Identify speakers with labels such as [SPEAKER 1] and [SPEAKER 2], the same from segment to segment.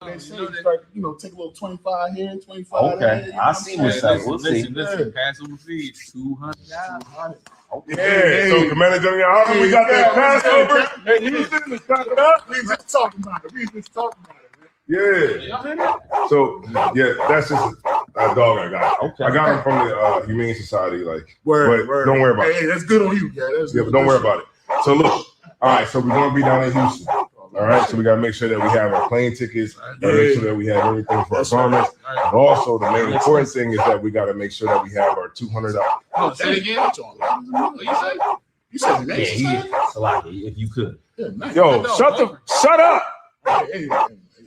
[SPEAKER 1] They say start, take a little 25 here, 25
[SPEAKER 2] there. Okay, I see what's up. We'll see.
[SPEAKER 3] Listen, pass over feed, 200.
[SPEAKER 4] Okay. So, Commander General YAHANNA, we got that Passover in Houston. Let's talk it up.
[SPEAKER 1] We just talking about it.
[SPEAKER 4] Yeah. So, yeah, that's just a dog I got.
[SPEAKER 2] Okay.
[SPEAKER 4] I got him from the Humane Society. But
[SPEAKER 1] Word.
[SPEAKER 4] don't worry about it.
[SPEAKER 1] Hey, that's good on you, guy.
[SPEAKER 4] Yeah, but don't worry about it. So, look. All right, so we're going to be down in Houston. All right, so we got to make sure that we have our plane tickets, make sure that we have everything for our garments. But also, the main important thing is that we got to make sure that we have our $200.
[SPEAKER 1] Oh, say it again. You said the next
[SPEAKER 2] time? If you could.
[SPEAKER 4] Yo, shut up.
[SPEAKER 1] Hey,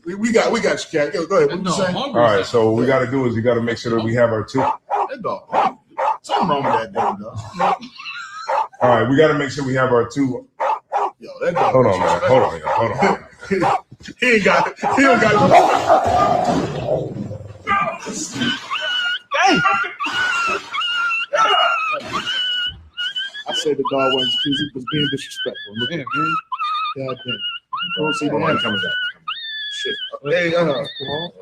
[SPEAKER 1] we got you, Cat. Go ahead. What you saying?
[SPEAKER 4] All right, so what we got to do is we got to make sure that we have our two.
[SPEAKER 1] That dog. Something wrong with that damn dog.
[SPEAKER 4] All right, we got to make sure we have our two.
[SPEAKER 1] Yo, that dog.
[SPEAKER 4] Hold on, man. Hold on.
[SPEAKER 1] He ain't got it. He don't got it. Dang. I said the dog was being disrespectful. Look at him, man. God damn. Don't see the man coming back. Shit. Hey, come on.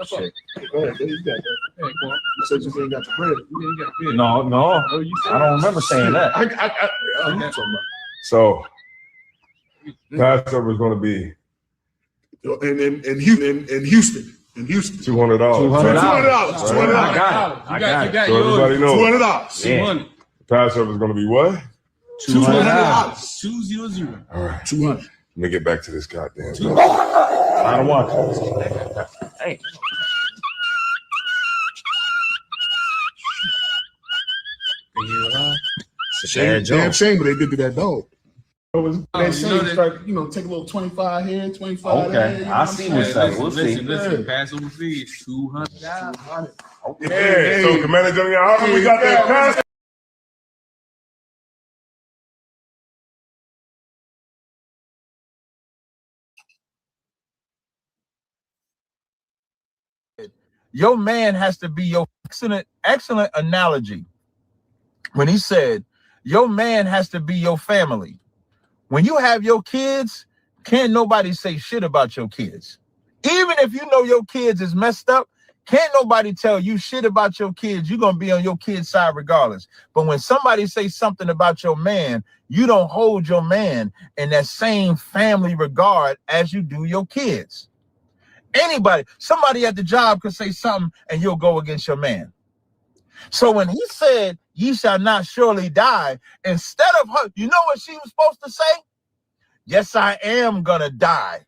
[SPEAKER 1] Shit. Go ahead. You got that. Hey, come on. You said you ain't got the bread. You ain't got the bread.
[SPEAKER 2] No. I don't remember saying that.
[SPEAKER 1] I'm talking about.
[SPEAKER 4] So, Passover is going to be
[SPEAKER 1] in Houston. $200.
[SPEAKER 2] $200. I got it.
[SPEAKER 4] So everybody knows.
[SPEAKER 1] $200.
[SPEAKER 4] Passover is going to be what?
[SPEAKER 1] $200.
[SPEAKER 3] 200.
[SPEAKER 4] All right.
[SPEAKER 1] 200.
[SPEAKER 4] Let me get back to this goddamn.
[SPEAKER 2] I don't want to. Hey.
[SPEAKER 1] Damn shame, but they did to that dog. They say start, take a little 25 here, 25
[SPEAKER 2] there.
[SPEAKER 1] Okay,
[SPEAKER 2] I see what's up. We'll see.
[SPEAKER 3] Listen, pass over feed, 200.
[SPEAKER 4] Yeah. So, Commander General YAHANNA, we got that pass.
[SPEAKER 5] Your man has to be your excellent analogy when he said, your man has to be your family. When you have your kids, can't nobody say shit about your kids. Even if you know your kids is messed up, can't nobody tell you shit about your kids. You're going to be on your kid's side regardless. But when somebody says something about your man, you don't hold your man in that same family regard as you do your kids. Anybody, somebody at the job could say something and you'll go against your man. So when he said, ye shall not surely die, instead of her, you know what she was supposed to say? Yes, I am going to die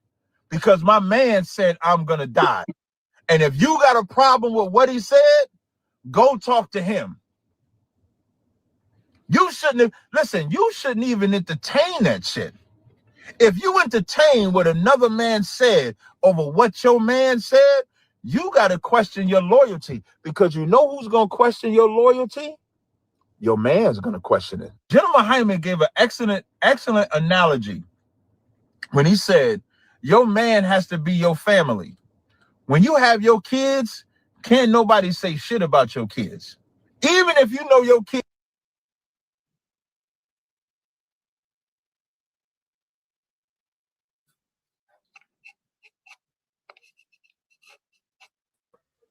[SPEAKER 5] because my man said I'm going to die. And if you got a problem with what he said, go talk to him. You shouldn't even entertain that shit. If you entertain what another man said over what your man said, you got to question your loyalty, because you know who's going to question your loyalty? Your man's going to question it. General Hyman gave an excellent analogy when he said, your man has to be your family. When you have your kids, can't nobody say shit about your kids. Even if you know your kids.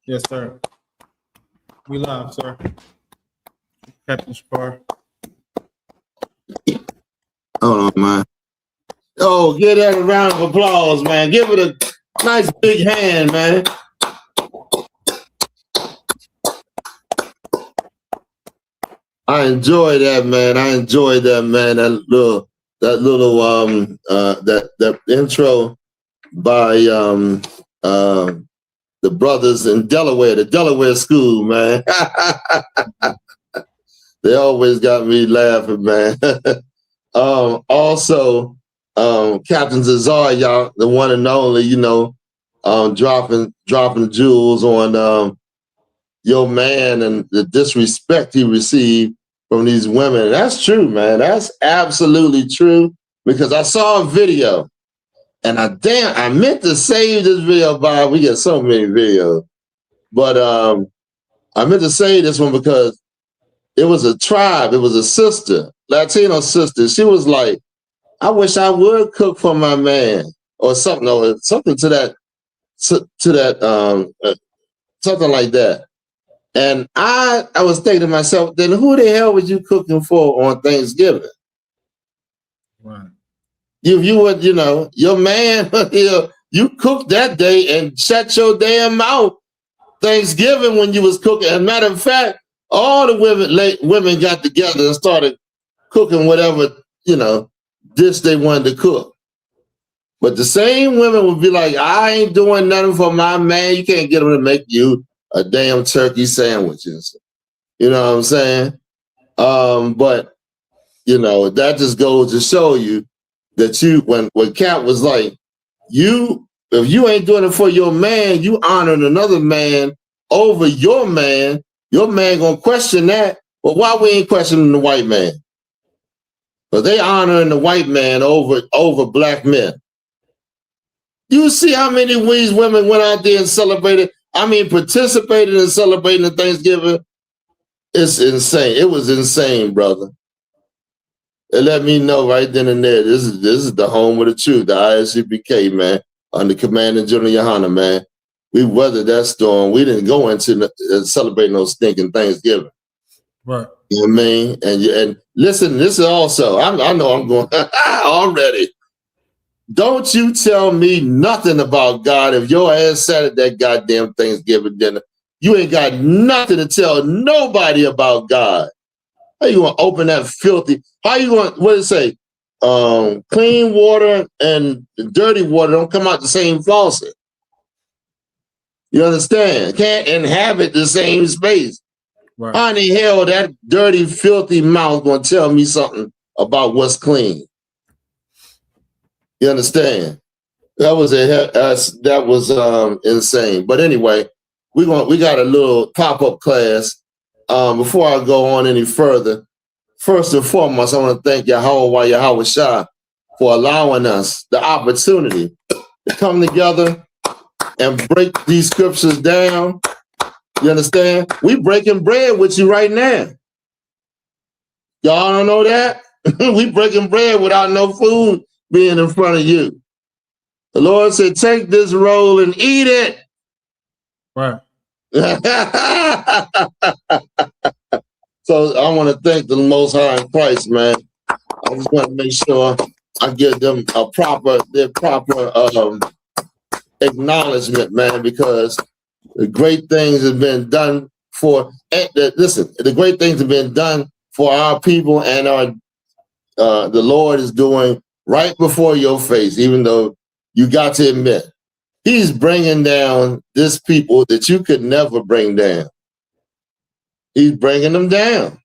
[SPEAKER 6] Yes, sir. We live, sir. Captain Spar.
[SPEAKER 7] Hold on, man. Oh, give that a round of applause, man. Give it a nice big hand, man. I enjoy that, man. That intro by the brothers in Delaware, the Delaware school, man. They always got me laughing, man. Also, Captain Zazar, y'all, the one and only, dropping jewels on your man and the disrespect he received from these women. That's true, man. That's absolutely true, because I saw a video. And I meant to save this video, Bob. We get so many videos. But I meant to save this one because it was a tribe. It was a sister, Latino sister. She was like, I wish I would cook for my man, or something to to that something like that. And I was thinking to myself, then who the hell was you cooking for on Thanksgiving?
[SPEAKER 6] Right.
[SPEAKER 7] You would, your man, you cooked that day and shut your damn mouth Thanksgiving when you was cooking. As a matter of fact, all the women got together and started cooking whatever, dish they wanted to cook. But the same women would be like, I ain't doing nothing for my man. You can't get him to make you a damn turkey sandwich. You know what I'm saying? But, that just goes to show you that when Cap was like, if you ain't doing it for your man, you honoring another man over your man gonna question that. Well, why we ain't questioning the white man? But they honoring the white man over black men. You see how many these women went out there and celebrated? Participated in celebrating the Thanksgiving. It's insane. It was insane, brother. It let me know right then and there. This is the home of the truth, the I.S.U.P.K, man, under Commander General YAHANNA, man. We weathered that storm. We didn't go into celebrating no stinking Thanksgiving.
[SPEAKER 6] Right.
[SPEAKER 7] You know what I mean? And listen, this is also, I know I'm going already. Don't you tell me nothing about God if your ass sat at that goddamn Thanksgiving dinner. You ain't got nothing to tell nobody about God. How you gonna open that filthy? How you gonna, what did it say? Clean water and dirty water don't come out the same faucet. You understand? Can't inhabit the same space.
[SPEAKER 6] Right.
[SPEAKER 7] How in the hell that dirty, filthy mouth gonna tell me something about what's clean? You understand? That was insane. But anyway, we got a little pop-up class. Before I go on any further, first and foremost, I want to thank Yahweh Shah for allowing us the opportunity to come together and break these scriptures down. You understand? We breaking bread with you right now. Y'all don't know that? We breaking bread without no food being in front of you. The Lord said, take this roll and eat it.
[SPEAKER 6] Right.
[SPEAKER 7] So I want to thank the Most High in Christ, man. I just want to make sure I give them their proper acknowledgement, man, because the great things have been done for. The great things have been done for our people, and the Lord is doing right before your face. Even though you got to admit, He's bringing down this people that you could never bring down. He's bringing them down.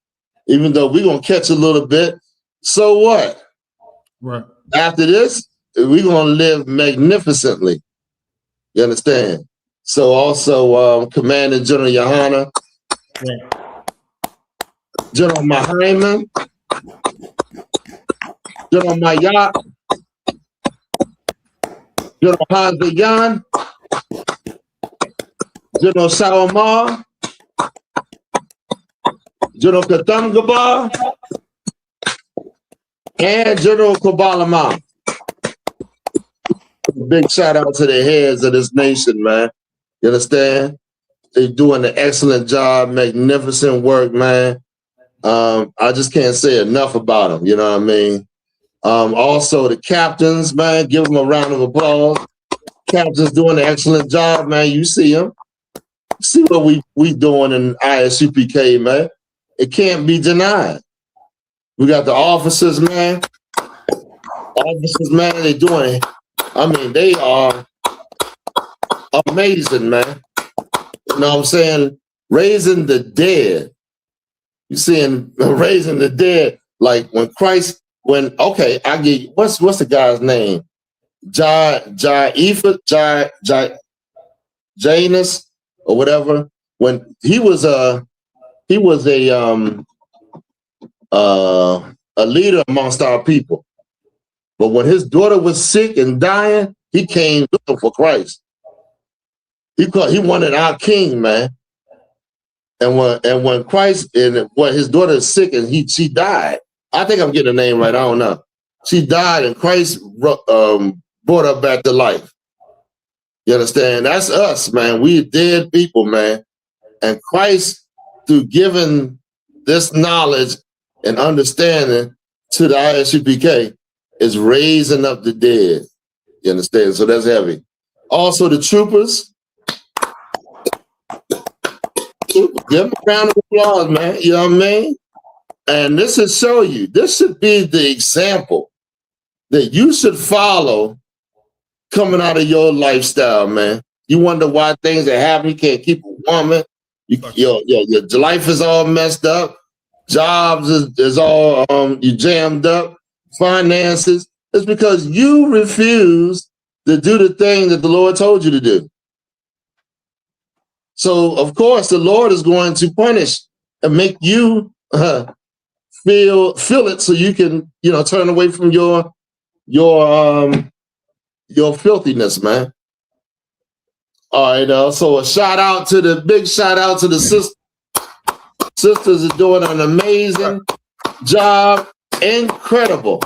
[SPEAKER 7] Even though we're going to catch a little bit, so what?
[SPEAKER 6] Right.
[SPEAKER 7] After this, we're going to live magnificently. You understand? So also, Commander General YAHANNA, General Mahaiman, General Mayat, General Hazayan, General Salomar, General Katamgaba, and General Kobalama. Big shout out to the heads of this nation, man. You understand? They're doing an excellent job, magnificent work, man. I just can't say enough about them, you know what I mean? Also, the captains, man, give them a round of applause. Captains doing an excellent job, man. You see them. See what we doing in I.S.U.P.K, man. It can't be denied. We got the officers, man. Officers, man, they doing, they are amazing, man. You know what I'm saying? Raising the dead. You seeing raising the dead, like when Christ, I get you. What's the guy's name? Janus or whatever. When he was a leader amongst our people. But when his daughter was sick and dying, he came looking for Christ. He wanted our king, man. And when Christ, and when his daughter is sick and she died, I think I'm getting the name right, I don't know. She died and Christ brought her back to life. You understand? That's us, man. We dead people, man. And Christ, through giving this knowledge and understanding to the I.S.U.P.K, is raising up the dead. You understand? So that's heavy. Also, the troopers. Give them a round of applause, man. You know what I mean? And this should show you, this should be the example that you should follow coming out of your lifestyle, man. You wonder why things are happening. You can't keep a woman. Your life is all messed up. Jobs is all you jammed up. Finances. It's because you refuse to do the thing that the Lord told you to do. So, of course, the Lord is going to punish and make you feel it, so you can, turn away from your filthiness, man. All right, so big shout out to the sisters. Sisters are doing an amazing job, incredible.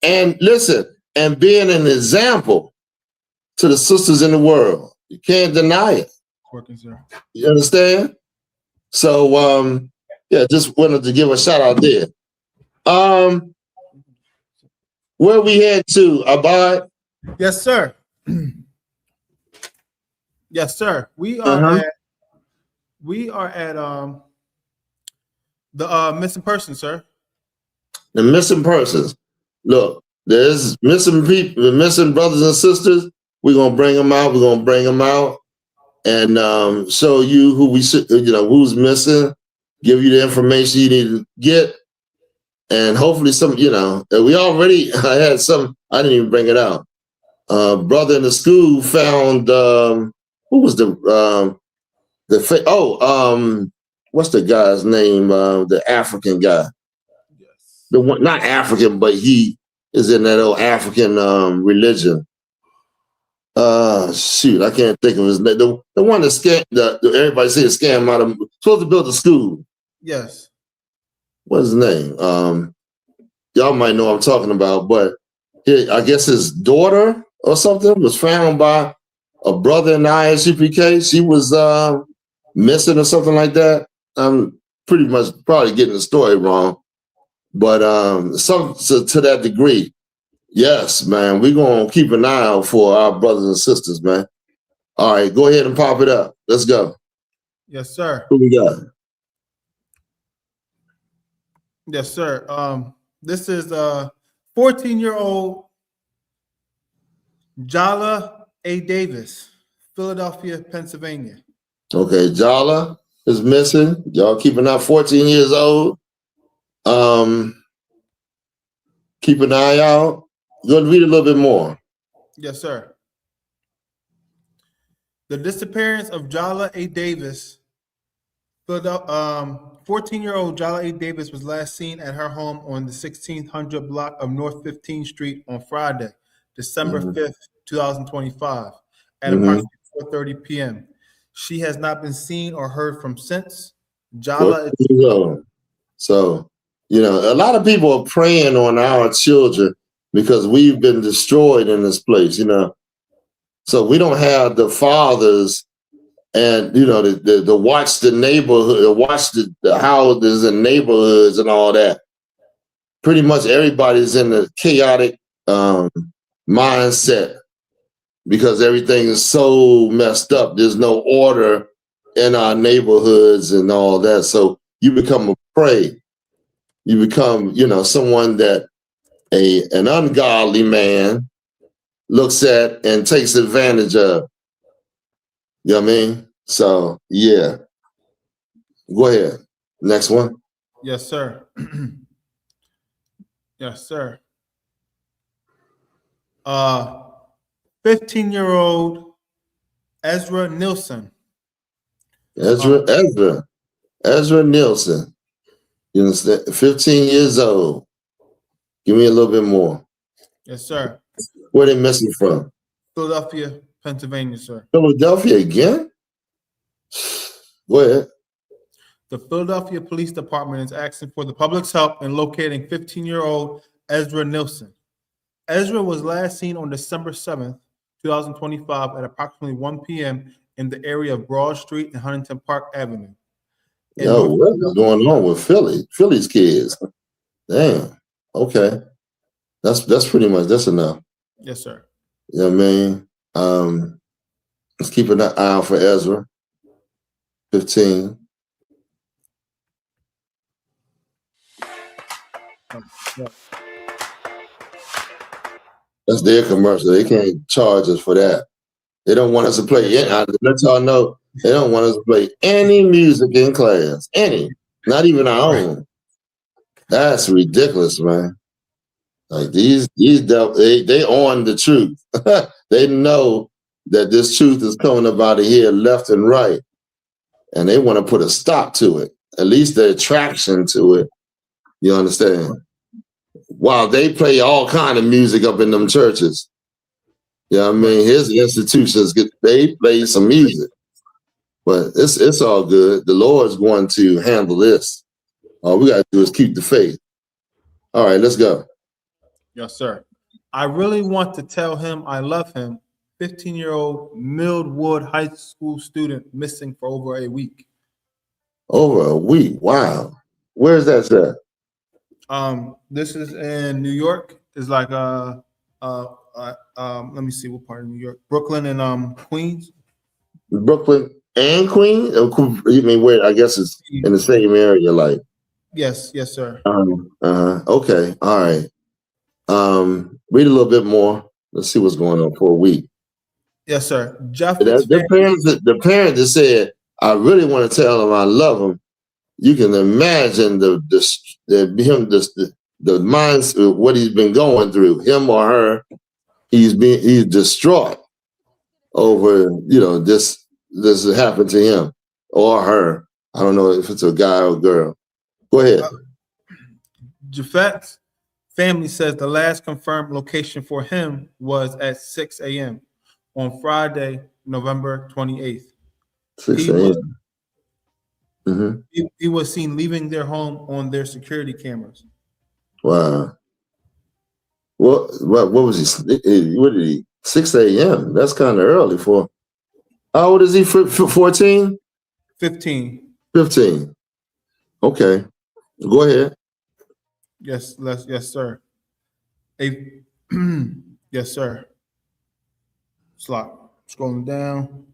[SPEAKER 7] And listen, and being an example to the sisters in the world. You can't deny it.
[SPEAKER 6] Working, sir.
[SPEAKER 7] You understand? So, just wanted to give a shout out there. Where we head to, Abad?
[SPEAKER 8] Yes, sir. Yes, sir. We are at the missing persons, sir.
[SPEAKER 7] The missing persons. Look, there's missing people, the missing brothers and sisters. We're gonna bring them out. We're gonna bring them out and show you who who's missing. Give you the information you need to get, and hopefully we already had some. I didn't even bring it out. Brother in the school found who was what's the guy's name? The African guy. Yes. The one, not African, but he is in that old African religion. Shoot, I can't think of his name. The one that scammed, everybody say scam out of, supposed to build a school.
[SPEAKER 8] Yes.
[SPEAKER 7] What's his name? Y'all might know what I'm talking about, but I guess his daughter or something was found by a brother in the I.S.U.P.K. She was missing or something like that. I'm pretty much probably getting the story wrong, but to that degree. Yes, man, we're gonna keep an eye out for our brothers and sisters, man. All right, go ahead and pop it up. Let's go.
[SPEAKER 8] Yes, sir.
[SPEAKER 7] Who we got?
[SPEAKER 8] Yes, sir. This is 14-year-old Jala A. Davis, Philadelphia, Pennsylvania.
[SPEAKER 7] Okay, Jala is missing. Y'all keep an eye. 14 years old. Keep an eye out. You're gonna read a little bit more.
[SPEAKER 8] Yes, sir. The disappearance of Jala A. Davis, 14-year-old Jala A. Davis was last seen at her home on the 1600 block of North 15th Street on Friday, December 5th, 2025, at approximately 4:30 p.m. She has not been seen or heard from since. Jala.
[SPEAKER 7] So, a lot of people are praying on our children because we've been destroyed in this place, So we don't have the fathers and, to watch the neighborhood, watch the houses and neighborhoods and all that. Pretty much everybody's in a chaotic mindset because everything is so messed up. There's no order in our neighborhoods and all that. So you become a prey. You become, someone that an ungodly man looks at and takes advantage of. You know what I mean? So, yeah. Go ahead. Next one.
[SPEAKER 8] Yes, sir. Yes, sir. 15-year-old Ezra Nilsson.
[SPEAKER 7] Ezra Nilsson. You understand? 15 years old. Give me a little bit more.
[SPEAKER 8] Yes, sir.
[SPEAKER 7] Where they missing from?
[SPEAKER 8] Philadelphia, Pennsylvania, sir.
[SPEAKER 7] Philadelphia again? Go ahead.
[SPEAKER 8] The Philadelphia Police Department is asking for the public's help in locating 15-year-old Ezra Nilsson. Ezra was last seen on December 7th 2025 at approximately 1 p.m. in the area of Broad Street and Huntington Park Avenue.
[SPEAKER 7] Yo, what is going on with Philly's kids? Damn. Okay. That's pretty much, that's enough.
[SPEAKER 8] Yes, sir.
[SPEAKER 7] You know what I mean? Let's keep an eye out for Ezra. 15. That's their commercial. They can't charge us for that. They don't want us to play. Let y'all know they don't want us to play any music in class. Any, not even our own. That's ridiculous, man. Like these they on the truth. They know that this truth is coming up out of here left and right, and they want to put a stop to it. At least the attraction to it. You understand? While they play all kind of music up in them churches. You know what I mean? His institutions they play some music. But it's all good. The Lord's going to handle this. All we gotta do is keep the faith. All right, let's go.
[SPEAKER 8] Yes, sir. I really want to tell him I love him. 15-year-old Millwood High School student missing for over a week.
[SPEAKER 7] Over a week. Wow. Where's that at?
[SPEAKER 8] This is in New York. It's like let me see what part of New York. Brooklyn and Queens.
[SPEAKER 7] Brooklyn and Queens? You mean where? I guess it's in the same area, like.
[SPEAKER 8] Yes, sir.
[SPEAKER 7] Okay, all right. Read a little bit more. Let's see what's going on for a week.
[SPEAKER 8] Yes, sir. Jeff.
[SPEAKER 7] The parents that said, "I really want to tell him I love him." You can imagine the minds of what he's been going through. Him or her, he's distraught over this happened to him or her. I don't know if it's a guy or a girl. Go ahead.
[SPEAKER 8] Japhet's family says the last confirmed location for him was at 6 a.m. on Friday, November 28th.
[SPEAKER 7] 6 a.m.
[SPEAKER 8] He was seen leaving their home on their security cameras.
[SPEAKER 7] Wow. What was he? What did he? 6 a.m. That's kind of early for. How old is he? 14?
[SPEAKER 8] 15.
[SPEAKER 7] 15. Okay. Go ahead.
[SPEAKER 8] Yes, sir. Yes, sir. Scrolling down.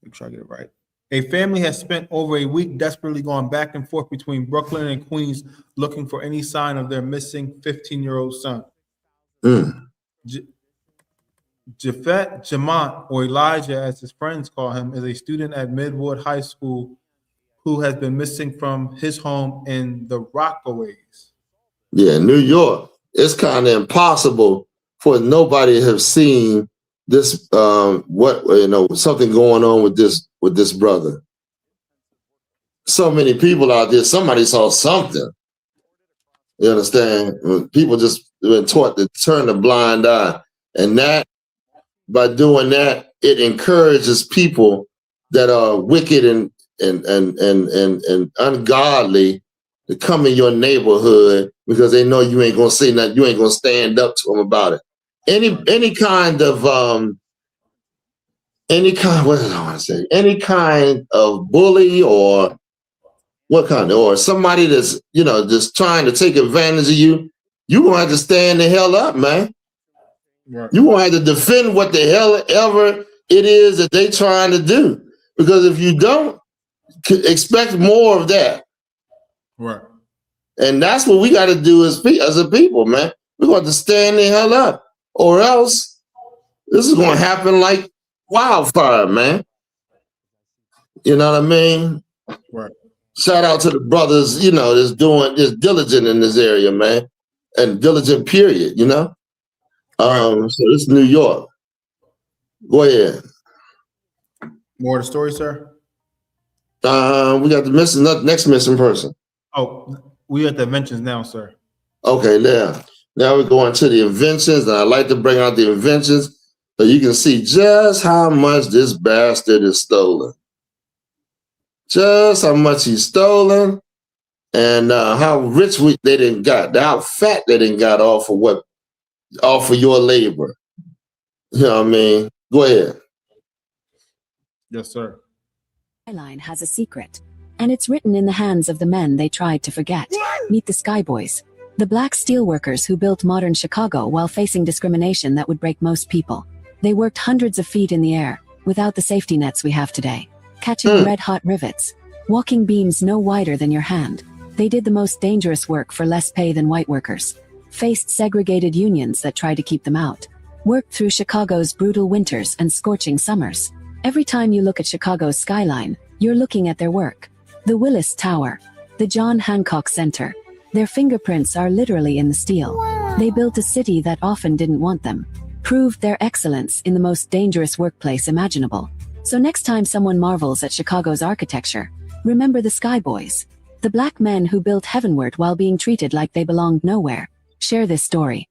[SPEAKER 8] Make sure I get it right. A family has spent over a week desperately going back and forth between Brooklyn and Queens looking for any sign of their missing 15-year-old son. Japhet Jamont, or Elijah as his friends call him, is a student at Midwood High School who has been missing from his home in the Rockaways.
[SPEAKER 7] Yeah, New York. It's kind of impossible for nobody to have seen this something going on with this brother. So many people out there, somebody saw something. You understand? People just been taught to turn a blind eye. And that, by doing that, it encourages people that are wicked and ungodly to come in your neighborhood because they know you ain't gonna say nothing, you ain't gonna stand up to them about it. Any kind of bully or or somebody that's just trying to take advantage of you, you gonna have to stand the hell up, man. Right. You gonna have to defend what the hell ever it is that they trying to do. Because if you don't, expect more of that.
[SPEAKER 6] Right.
[SPEAKER 7] And that's what we got to do as a people, man. We're going to stand the hell up, or else this is going to happen like wildfire, man. You know what I mean?
[SPEAKER 6] Right.
[SPEAKER 7] Shout out to the brothers, that's diligent in this area, man, and diligent period. Right. So it's New York. Go ahead.
[SPEAKER 8] More of the story, sir.
[SPEAKER 7] We got the next missing person.
[SPEAKER 8] Oh, we at the inventions now, sir.
[SPEAKER 7] Okay, now we're going to the inventions, and I like to bring out the inventions so you can see just how much this bastard is stolen. Just how much he's stolen, and how rich they didn't got, how fat they didn't got off of your labor. You know what I mean? Go ahead.
[SPEAKER 8] Yes, sir.
[SPEAKER 9] Skyline has a secret, and it's written in the hands of the men they tried to forget. Meet the Skyboys, the black steelworkers who built modern Chicago while facing discrimination that would break most people. They worked hundreds of feet in the air, without the safety nets we have today, catching red-hot rivets, walking beams no wider than your hand. They did the most dangerous work for less pay than white workers, faced segregated unions that tried to keep them out, worked through Chicago's brutal winters and scorching summers. Every time you look at Chicago's skyline, you're looking at their work. The Willis Tower, the John Hancock Center, their fingerprints are literally in the steel. They built a city that often didn't want them, proved their excellence in the most dangerous workplace imaginable. So next time someone marvels at Chicago's architecture, remember the Skyboys, the black men who built heavenward while being treated like they belonged nowhere. Share this story.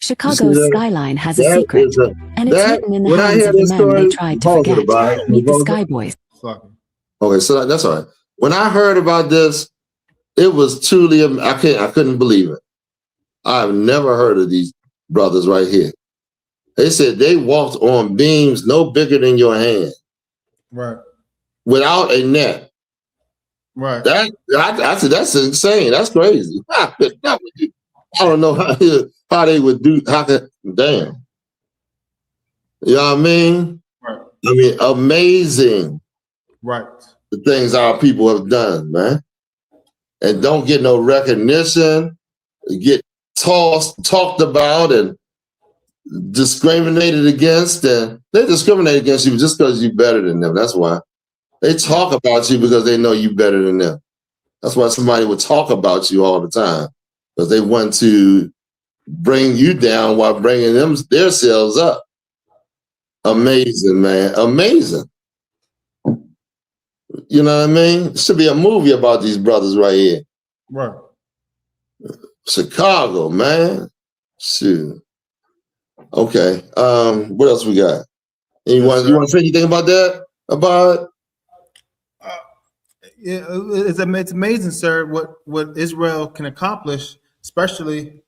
[SPEAKER 9] Chicago's skyline has a secret, and it's written in the hands of the men they tried to forget. Meet the Skyboys.
[SPEAKER 7] Okay, so that's all right. When I heard about this, it was truly, I couldn't believe it. I've never heard of these brothers right here. They said they walked on beams no bigger than your hand.
[SPEAKER 8] Right.
[SPEAKER 7] Without a net.
[SPEAKER 8] Right.
[SPEAKER 7] I said, that's insane. That's crazy. I don't know how they would do, damn. You know what I mean?
[SPEAKER 8] Right.
[SPEAKER 7] I mean, amazing.
[SPEAKER 8] Right.
[SPEAKER 7] The things our people have done, man. And don't get no recognition, get talked about and discriminated against. And they discriminate against you just because you're better than them. That's why. They talk about you because they know you're better than them. That's why somebody would talk about you all the time, because they want to bring you down while bringing themselves up. Amazing, man. Amazing. You know what I mean? There should be a movie about these brothers right here.
[SPEAKER 8] Right.
[SPEAKER 7] Chicago, man. Shoot. Okay. What else we got? You want to say anything about that?
[SPEAKER 8] Yeah, it's amazing, sir, what Israel can accomplish, especially.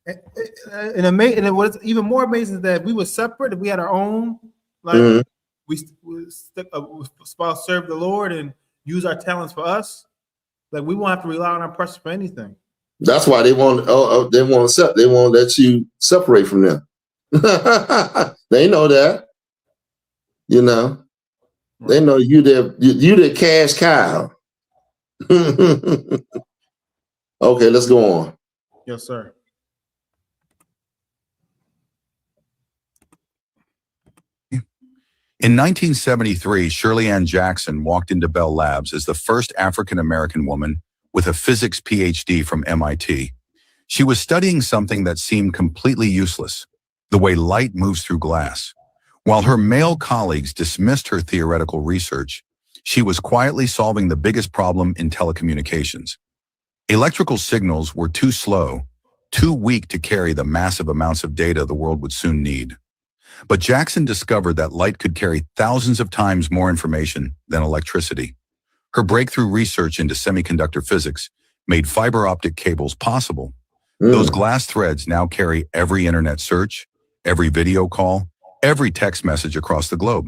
[SPEAKER 8] And what's even more amazing is that we were separate. We had our own, like we serve the Lord and use our talents for us. Like we won't have to rely on our person for anything.
[SPEAKER 7] That's why they won't let you separate from them. They know that. You know. They know you the cash cow. Okay, let's go on.
[SPEAKER 8] Yes, sir.
[SPEAKER 10] In 1973, Shirley Ann Jackson walked into Bell Labs as the first African-American woman with a physics PhD from MIT. She was studying something that seemed completely useless, the way light moves through glass. While her male colleagues dismissed her theoretical research, she was quietly solving the biggest problem in telecommunications. Electrical signals were too slow, too weak to carry the massive amounts of data the world would soon need. But Jackson discovered that light could carry thousands of times more information than electricity. Her breakthrough research into semiconductor physics made fiber optic cables possible. Those glass threads now carry every internet search, every video call, every text message across the globe.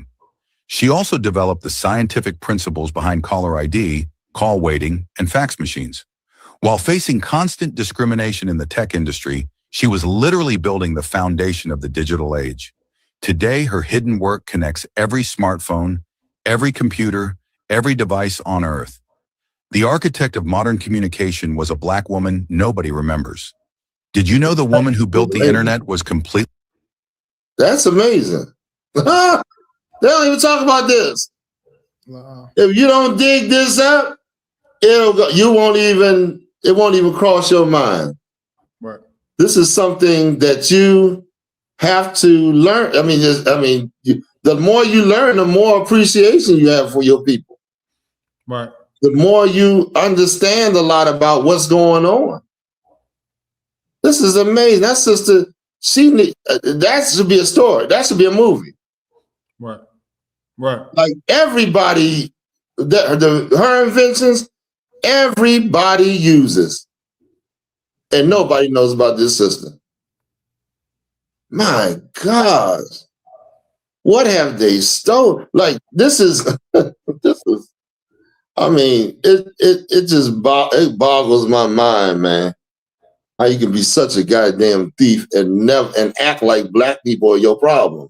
[SPEAKER 10] She also developed the scientific principles behind caller ID, call waiting, and fax machines. While facing constant discrimination in the tech industry, she was literally building the foundation of the digital age. Today, her hidden work connects every smartphone, every computer, every device on Earth. The architect of modern communication was a black woman nobody remembers. Did you know the woman who built the internet was completely...
[SPEAKER 7] That's amazing. They don't even talk about this.
[SPEAKER 8] Wow.
[SPEAKER 7] If you don't dig this up, it won't even cross your mind.
[SPEAKER 8] Right.
[SPEAKER 7] This is something that you have to learn. The more you learn, the more appreciation you have for your people.
[SPEAKER 8] Right.
[SPEAKER 7] The more you understand a lot about what's going on. This is amazing. That sister, that should be a story. That should be a movie.
[SPEAKER 8] Right. Right.
[SPEAKER 7] Like everybody, her inventions, everybody uses. And nobody knows about this sister. My God. What have they stolen? Like this is this is. I mean, it just it boggles my mind, man. How you can be such a goddamn thief and never and act like black people are your problem.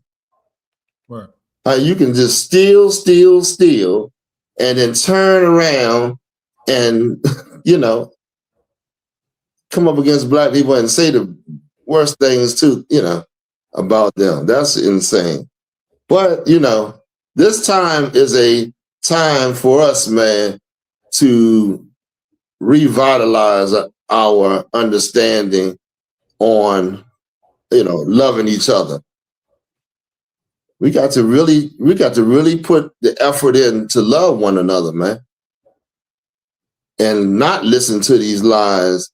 [SPEAKER 6] Right.
[SPEAKER 7] How you can just steal, and then turn around and come up against black people and say the worst things too, about them. That's insane. But this time is a time for us, man, to revitalize our understanding on, loving each other. We got to really put the effort in to love one another, man, and not listen to these lies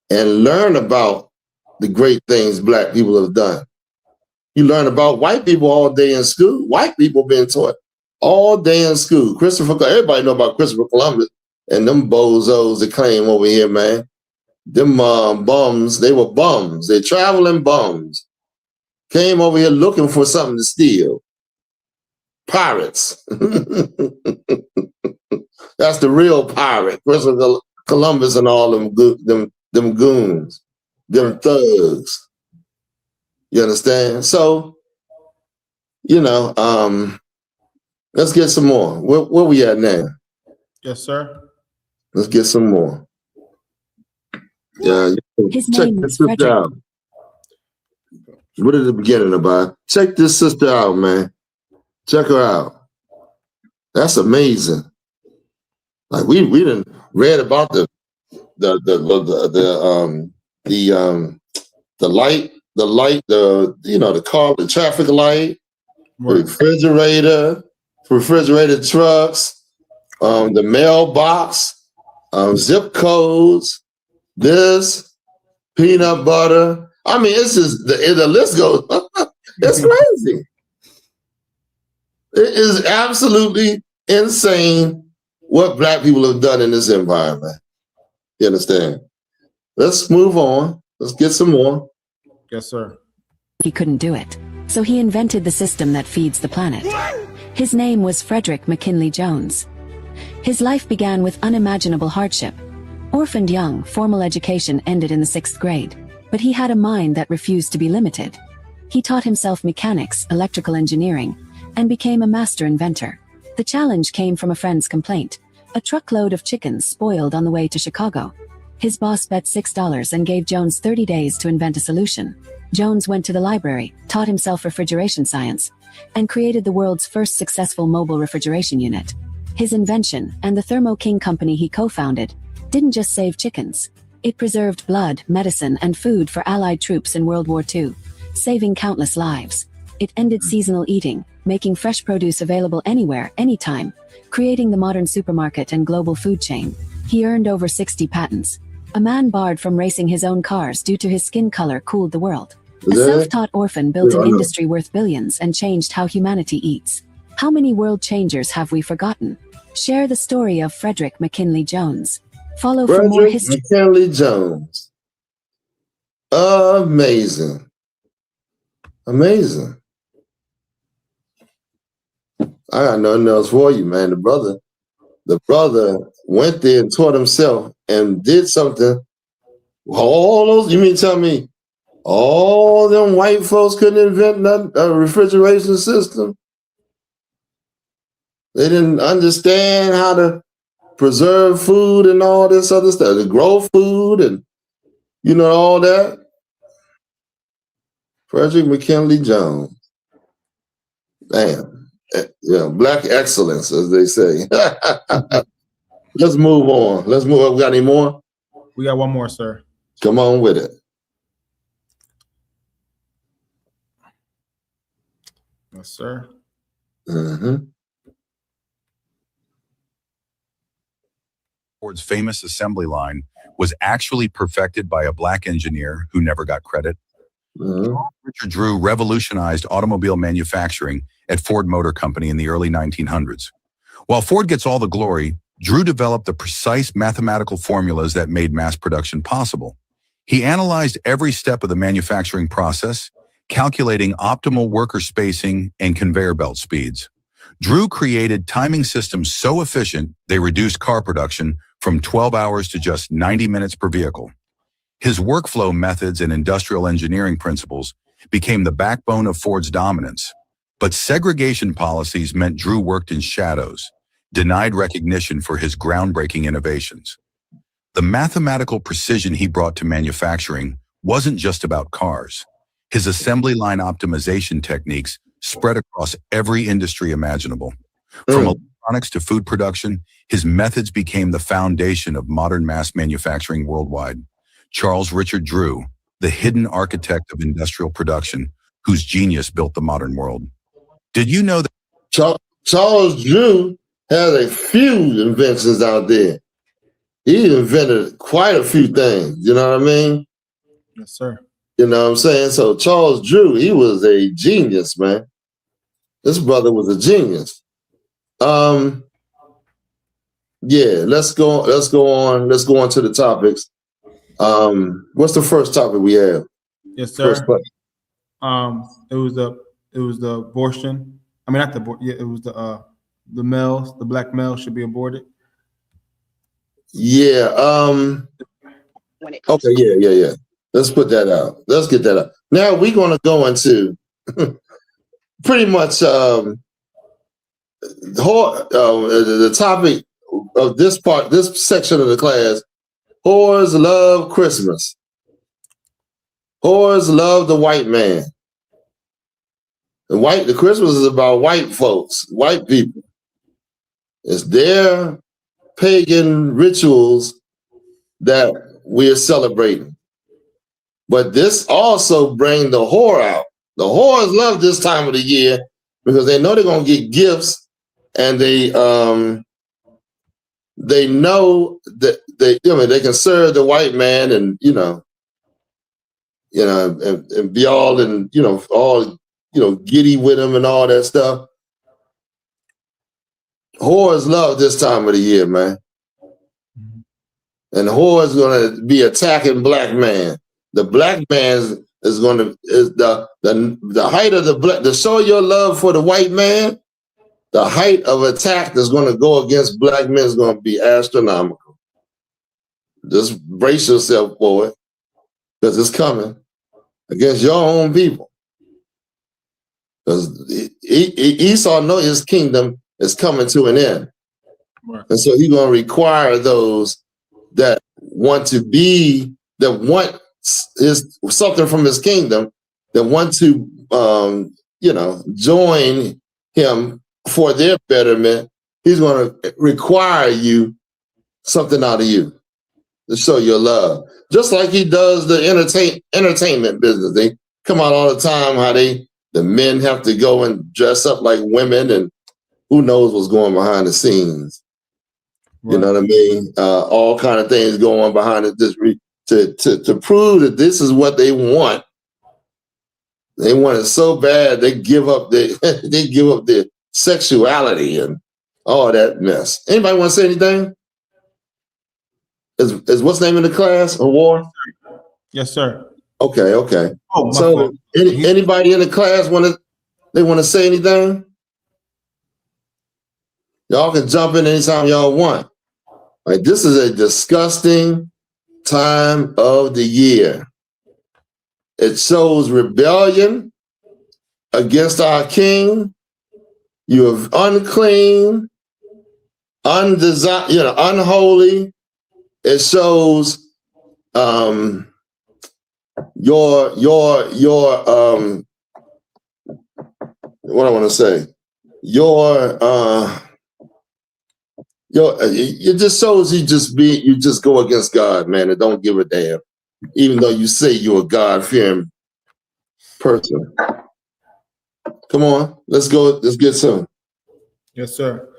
[SPEAKER 7] and learn about the great things black people have done. You learn about white people all day in school. White people being taught all day in school. Everybody know about Christopher Columbus and them bozos that claim over here, man. Them bums, they were bums. They traveling bums. Came over here looking for something to steal. Pirates. That's the real pirate. Christopher Columbus and all them goons, them thugs. You understand? So, let's get some more. Where we at now?
[SPEAKER 8] Yes, sir.
[SPEAKER 7] Let's get some more. Yeah,
[SPEAKER 9] His
[SPEAKER 7] check
[SPEAKER 9] name
[SPEAKER 7] this
[SPEAKER 9] was
[SPEAKER 7] sister
[SPEAKER 9] Frederick.
[SPEAKER 7] out. What is the beginning about? Check this sister out, man. Check her out. That's amazing. Like we done read about the light, the car, the traffic light, the refrigerator trucks, the mailbox, zip codes, this, peanut butter. I mean, it's just the list goes. It's crazy. It is absolutely insane what black people have done in this environment. You understand? Let's move on. Let's get some more.
[SPEAKER 8] Yes, sir.
[SPEAKER 9] He couldn't do it, so he invented the system that feeds the planet. His name was Frederick McKinley Jones. His life began with unimaginable hardship. Orphaned young, formal education ended in the 6th grade, but he had a mind that refused to be limited. He taught himself mechanics, electrical engineering, and became a master inventor. The challenge came from a friend's complaint. A truckload of chickens spoiled on the way to Chicago. His boss bet $6 and gave Jones 30 days to invent a solution. Jones went to the library, taught himself refrigeration science, and created the world's first successful mobile refrigeration unit. His invention, and the Thermo King company he co-founded, didn't just save chickens. It preserved blood, medicine, and food for Allied troops in World War II, saving countless lives. It ended seasonal eating, making fresh produce available anywhere, anytime, creating the modern supermarket and global food chain. He earned over 60 patents. A man barred from racing his own cars due to his skin color cooled the world. A self-taught orphan built an industry worth billions and changed how humanity eats. How many world changers have we forgotten? Share the story of Frederick McKinley Jones. Follow for more history.
[SPEAKER 7] McKinley Jones. Amazing. Amazing. I got nothing else for you, man. The brother went there and taught himself and did something. All those, you mean tell me all them white folks couldn't invent a refrigeration system? They didn't understand how to preserve food and all this other stuff, to grow food and all that. Frederick McKinley Jones. Damn. Black excellence, as they say. Let's move on. Let's move on. We got any more?
[SPEAKER 8] We got one more, sir.
[SPEAKER 7] Come on with it.
[SPEAKER 8] Yes, sir.
[SPEAKER 10] Ford's famous assembly line was actually perfected by a black engineer who never got credit. Richard Drew revolutionized automobile manufacturing at Ford Motor Company in the early 1900s. While Ford gets all the glory, Drew developed the precise mathematical formulas that made mass production possible. He analyzed every step of the manufacturing process, calculating optimal worker spacing and conveyor belt speeds. Drew created timing systems so efficient they reduced car production from 12 hours to just 90 minutes per vehicle. His workflow methods and industrial engineering principles became the backbone of Ford's dominance. But segregation policies meant Drew worked in shadows, denied recognition for his groundbreaking innovations. The mathematical precision he brought to manufacturing wasn't just about cars. His assembly line optimization techniques spread across every industry imaginable. From electronics to food production, his methods became the foundation of modern mass manufacturing worldwide. Charles Richard Drew, the hidden architect of industrial production, whose genius built the modern world. Did you know that
[SPEAKER 7] Charles Drew had a few inventions out there? He invented quite a few things, you know what I mean?
[SPEAKER 8] Yes, sir.
[SPEAKER 7] You know what I'm saying? So Charles Drew, he was a genius, man. This brother was a genius. Yeah, let's go on to the topics. What's the first topic we have?
[SPEAKER 8] Yes, sir. It was the abortion. I mean, not the it was the males, the black males should be aborted.
[SPEAKER 7] Yeah. Okay, yeah. Let's put that out. Let's get that out. Now we're gonna go into pretty much the topic of this section of the class. Whores love Christmas. Whores love the white man. The Christmas is about white folks, white people. It's their pagan rituals that we are celebrating. But this also brings the whore out. The whores love this time of the year because they know they're gonna get gifts, and they know that they can serve the white man, and and be all giddy with him and all that stuff. Whores love this time of the year, man. And whores gonna be attacking black man. The black man is the height of to show your love for the white man. The height of attack that's going to go against black men is going to be astronomical. Just brace yourself for it, because it's coming against your own people. Because Esau knows his kingdom is coming to an end. Right. And so he's going to require those that want something from his kingdom, that want to join him for their betterment. He's going to require something out of you to show your love. Just like he does the entertainment business. They come out all the time how the men have to go and dress up like women, and who knows what's going behind the scenes. Right. You know what I mean? All kind of things going on behind it to prove that this is what they want. They want it so bad they give up their sexuality and all that mess. Anybody want to say anything? Is what's the name of the class? A war?
[SPEAKER 8] Yes, sir.
[SPEAKER 7] Okay.
[SPEAKER 8] Oh,
[SPEAKER 7] so anybody in the class want to say anything? Y'all can jump in anytime y'all want. Like, this is a disgusting time of the year. It shows rebellion against our king. You are unclean, unholy. It shows your what I want to say. It just shows you just go against God, man, and don't give a damn, even though you say you're a God-fearing person. Come on, let's go. Let's get some.
[SPEAKER 8] Yes, sir.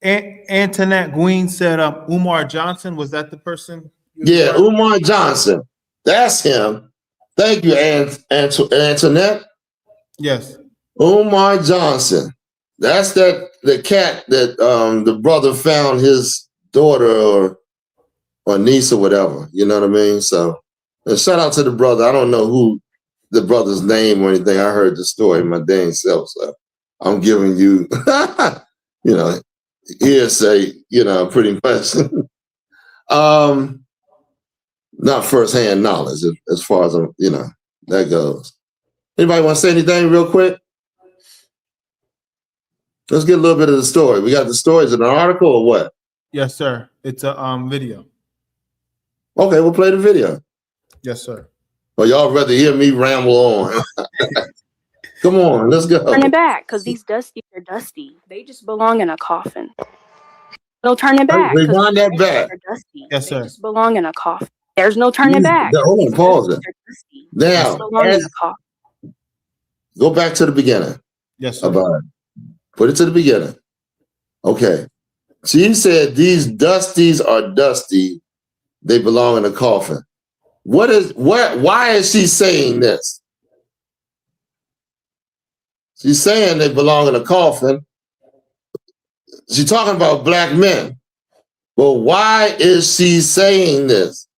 [SPEAKER 8] Antoinette Green said, Umar Johnson, was that the person?
[SPEAKER 7] Yeah, Umar Johnson. That's him. Thank you, Antoinette.
[SPEAKER 8] Yes.
[SPEAKER 7] Umar Johnson. That's the cat that the brother found his daughter or niece or whatever. You know what I mean? So And shout out to the brother. I don't know who the brother's name or anything. I heard the story my dang self, so I'm giving you, you know, hearsay, you know, pretty much. Not firsthand knowledge as far as, you know, that goes. Anybody want to say anything real quick? Let's get a little bit of the story. We got the stories in an article or what?
[SPEAKER 8] Yes, sir. It's a video.
[SPEAKER 7] Okay, we'll play the video.
[SPEAKER 8] Yes, sir.
[SPEAKER 7] Well, y'all rather hear me ramble on. Come on, let's go.
[SPEAKER 11] Turn it back, because these dusties are dusty. They just belong in a coffin. No turning back.
[SPEAKER 7] Rewind that back.
[SPEAKER 11] Dusty.
[SPEAKER 8] Yes, sir.
[SPEAKER 11] They just belong in a coffin. There's no turning back.
[SPEAKER 7] Hold on, pause it. Now, go back to the beginning.
[SPEAKER 8] Yes, sir.
[SPEAKER 7] About it. Put it to the beginning. Okay. She said these dusties are dusty. They belong in a coffin. Why is she saying this? She's saying they belong in a coffin. She's talking about black men. Well, why is she saying this?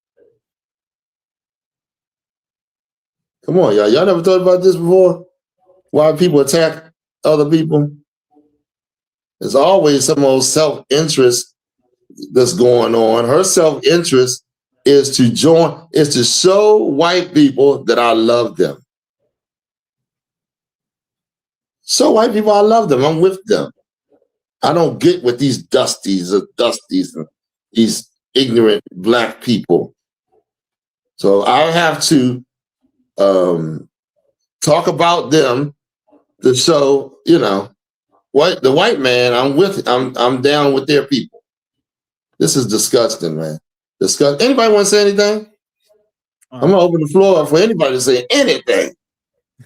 [SPEAKER 7] Come on, y'all. Y'all never thought about this before? Why people attack other people? There's always some old self-interest that's going on. Her self-interest is to show white people that I love them. Show white people I love them. I'm with them. I don't get with these dusties and these ignorant black people. So I have to talk about them to show, you know, the white man, I'm down with their people. This is disgusting, man. Anybody want to say anything? I'm gonna open the floor for anybody to say anything.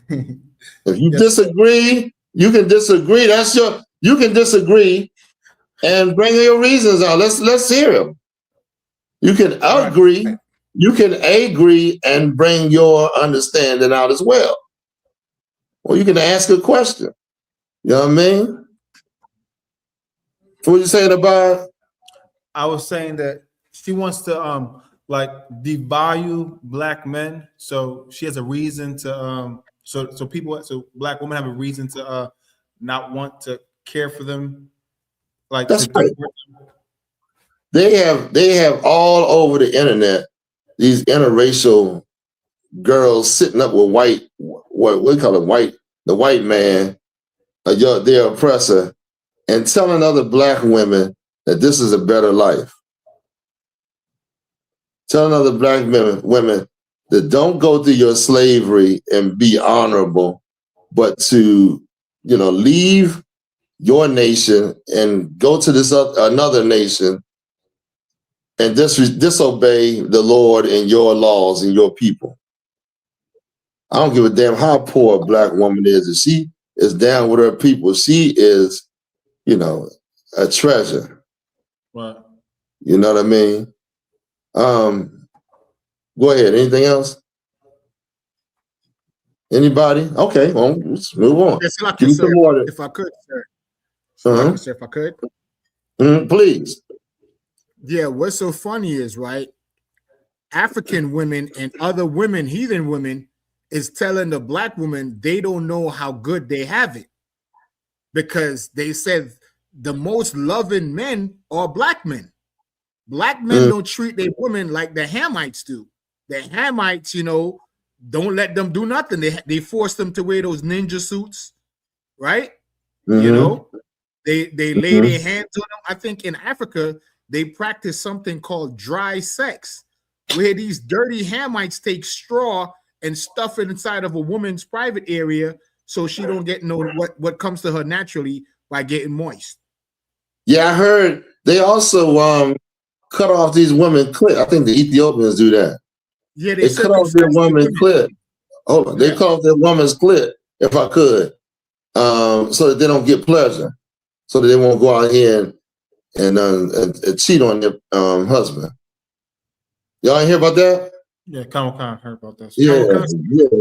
[SPEAKER 7] If you disagree, you can disagree. You can disagree and bring your reasons out. Let's hear them. You can agree. You can agree and bring your understanding out as well. Or you can ask a question. You know what I mean? What you saying about?
[SPEAKER 8] I was saying that she wants to like devalue black men. So she has a reason to so black women have a reason to not want to care for them. Like
[SPEAKER 7] that's right. They have all over the internet these interracial girls sitting up with what we call it, the white man, their oppressor, and telling other black women that this is a better life. Telling other black women that don't go through your slavery and be honorable, but to, you know, leave your nation and go to this another nation and disobey the Lord and your laws and your people. I don't give a damn how poor a black woman is. If she is down with her people, she is, you know, a treasure.
[SPEAKER 8] Right.
[SPEAKER 7] You know what I mean? Go ahead. Anything else? Anybody? Okay, well, let's move on.
[SPEAKER 6] Yes, like
[SPEAKER 7] Give me some more.
[SPEAKER 6] if I could, sir.
[SPEAKER 7] Uh-huh.
[SPEAKER 6] Sir, if I could.
[SPEAKER 7] Please.
[SPEAKER 6] Yeah, what's so funny is, right, African women and other women, heathen women, is telling the black woman they don't know how good they have it. Because they said the most loving men are black men. Black men don't treat their women like the Hamites do. The Hamites, you know, don't let them do nothing. They force them to wear those ninja suits, right? You know, they lay their hands on them. I think in Africa, they practice something called dry sex, where these dirty Hamites take straw and stuff it inside of a woman's private area so she don't get what comes to her naturally by getting moist.
[SPEAKER 7] Yeah, I heard they also cut off these women clit. I think the Ethiopians do that.
[SPEAKER 6] Yeah,
[SPEAKER 7] they cut off their woman clit. Hold on, they cut off their woman's clit, if I could, so that they don't get pleasure, so that they won't go out here and cheat on their husband. Y'all ain't hear about that?
[SPEAKER 8] Yeah, Khan heard about that.
[SPEAKER 7] Yeah.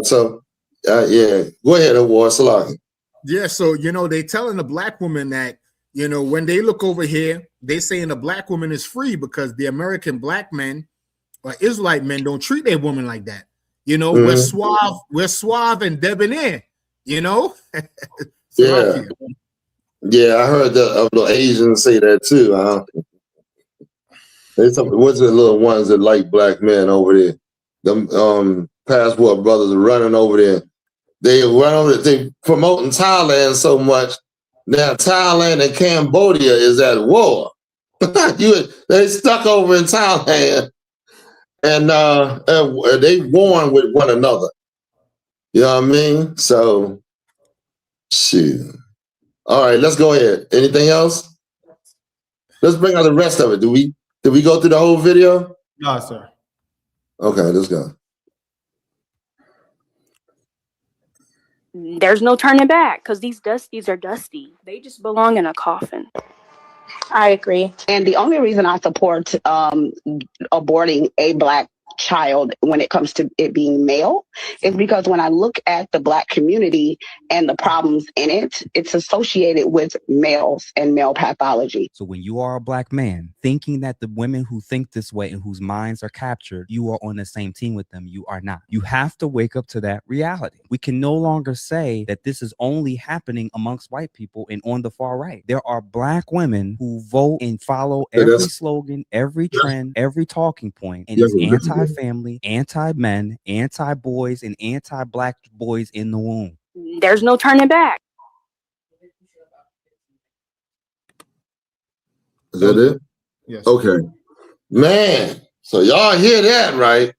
[SPEAKER 7] So, yeah. Go ahead, Award Salaki.
[SPEAKER 6] Yeah, so you know they telling the black woman that, you know, when they look over here, they saying the black woman is free because the American black men or Israelite men don't treat their woman like that. You know,
[SPEAKER 7] Mhm.
[SPEAKER 6] we're suave and debonair, you know.
[SPEAKER 7] Yeah. Yeah, I heard the Asians say that too. What's the little ones that like black men over there? The passport brothers are running over there. They run over there. They promoting Thailand so much. Now Thailand and Cambodia is at war. They stuck over in Thailand, and they warring with one another. You know what I mean? So, shoot. All right, let's go ahead. Anything else? Let's bring out the rest of it. Did we go through the whole video?
[SPEAKER 8] No, sir.
[SPEAKER 7] Okay, let's go.
[SPEAKER 11] There's no turning back because these dusties are dusty. They just belong in a coffin.
[SPEAKER 12] I agree. And the only reason I support aborting a Black child when it comes to it being male is because when I look at the Black community and the problems in it, it's associated with males and male pathology.
[SPEAKER 13] So when you are a Black man thinking that the women who think this way and whose minds are captured, you are on the same team with them, you are not. You have to wake up to that reality. We can no longer say that this is only happening amongst white people and on the far right. There are Black women who vote and follow every slogan, every trend, every talking point, and is anti-family, anti-men, anti-boys, and anti-Black boys in the womb.
[SPEAKER 11] There's no turning back.
[SPEAKER 7] Is that it?
[SPEAKER 8] Yes.
[SPEAKER 7] Okay. Man, so y'all hear that, right?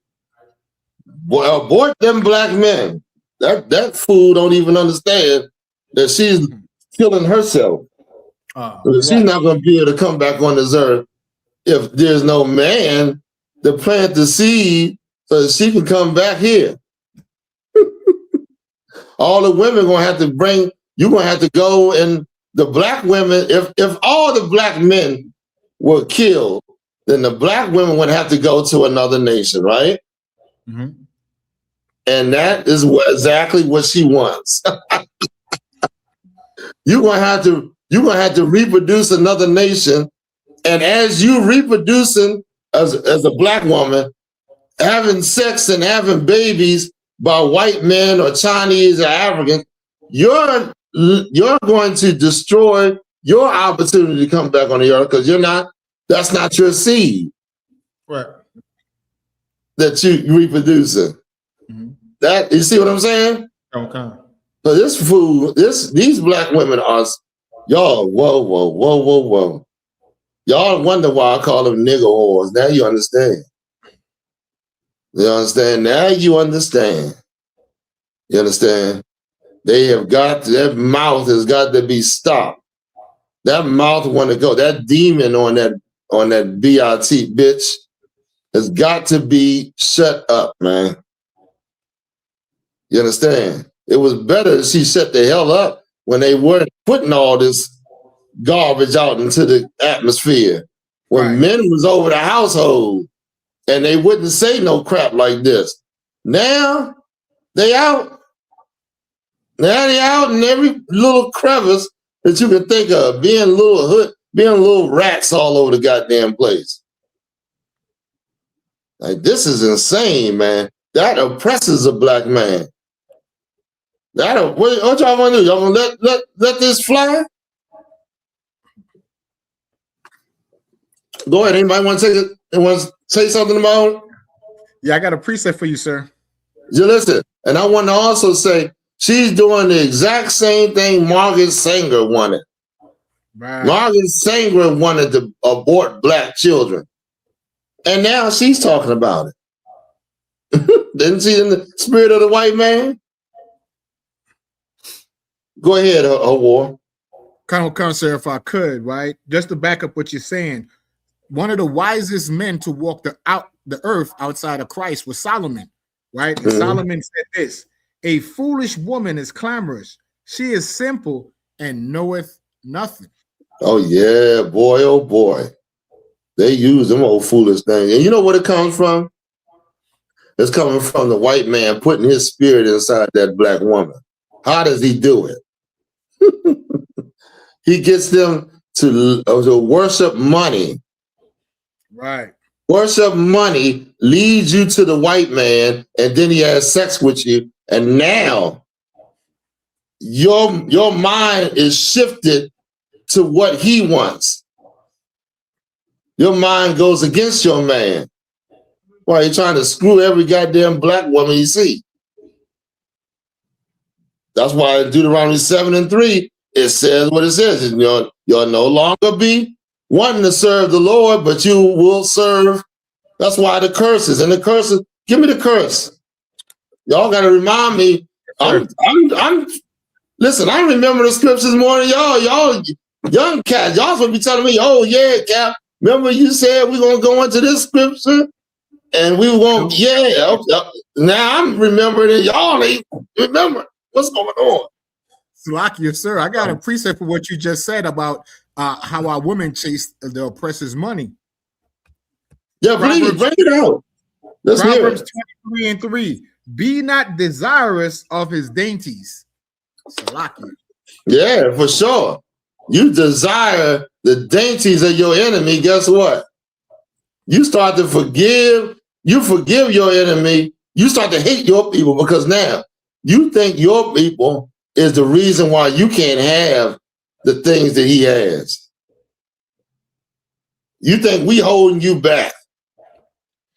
[SPEAKER 7] Boy, abort them Black men. That fool don't even understand that she's killing herself. She's not going to be able to come back on this earth if there's no man to plant the seed so that she can come back here. All the women going to have to you're going to have to go, and the Black women, if all the Black men were killed, then the Black women would have to go to another nation, right?
[SPEAKER 8] Mm-hmm.
[SPEAKER 7] And that is exactly what she wants. You're gonna have to reproduce another nation, and as you reproducing as a Black woman, having sex and having babies by white men or Chinese or Africans, you're going to destroy your opportunity to come back on the earth because that's not your seed.
[SPEAKER 8] Right.
[SPEAKER 7] That you reproducing.
[SPEAKER 8] Mm-hmm.
[SPEAKER 7] That, you see what I'm saying?
[SPEAKER 8] Okay.
[SPEAKER 7] So these Black women are, y'all, whoa. Y'all wonder why I call them nigger whores. Now you understand. You understand? Now you understand. You understand? Their mouth has got to be stopped. That mouth want to go. That demon on that BIT bitch has got to be shut up, man. You understand? It was better that she shut the hell up when they weren't putting all this garbage out into the atmosphere. When men was over the household and they wouldn't say no crap like this. Now they out. Now they out in every little crevice that you can think of, being little rats all over the goddamn place. Like, this is insane, man. That oppresses a Black man. What y'all want to do? Y'all want to let this fly? Go ahead. Anybody want to say something about it?
[SPEAKER 6] Yeah, I got a preset for you, sir.
[SPEAKER 7] You listen, and I want to also say she's doing the exact same thing Margaret Sanger wanted.
[SPEAKER 6] Right.
[SPEAKER 7] Margaret Sanger wanted to abort Black children, and now she's talking about it. Didn't she, in the spirit of the white man? Go ahead, War.
[SPEAKER 6] Colonel, sir, if I could, right? Just to back up what you're saying, one of the wisest men to walk the earth outside of Christ was Solomon, right? And Solomon said this: a foolish woman is clamorous. She is simple and knoweth nothing.
[SPEAKER 7] Oh, yeah, boy, oh, boy. They use them old foolish things. And you know what it comes from? It's coming from the white man putting his spirit inside that Black woman. How does he do it? He gets them to worship money.
[SPEAKER 6] Right.
[SPEAKER 7] worship money leads you to the white man, and then he has sex with you, and now your mind is shifted to what he wants. Your mind goes against your man. Why are you trying to screw every goddamn black woman you see? That's why in Deuteronomy 7:3, it says what it says. You'll no longer be wanting to serve the Lord, but you will serve. That's why the curses and the curses. Give me the curse. Y'all got to remind me. Listen, I remember the scriptures more than y'all young cats. Y'all supposed to be telling me, oh yeah, Cap. Remember you said we're gonna go into this scripture and we won't. Yeah. Okay. Now I'm remembering it. Y'all ain't remember what's going on.
[SPEAKER 6] Salakia, sir, I got a precept for what you just said about how our women chase the oppressor's money.
[SPEAKER 7] Yeah, please bring it out. Let's hear it.
[SPEAKER 6] Proverbs 23:3. Be not desirous of his dainties. Salakia.
[SPEAKER 7] Yeah, for sure. You desire the dainties of your enemy. Guess what? You start to forgive. You forgive your enemy. You start to hate your people because now you think your people is the reason why you can't have the things that he has. You think we holding you back.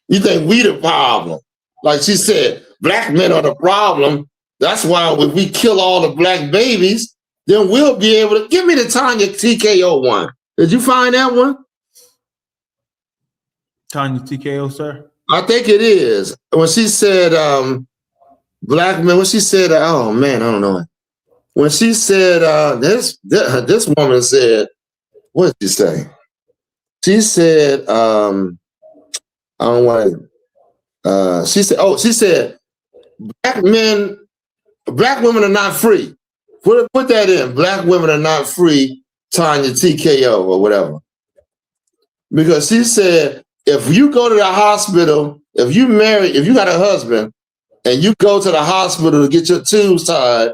[SPEAKER 7] You think we the problem. Like she said, black men are the problem. That's why if we kill all the black babies, then we'll be able to. Give me the Tanya TKO one. Did you find that one?
[SPEAKER 8] Tanya TKO, sir?
[SPEAKER 7] I think it is. When she said black men, when she said, oh man, I don't know. When she said, this woman said, what did she say? She said, I don't want to, she said, black women are not free. Put that in. Black women are not free, Tanya TKO or whatever. Because she said, if you go to the hospital, if you got a husband and you go to the hospital to get your tubes tied,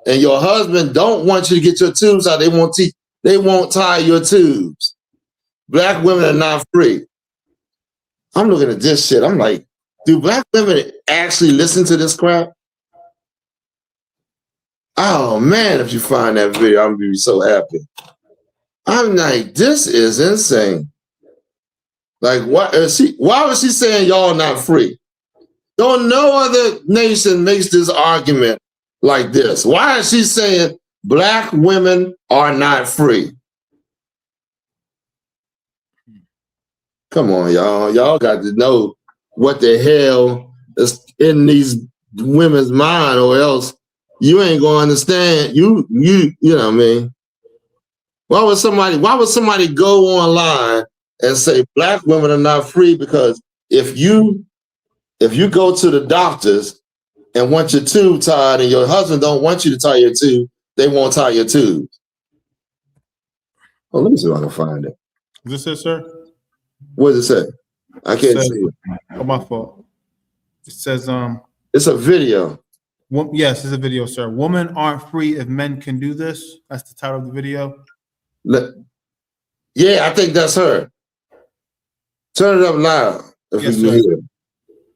[SPEAKER 7] and your husband don't want you to get your tubes tied, they won't tie your tubes. Black women are not free. I'm looking at this shit. I'm like, do black women actually listen to this crap? Oh man, if you find that video, I'm gonna be so happy. I'm like, this is insane. Like, why was she saying y'all not free? Don't no other nation makes this argument like this. Why is she saying black women are not free? Come on, y'all. Y'all got to know what the hell is in these women's mind, or else you ain't gonna understand. You know what I mean? Why would somebody go online and say black women are not free? Because if you go to the doctors and want your tube tied and your husband don't want you to tie your tube, they won't tie your tubes. Oh, let me see if I can find it.
[SPEAKER 8] Is this it, sir?
[SPEAKER 7] What does it say? I can't see it.
[SPEAKER 8] Oh, my fault. It says,
[SPEAKER 7] it's a video.
[SPEAKER 8] Yes, it's a video, sir. Women aren't free if men can do this. That's the title of the video.
[SPEAKER 7] Yeah, I think that's her. Turn it up loud.
[SPEAKER 8] Yes, sir.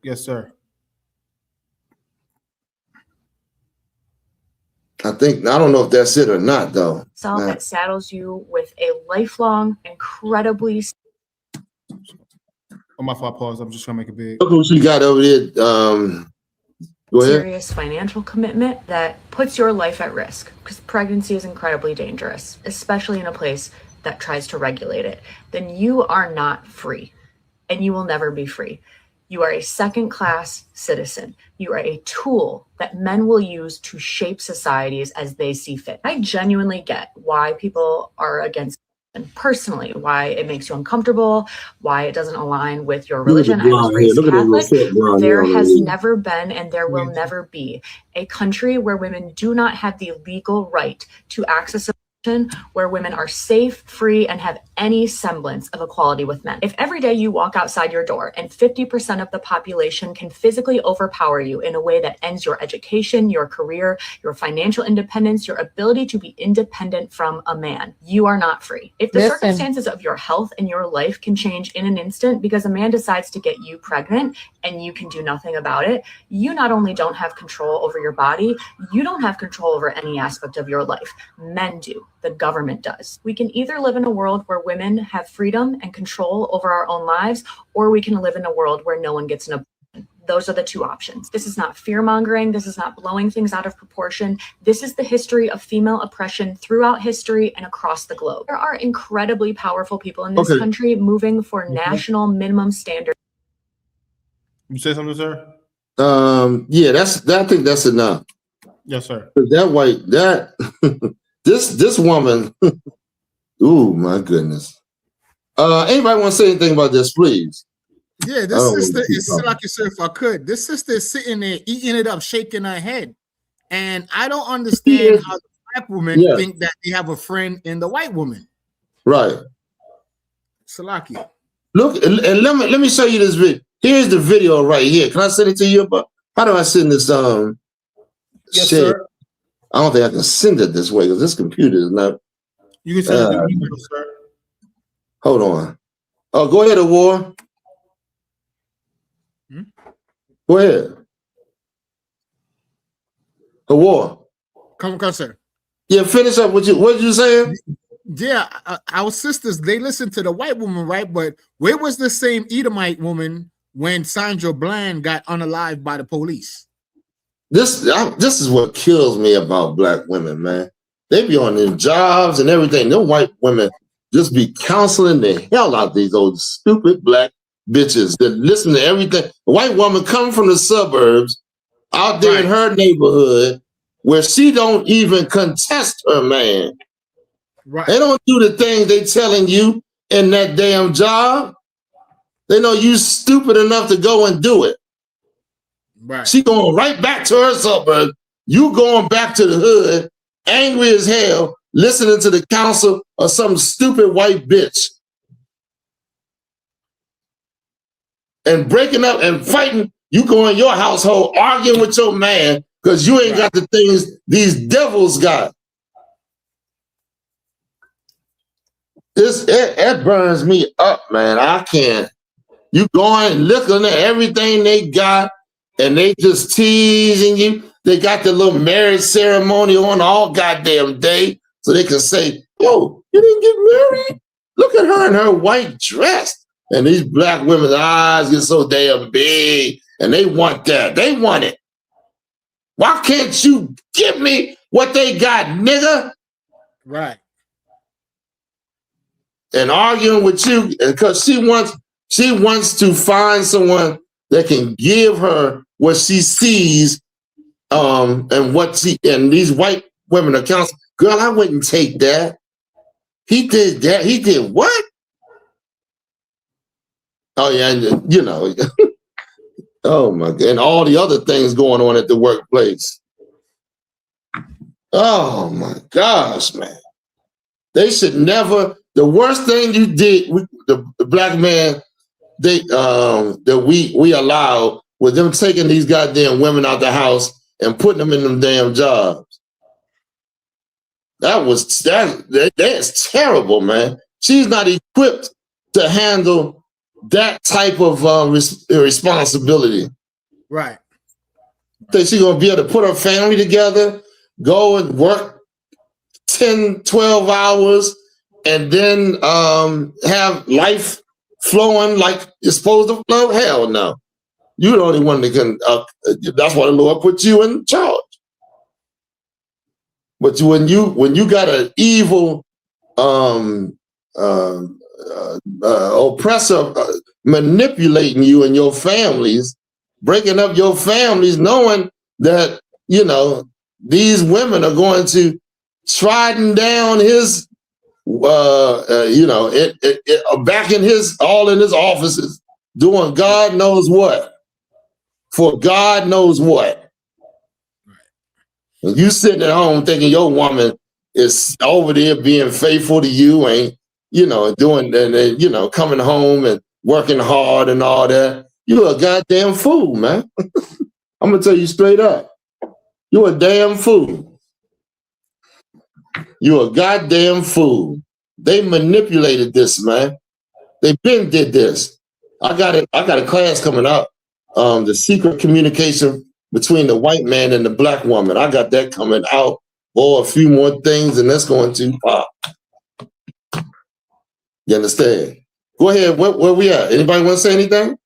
[SPEAKER 8] Yes, sir.
[SPEAKER 7] I don't know if that's it or not, though.
[SPEAKER 14] Song that saddles you with a lifelong, incredibly.
[SPEAKER 8] Oh, my fault. Pause. I'm just trying to make it big.
[SPEAKER 7] Look who she got over there. Go ahead.
[SPEAKER 14] Serious financial commitment that puts your life at risk, because pregnancy is incredibly dangerous, especially in a place that tries to regulate it. Then you are not free, and you will never be free. You are a second-class citizen. You are a tool that men will use to shape societies as they see fit. I genuinely get why people are against it, and personally, why it makes you uncomfortable, why it doesn't align with your religion. I was raised Catholic. There has never been, and there will never be, a country where women do not have the legal right to access where women are safe, free, and have any semblance of equality with men. If every day you walk outside your door and 50% of the population can physically overpower you in a way that ends your education, your career, your financial independence, your ability to be independent from a man, you are not free. If the circumstances of your health and your life can change in an instant because a man decides to get you pregnant and you can do nothing about it, you not only don't have control over your body, you don't have control over any aspect of your life. Men do. The government does. We can either live in a world where women have freedom and control over our own lives, or we can live in a world where no one gets an abortion. Those are the two options. This is not fear-mongering. This is not blowing things out of proportion. This is the history of female oppression throughout history and across the globe. There are incredibly powerful people in this country moving for national minimum standards.
[SPEAKER 8] You say something, sir?
[SPEAKER 7] Yeah, I think that's enough.
[SPEAKER 8] Yes, sir.
[SPEAKER 7] This woman, ooh, my goodness. Anybody want to say anything about this, please?
[SPEAKER 6] Yeah, this sister is like you said, if I could. This sister is sitting there eating it up, shaking her head. And I don't understand how the black women think that they have a friend in the white woman.
[SPEAKER 7] Right.
[SPEAKER 6] Salaki.
[SPEAKER 7] Look, and let me show you this video. Here's the video right here. Can I send it to you? How do I send this?
[SPEAKER 8] Yes, sir.
[SPEAKER 7] I don't think I can send it this way because this computer is not.
[SPEAKER 8] You can send it to email, sir.
[SPEAKER 7] Hold on. Oh, go ahead, Awar. Go ahead. Awar.
[SPEAKER 6] Come, sir.
[SPEAKER 7] Yeah, finish up what did you say?
[SPEAKER 6] Yeah, our sisters, they listen to the white woman, right? But where was the same Edomite woman when Sandra Bland got unalived by the police?
[SPEAKER 7] This is what kills me about black women, man. They be on their jobs and everything. Them white women just be counseling the hell out of these old stupid black bitches that listen to everything. A white woman coming from the suburbs out there in her neighborhood where she don't even contest her man.
[SPEAKER 6] Right.
[SPEAKER 7] They don't do the things they telling you in that damn job. They know you stupid enough to go and do it.
[SPEAKER 6] Right.
[SPEAKER 7] She going right back to her suburb. You going back to the hood, angry as hell, listening to the counsel of some stupid white bitch. And breaking up and fighting, you go in your household arguing with your man because you ain't got the things these devils got. It burns me up, man. I can't. You going looking at everything they got, and they just teasing you. They got the little marriage ceremony on all goddamn day, so they can say, "Oh, you didn't get married? Look at her in her white dress." And these black women's eyes get so damn big, and they want that. They want it. Why can't you give me what they got, nigga?
[SPEAKER 6] Right.
[SPEAKER 7] And arguing with you because she wants to find someone that can give her what she sees, and these white women are counseling. Girl, I wouldn't take that. He did that. He did what? Oh yeah, and you know, oh my God, and all the other things going on at the workplace. Oh my gosh, man. They should never. The worst thing you did, the black man, that we allowed was them taking these goddamn women out the house and putting them in them damn jobs. That's terrible, man. She's not equipped to handle that type of responsibility.
[SPEAKER 6] Right.
[SPEAKER 7] Think she's gonna be able to put her family together, go and work 10, 12 hours, and then have life flowing like it's supposed to flow? Hell no. You're the only one that can, that's why the Lord put you in charge. But when you got an evil oppressor manipulating you and your families, breaking up your families, knowing that, you know, these women are going to triding down his, back in his offices, doing God knows what, for God knows what. And you sitting at home thinking your woman is over there being faithful to you, ain't, doing, and coming home and working hard and all that. You're a goddamn fool, man. I'm gonna tell you straight up. You're a damn fool. You're a goddamn fool. They manipulated this, man. They been did this. I got a class coming up. The secret communication between the white man and the black woman. I got that coming out. Or a few more things, and that's going to pop. You understand? Go ahead. Where we at? Anybody want to say anything?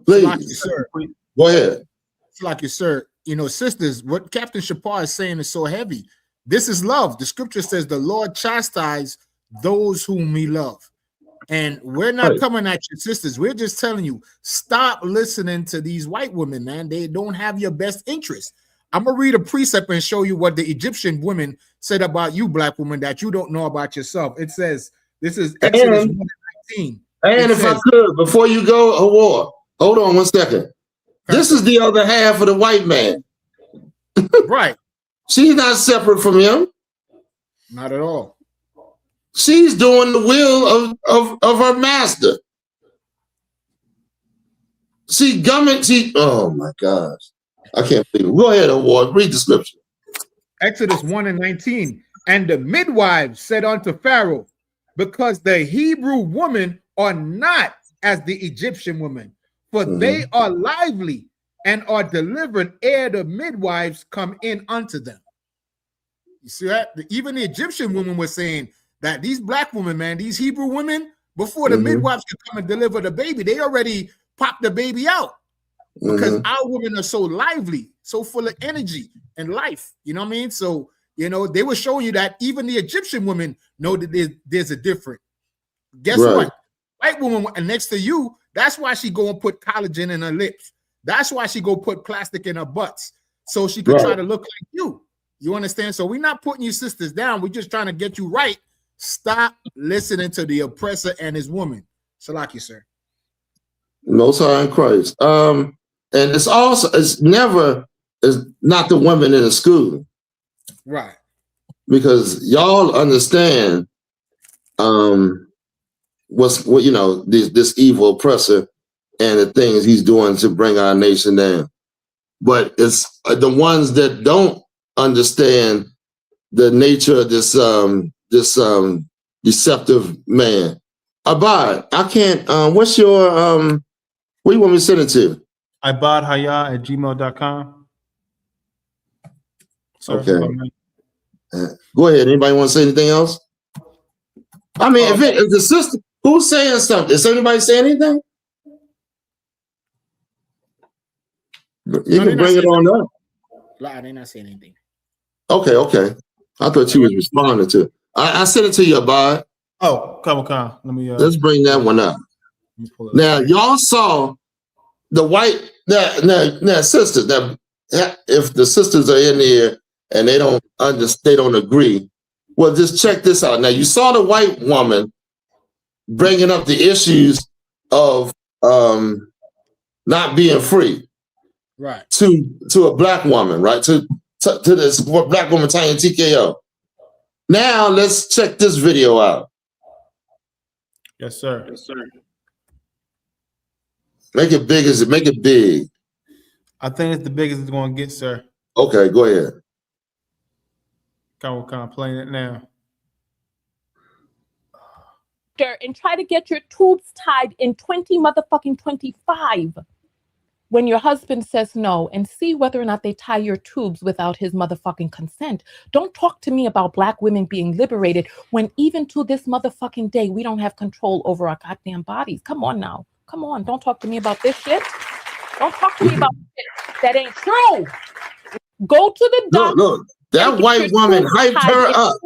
[SPEAKER 7] Please.
[SPEAKER 6] Like you, sir.
[SPEAKER 7] Go ahead.
[SPEAKER 6] It's like you, sir. Sisters, what Captain Shapar is saying is so heavy. This is love. The scripture says the Lord chastise those whom he loves. And we're not coming at you, sisters. We're just telling you, stop listening to these white women, man. They don't have your best interest. I'm going to read a precept and show you what the Egyptian women said about you, black woman, that you don't know about yourself. It says, this is Exodus 1:19.
[SPEAKER 7] And if I could, before you go, Award, hold on 1 second. This is the other half of the white man.
[SPEAKER 6] Right.
[SPEAKER 7] She's not separate from him.
[SPEAKER 6] Not at all.
[SPEAKER 7] She's doing the will of her master. Oh my gosh. I can't believe it. Go ahead, Award. Read the scripture.
[SPEAKER 6] Exodus 1:19. And the midwives said unto Pharaoh, because the Hebrew women are not as the Egyptian women, for they are lively and are delivered ere the midwives come in unto them. You see that? Even the Egyptian women were saying that these black women, man, these Hebrew women, before the midwives could come and deliver the baby, they already popped the baby out. Because our women are so lively, so full of energy and life. You know what I mean? So, they were showing you that even the Egyptian women know that there's a difference. Guess what? White woman next to you, that's why she go and put collagen in her lips. That's why she go put plastic in her butts. So she could try to look like you. You understand? So we're not putting you sisters down. We're just trying to get you right. Stop listening to the oppressor and his woman. Salaki, sir.
[SPEAKER 7] Most High in Christ. And it's not the women in the school.
[SPEAKER 6] Right.
[SPEAKER 7] Because y'all understand this evil oppressor and the things he's doing to bring our nation down. But it's the ones that don't understand the nature of this deceptive man. Abad, I can't what's your what do you want me to send it to?
[SPEAKER 8] ibadhaya@gmail.com.
[SPEAKER 7] Okay. Go ahead. Anybody want to say anything else? I mean, if the sister, who's saying something? Is anybody saying anything? You can bring it on up.
[SPEAKER 6] They're not saying anything.
[SPEAKER 7] Okay. I thought you was responding to it. I sent it to you, Abad.
[SPEAKER 8] Oh, come on. Let me
[SPEAKER 7] let's bring that one up. Now, y'all saw the white sisters. Now, if the sisters are in here and they don't agree, well, just check this out. Now, you saw the white woman bringing up the issues of not being free,
[SPEAKER 6] right?
[SPEAKER 7] To a black woman, right? To this black woman tying TKO. Now, let's check this video out.
[SPEAKER 8] Yes, sir.
[SPEAKER 7] Make it big. Make it big.
[SPEAKER 8] I think it's the biggest it's going to get, sir.
[SPEAKER 7] Okay, go ahead.
[SPEAKER 8] Come on, playing it now.
[SPEAKER 15] And try to get your tubes tied in 25 when your husband says no, and see whether or not they tie your tubes without his motherfucking consent. Don't talk to me about black women being liberated when even to this motherfucking day, we don't have control over our goddamn bodies. Come on now. Come on. Don't talk to me about this shit. Don't talk to me about shit that ain't true. Go to the doctor.
[SPEAKER 7] Look. That white woman hyped her up.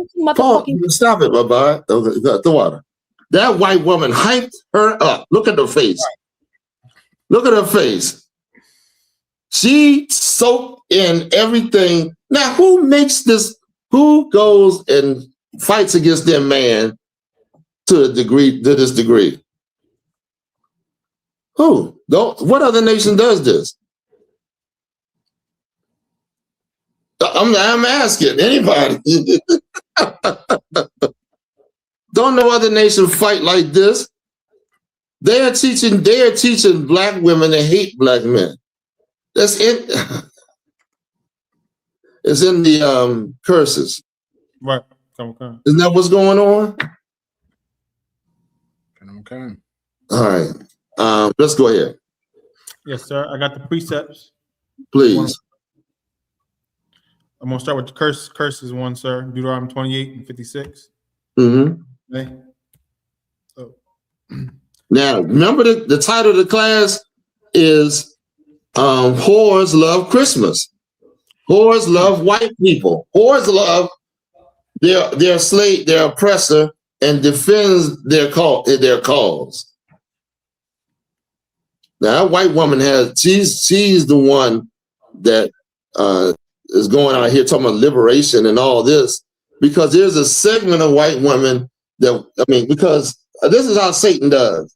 [SPEAKER 7] Stop it, Baba. The water. That white woman hyped her up. Look at her face. Look at her face. She soaked in everything. Now, who makes this? Who goes and fights against their man to this degree? Who? What other nation does this? I'm asking anybody. Don't no other nation fight like this. They are teaching black women to hate black men. That's it. It's in the curses.
[SPEAKER 8] Right. Okay.
[SPEAKER 7] Isn't that what's going on?
[SPEAKER 6] Okay.
[SPEAKER 7] All right. Let's go ahead.
[SPEAKER 8] Yes, sir. I got the precepts.
[SPEAKER 7] Please.
[SPEAKER 8] I'm gonna start with the curses one, sir. Deuteronomy 28 and 56.
[SPEAKER 7] Mm-hmm.
[SPEAKER 8] Okay. So
[SPEAKER 7] Now, remember the title of the class is Whores Love Christmas. Whores love white people. Whores love their slave, their oppressor, and defends their cause. Now, that white woman she's the one that is going out here talking about liberation and all this, because there's a segment of white women because this is how Satan does.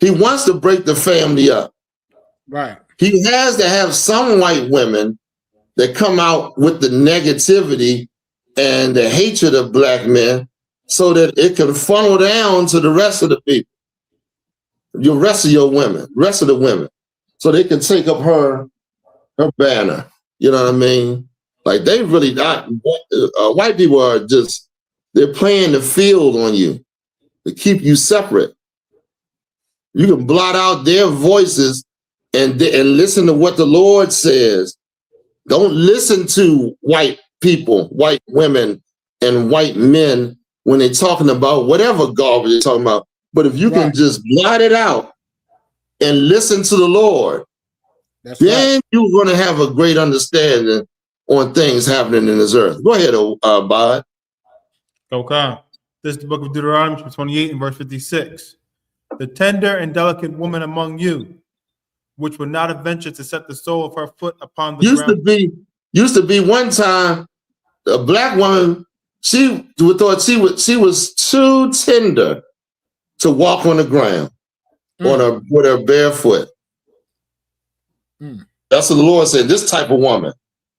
[SPEAKER 7] He wants to break the family up.
[SPEAKER 6] Right.
[SPEAKER 7] He has to have some white women that come out with the negativity and the hatred of black men so that it can funnel down to the rest of the people, the rest of the women, so they can take up her banner. You know what I mean? Like they really not, white people are just, they're playing the field on you to keep you separate. You can blot out their voices and listen to what the Lord says. Don't listen to white people, white women, and white men when they're talking about whatever garbage they're talking about. But if you can just blot it out and listen to the Lord, then you're going to have a great understanding on things happening in this earth. Go ahead, Bod.
[SPEAKER 8] okay. This is the book of Deuteronomy 28 and verse 56. The tender and delicate woman among you, which would not have ventured to set the sole of her foot upon the ground.
[SPEAKER 7] Used to be one time a black woman, she thought she was too tender to walk on the ground with her bare foot. That's what the Lord said. This type of woman,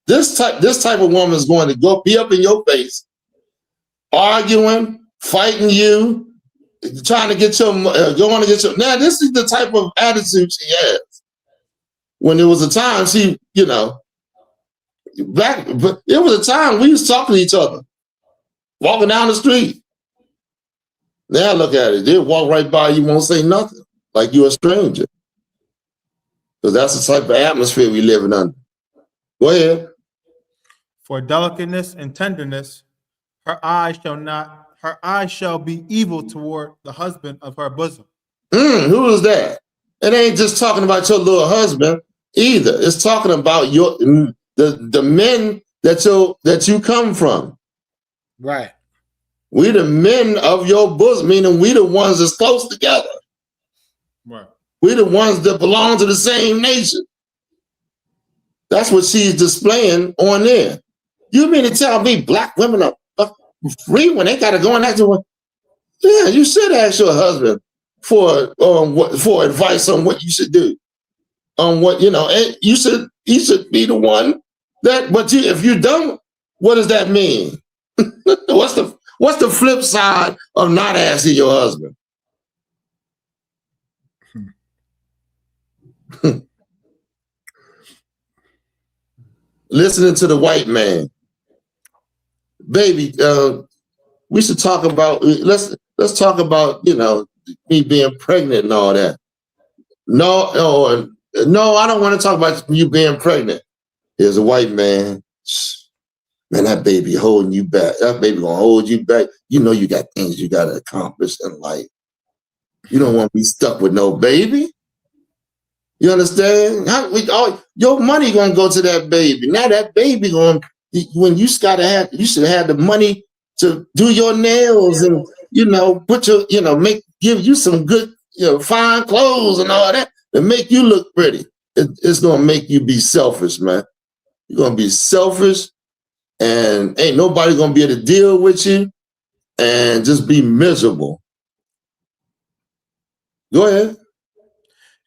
[SPEAKER 7] this type of woman is going to be up in your face, arguing, fighting you, trying to get your now this is the type of attitude she has. When there was a time but it was a time we was talking to each other, walking down the street. Now look at it. They'll walk right by you, won't say nothing, like you're a stranger. Because that's the type of atmosphere we living under. Go ahead.
[SPEAKER 8] For delicateness and tenderness, her eyes shall be evil toward the husband of her bosom.
[SPEAKER 7] Who is that? It ain't just talking about your little husband either. It's talking about the men that you come from.
[SPEAKER 6] Right.
[SPEAKER 7] We the men of your bosom, meaning we the ones that's close together.
[SPEAKER 8] Right.
[SPEAKER 7] We the ones that belong to the same nation. That's what she's displaying on there. You mean to tell me black women are free when they got to go and ask one? Yeah, you should ask your husband for advice on what you should do. On what, and he should be the one that, if you don't, what does that mean? What's the flip side of not asking your husband? Listening to the white man. Baby, we should talk about, let's talk about, me being pregnant and all that. No, I don't want to talk about you being pregnant. Here's a white man. Man, that baby holding you back. That baby gonna hold you back. You know you got things you gotta accomplish in life. You don't want to be stuck with no baby. You understand? Your money gonna go to that baby. Now that baby when you should have the money to do your nails and put your give you some good fine clothes and all that to make you look pretty. It's gonna make you be selfish, man. You're gonna be selfish, and ain't nobody gonna be able to deal with you, and just be miserable. Go ahead.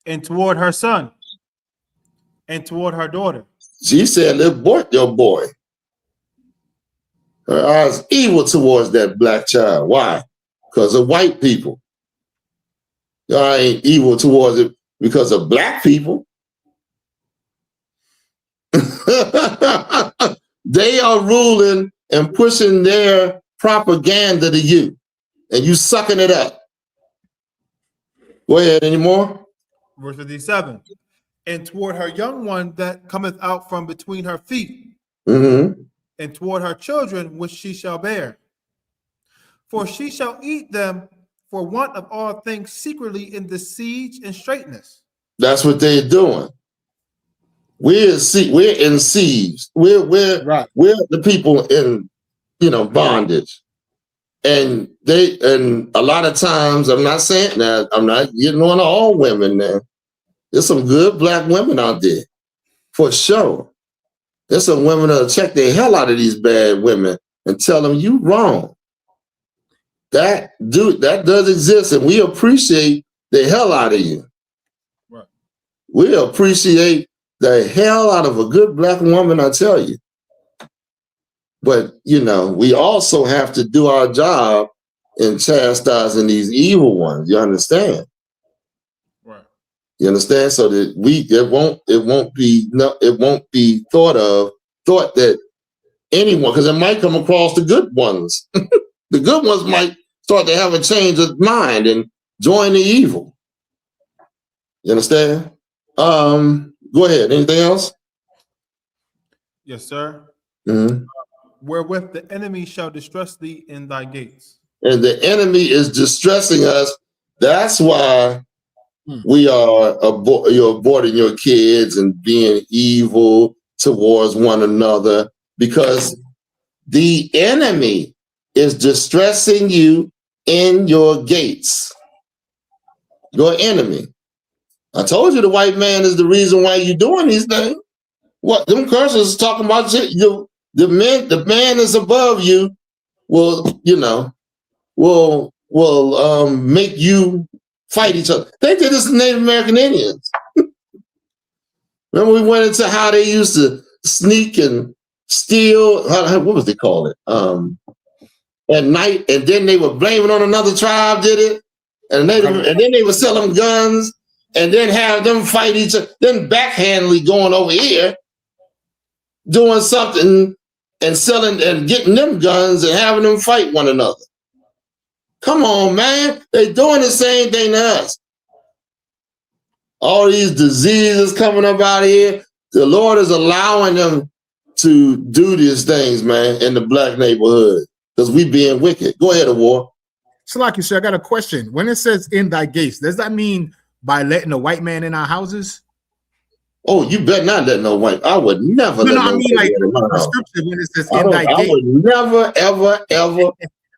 [SPEAKER 8] And toward her son, and toward her daughter.
[SPEAKER 7] She said, abort your boy. Her eyes evil towards that black child. Why? Because of white people. Y'all ain't evil towards it because of black people. They are ruling and pushing their propaganda to you, and you sucking it up. Go ahead, any more?
[SPEAKER 8] Verse 57. And toward her young one that cometh out from between her feet, and toward her children which she shall bear. For she shall eat them for want of all things secretly in the siege and straitness.
[SPEAKER 7] That's what they're doing. We're in siege. We're the people in bondage. And a lot of times, I'm not saying that, I'm not getting on all women now. There's some good black women out there, for sure. There's some women that'll check the hell out of these bad women and tell them you wrong. That does exist, and we appreciate the hell out of you.
[SPEAKER 8] Right.
[SPEAKER 7] We appreciate the hell out of a good black woman, I tell you. But, we also have to do our job in chastising these evil ones. You understand?
[SPEAKER 8] Right.
[SPEAKER 7] You understand? So that it won't be thought that anyone, because it might come across the good ones. The good ones might start to have a change of mind and join the evil. You understand? Go ahead. Anything else?
[SPEAKER 8] Yes, sir.
[SPEAKER 7] Mm-hmm.
[SPEAKER 8] Wherewith the enemy shall distress thee in thy gates.
[SPEAKER 7] And the enemy is distressing us. That's why we are you're aborting your kids and being evil towards one another, because the enemy is distressing you in your gates. Your enemy. I told you the white man is the reason why you're doing these things. What them curses talking about? The man is above you will make you fight each other. They did this to Native American Indians. Remember, we went into how they used to sneak and steal. What was they call it? At night, and then they would blame it on another tribe did it, and then they would sell them guns, and then have them fight each other. Then backhandedly going over here, doing something and selling and getting them guns and having them fight one another. Come on, man. They're doing the same thing to us. All these diseases coming up out here, the Lord is allowing them to do these things, man, in the black neighborhood, because we being wicked. Go ahead, Awar.
[SPEAKER 6] So like you said, I got a question. When it says in thy gates, does that mean by letting a white man in our houses?
[SPEAKER 7] Oh, you better not let no white. I would never let no white man in my house.
[SPEAKER 6] When it says in thy gates.
[SPEAKER 7] I would never, ever, ever,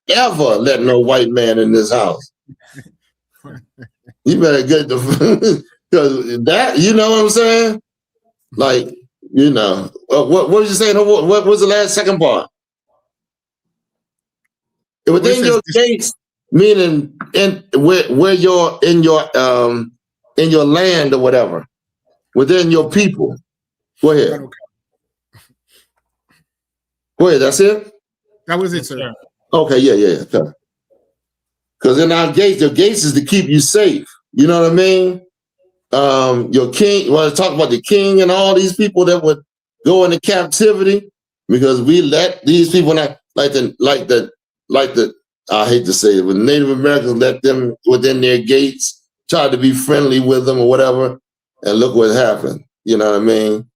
[SPEAKER 7] ever let no white man in this house. You better get the because that, you know what I'm saying? Like, what was you saying? What was the last second part? Within your gates, meaning where you're in your land or whatever, within your people. Go ahead. Go ahead. That's it.
[SPEAKER 6] That was it, sir.
[SPEAKER 7] Okay. Yeah. Because in our gates, your gates is to keep you safe. You know what I mean? Your king. Well, talk about the king and all these people that would go into captivity, because we let these people not like the. I hate to say it, but Native Americans let them within their gates, try to be friendly with them or whatever, and look what happened. You know what I mean?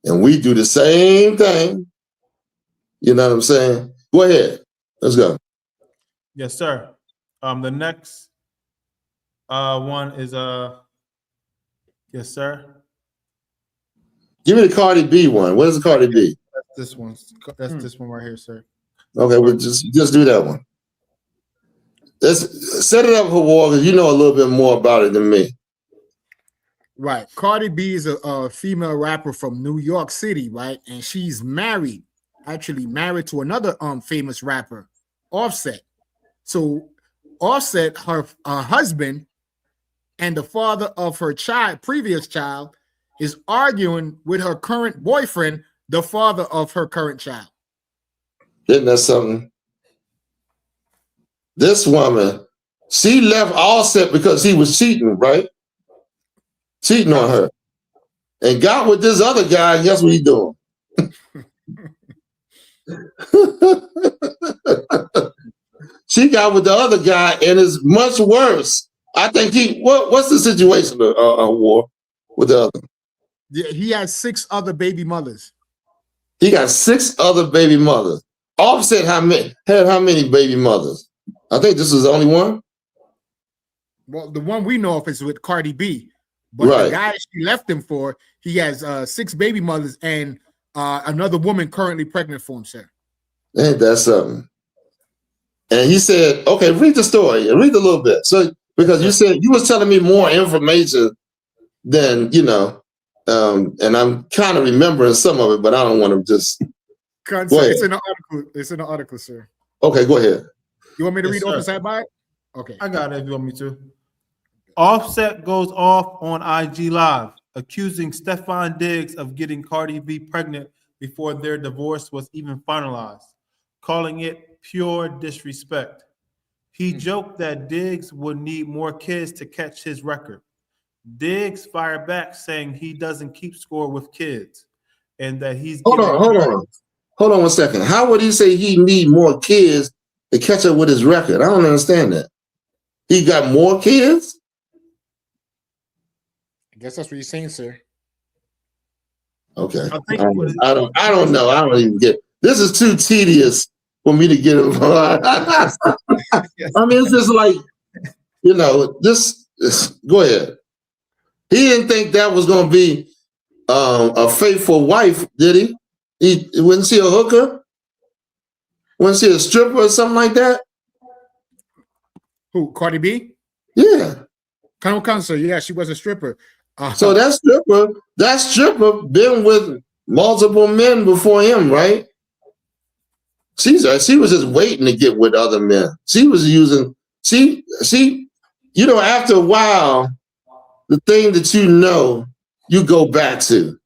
[SPEAKER 7] And we do the same thing. You know what I'm saying? Go ahead. Let's go.
[SPEAKER 8] Yes, sir. The next one is yes, sir.
[SPEAKER 7] Give me the Cardi B one. What is the Cardi B?
[SPEAKER 8] That's this one. That's this one right here, sir.
[SPEAKER 7] Okay, well, just do that one. Let's set it up for war, because you know a little bit more about it than me.
[SPEAKER 6] Right. Cardi B is a female rapper from New York City, right? And she's married to another famous rapper, Offset. So Offset, her husband, and the father of her previous child, is arguing with her current boyfriend, the father of her current child.
[SPEAKER 7] Isn't that something? This woman, she left Offset because he was cheating, right? Cheating on her. And got with this other guy, and guess what he's doing? She got with the other guy, and it's much worse. I think what's the situation, War, with the other?
[SPEAKER 6] Yeah, he has 6 other baby mothers.
[SPEAKER 7] He got 6 other baby mothers. Offset had how many baby mothers? I think this was the only one.
[SPEAKER 6] Well, the one we know of is with Cardi B. But
[SPEAKER 7] Right.
[SPEAKER 6] the guy she left him for, he has 6 baby mothers and another woman currently pregnant for him, sir.
[SPEAKER 7] Ain't that something? And he said, okay, read the story. Read a little bit. So, because you said you was telling me more information than, and I'm kind of remembering some of it, but I don't want to just.
[SPEAKER 6] It's in the article. It's in the article, sir.
[SPEAKER 7] Okay, go ahead.
[SPEAKER 6] You want me to
[SPEAKER 8] Yes,
[SPEAKER 6] read
[SPEAKER 8] sir.
[SPEAKER 6] off the side by it? Okay.
[SPEAKER 8] I got it if you want me to. Offset goes off on IG Live, accusing Stefan Diggs of getting Cardi B pregnant before their divorce was even finalized, calling it pure disrespect. He joked that Diggs would need more kids to catch his record. Diggs fired back saying he doesn't keep score with kids and that he's
[SPEAKER 7] Hold on 1 second. How would he say he need more kids to catch up with his record? I don't understand that. He got more kids?
[SPEAKER 6] I guess that's what you're saying, sir.
[SPEAKER 7] Okay. I don't know. I don't even get. This is too tedious for me to get involved. I mean, it's just like, this. Go ahead. He didn't think that was going to be a faithful wife, did he? He wouldn't see a hooker? Wouldn't see a stripper or something like that?
[SPEAKER 6] Who, Cardi B?
[SPEAKER 7] Yeah.
[SPEAKER 6] Come, sir. Yeah, she was a stripper.
[SPEAKER 7] So that stripper been with multiple men before him, right? She was just waiting to get with other men. She was using, after a while, the thing that you go back to.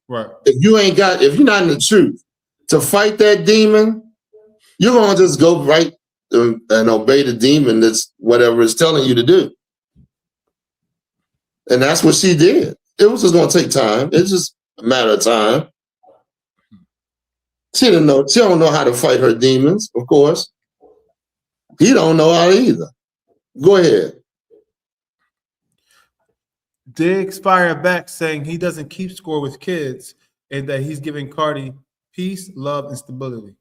[SPEAKER 8] Right.
[SPEAKER 7] If you're not in the truth to fight that demon, you're gonna just go right and obey the demon that's whatever it's telling you to do. And that's what she did. It was just gonna take time. It's just a matter of time. She don't know how to fight her demons, of course. He don't know how either. Go ahead.
[SPEAKER 8] Diggs fired back saying he doesn't keep score with kids and that he's giving Cardi peace, love, and stability.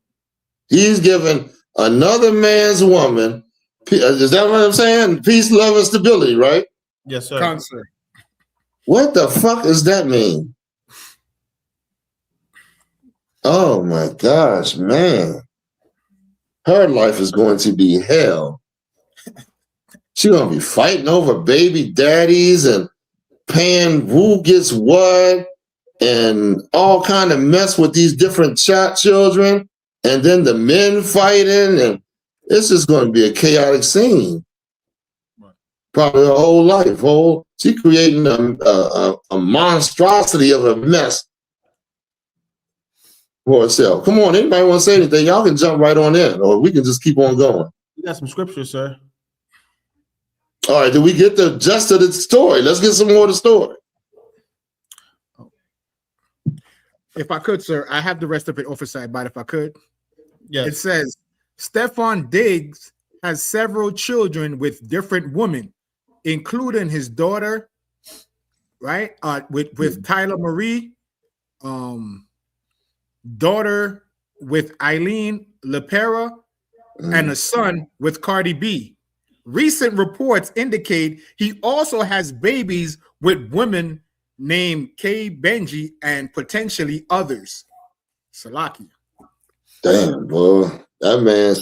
[SPEAKER 7] He's giving another man's woman, is that what I'm saying? Peace, love, and stability, right?
[SPEAKER 8] Yes, sir.
[SPEAKER 6] Concert.
[SPEAKER 7] What the fuck does that mean? Oh my gosh, man. Her life is going to be hell. She's going to be fighting over baby daddies and paying who gets what and all kind of mess with these different children. And then the men fighting, and it's just going to be a chaotic scene. Probably her whole life. She creating a monstrosity of a mess for herself. Come on, anybody want to say anything? Y'all can jump right on in, or we can just keep on going.
[SPEAKER 8] We got some scripture, sir.
[SPEAKER 7] All right, did we get the gist of the story? Let's get some more of the story.
[SPEAKER 6] If I could, sir, I have the rest of it oversight, but if I could.
[SPEAKER 8] Yes.
[SPEAKER 6] It says, Stefan Diggs has several children with different women, including his daughter, right? With Tyler Marie, daughter with Eileen Lepera, and a son with Cardi B. Recent reports indicate he also has babies with women named Kay Benji and potentially others. Salaki.
[SPEAKER 7] Damn, boy. That man,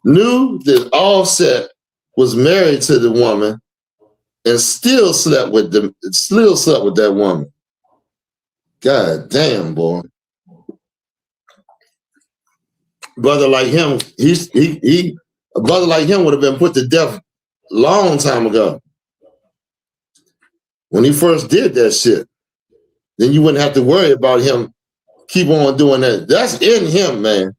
[SPEAKER 7] knew that Offset was married to the woman and still slept with that woman. God damn, boy. Brother like him, a brother like him would have been put to death a long time ago when he first did that shit. then you wouldn't have to worry about him keep on doing that. That's in him, man.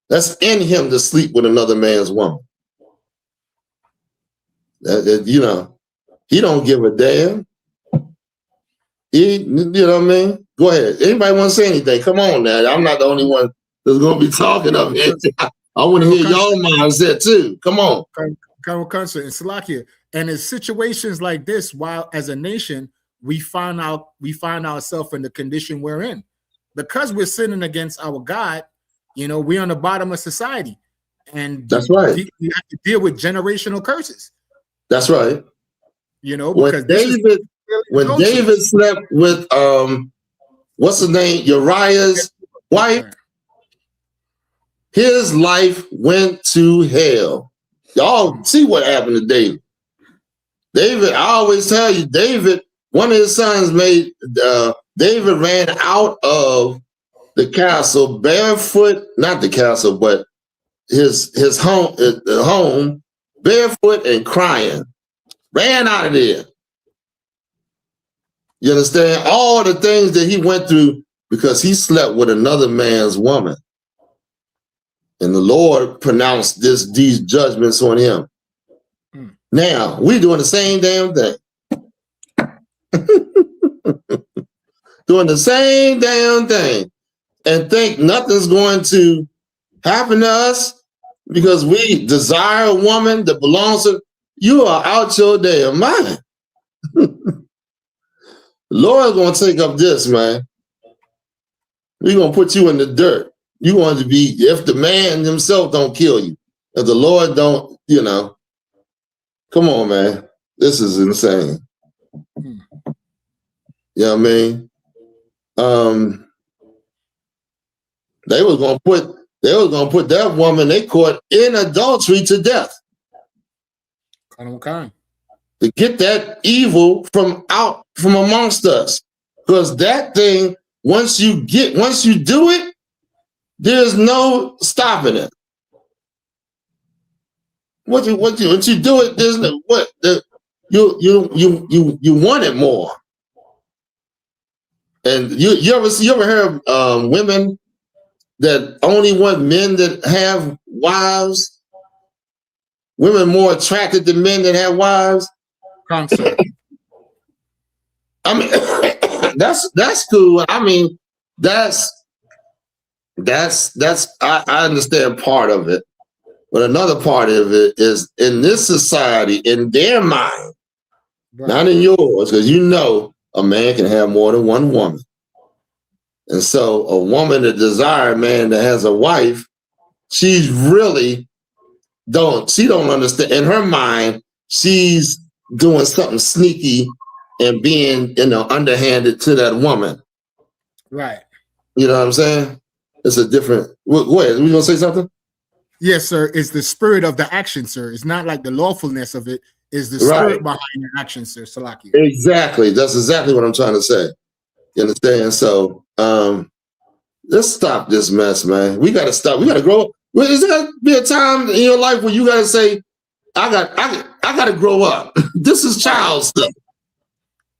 [SPEAKER 7] That's in him to sleep with another man's woman. You know, he don't give a damn. You know what I mean? Go ahead. Anybody want to say anything? Come on now. I'm not the only one that's going to be talking up here. I want to hear y'all mindset too. Come on.
[SPEAKER 6] Colonel Concert and Salakia. And in situations like this, while as a nation, we find ourselves in the condition we're in. Because we're sinning against our God, you know, we're on the bottom of society. And
[SPEAKER 7] that's right.
[SPEAKER 6] We have to deal with generational curses.
[SPEAKER 7] That's right.
[SPEAKER 6] You know,
[SPEAKER 7] when
[SPEAKER 6] because
[SPEAKER 7] David slept with what's the name? Uriah's wife, his life went to hell. Y'all see what happened to David. David, I always tell you, David, one of his sons made David ran out of the castle barefoot, not the castle, but his home barefoot and crying. Ran out of there. You understand? All the things that he went through because he slept with another man's woman. And the Lord pronounced these judgments on him. Now, we're doing the same damn thing. Doing the same damn thing. And think nothing's going to happen to us because we desire a woman that belongs to you. Are out your damn mind. The Lord's going to take up this, man. We're going to put you in the dirt. You want to be, if the man himself don't kill you, if the Lord don't, you know, come on, man. This is insane. You know what I mean? They was gonna put that woman they caught in adultery to death. To get that evil from amongst us. Because that thing, once you do it, there's no stopping it. Once you do it, there's no you want it more. And you ever hear of women that only want men that have wives? Women more attracted to men that have wives?
[SPEAKER 6] Concept.
[SPEAKER 7] I mean, that's cool. I mean, that's I understand part of it, but another part of it is in this society, in their mind, not in yours, because you know a man can have more than one woman. And so a woman that desires a man that has a wife, she's really don't understand. In her mind, she's doing something sneaky and being, underhanded to that woman.
[SPEAKER 6] Right.
[SPEAKER 7] You know what I'm saying? It's a different. Go ahead. You gonna say something?
[SPEAKER 6] Yes, sir. It's the spirit of the action, sir. It's not like the lawfulness of it. It's the spirit behind the action, sir. Salaki.
[SPEAKER 7] Exactly. That's exactly what I'm trying to say. You understand? So let's stop this mess, man. We gotta stop. We gotta grow up. Is there gonna be a time in your life where you gotta say, I gotta grow up. This is child stuff.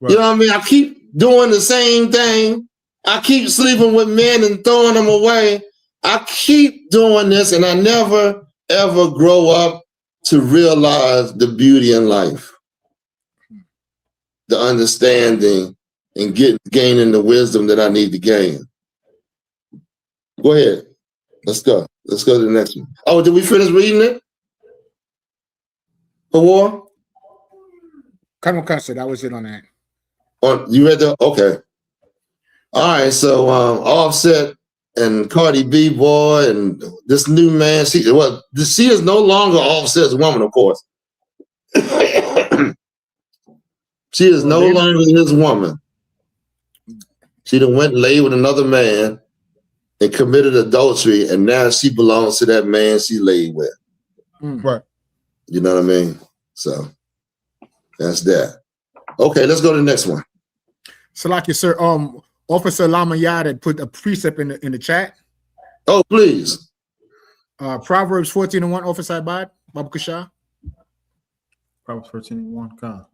[SPEAKER 7] Right. You know what I mean? I keep doing the same thing. I keep sleeping with men and throwing them away. I keep doing this and I never, ever grow up to realize the beauty in life, the understanding, and gaining the wisdom that I need to gain. Go ahead. Let's go. Let's go to the next one. Oh, did we finish reading it? For war?
[SPEAKER 6] Colonel Custer, that was it on that.
[SPEAKER 7] You read the? Okay. All right, so Offset and Cardi B, boy, and this new man, she is no longer Offset's woman, of course. She is no longer his woman. She done went and laid with another man and committed adultery, and now she belongs to that man she laid with.
[SPEAKER 6] Right.
[SPEAKER 7] You know what I mean? So that's that. Okay, let's go to the next one.
[SPEAKER 6] Salaki, sir. Officer Lamayad had put a precept in the chat.
[SPEAKER 7] Oh, please.
[SPEAKER 6] Proverbs 14:1, Officer Abad, Babu Kasha.
[SPEAKER 5] Proverbs 14:1, come.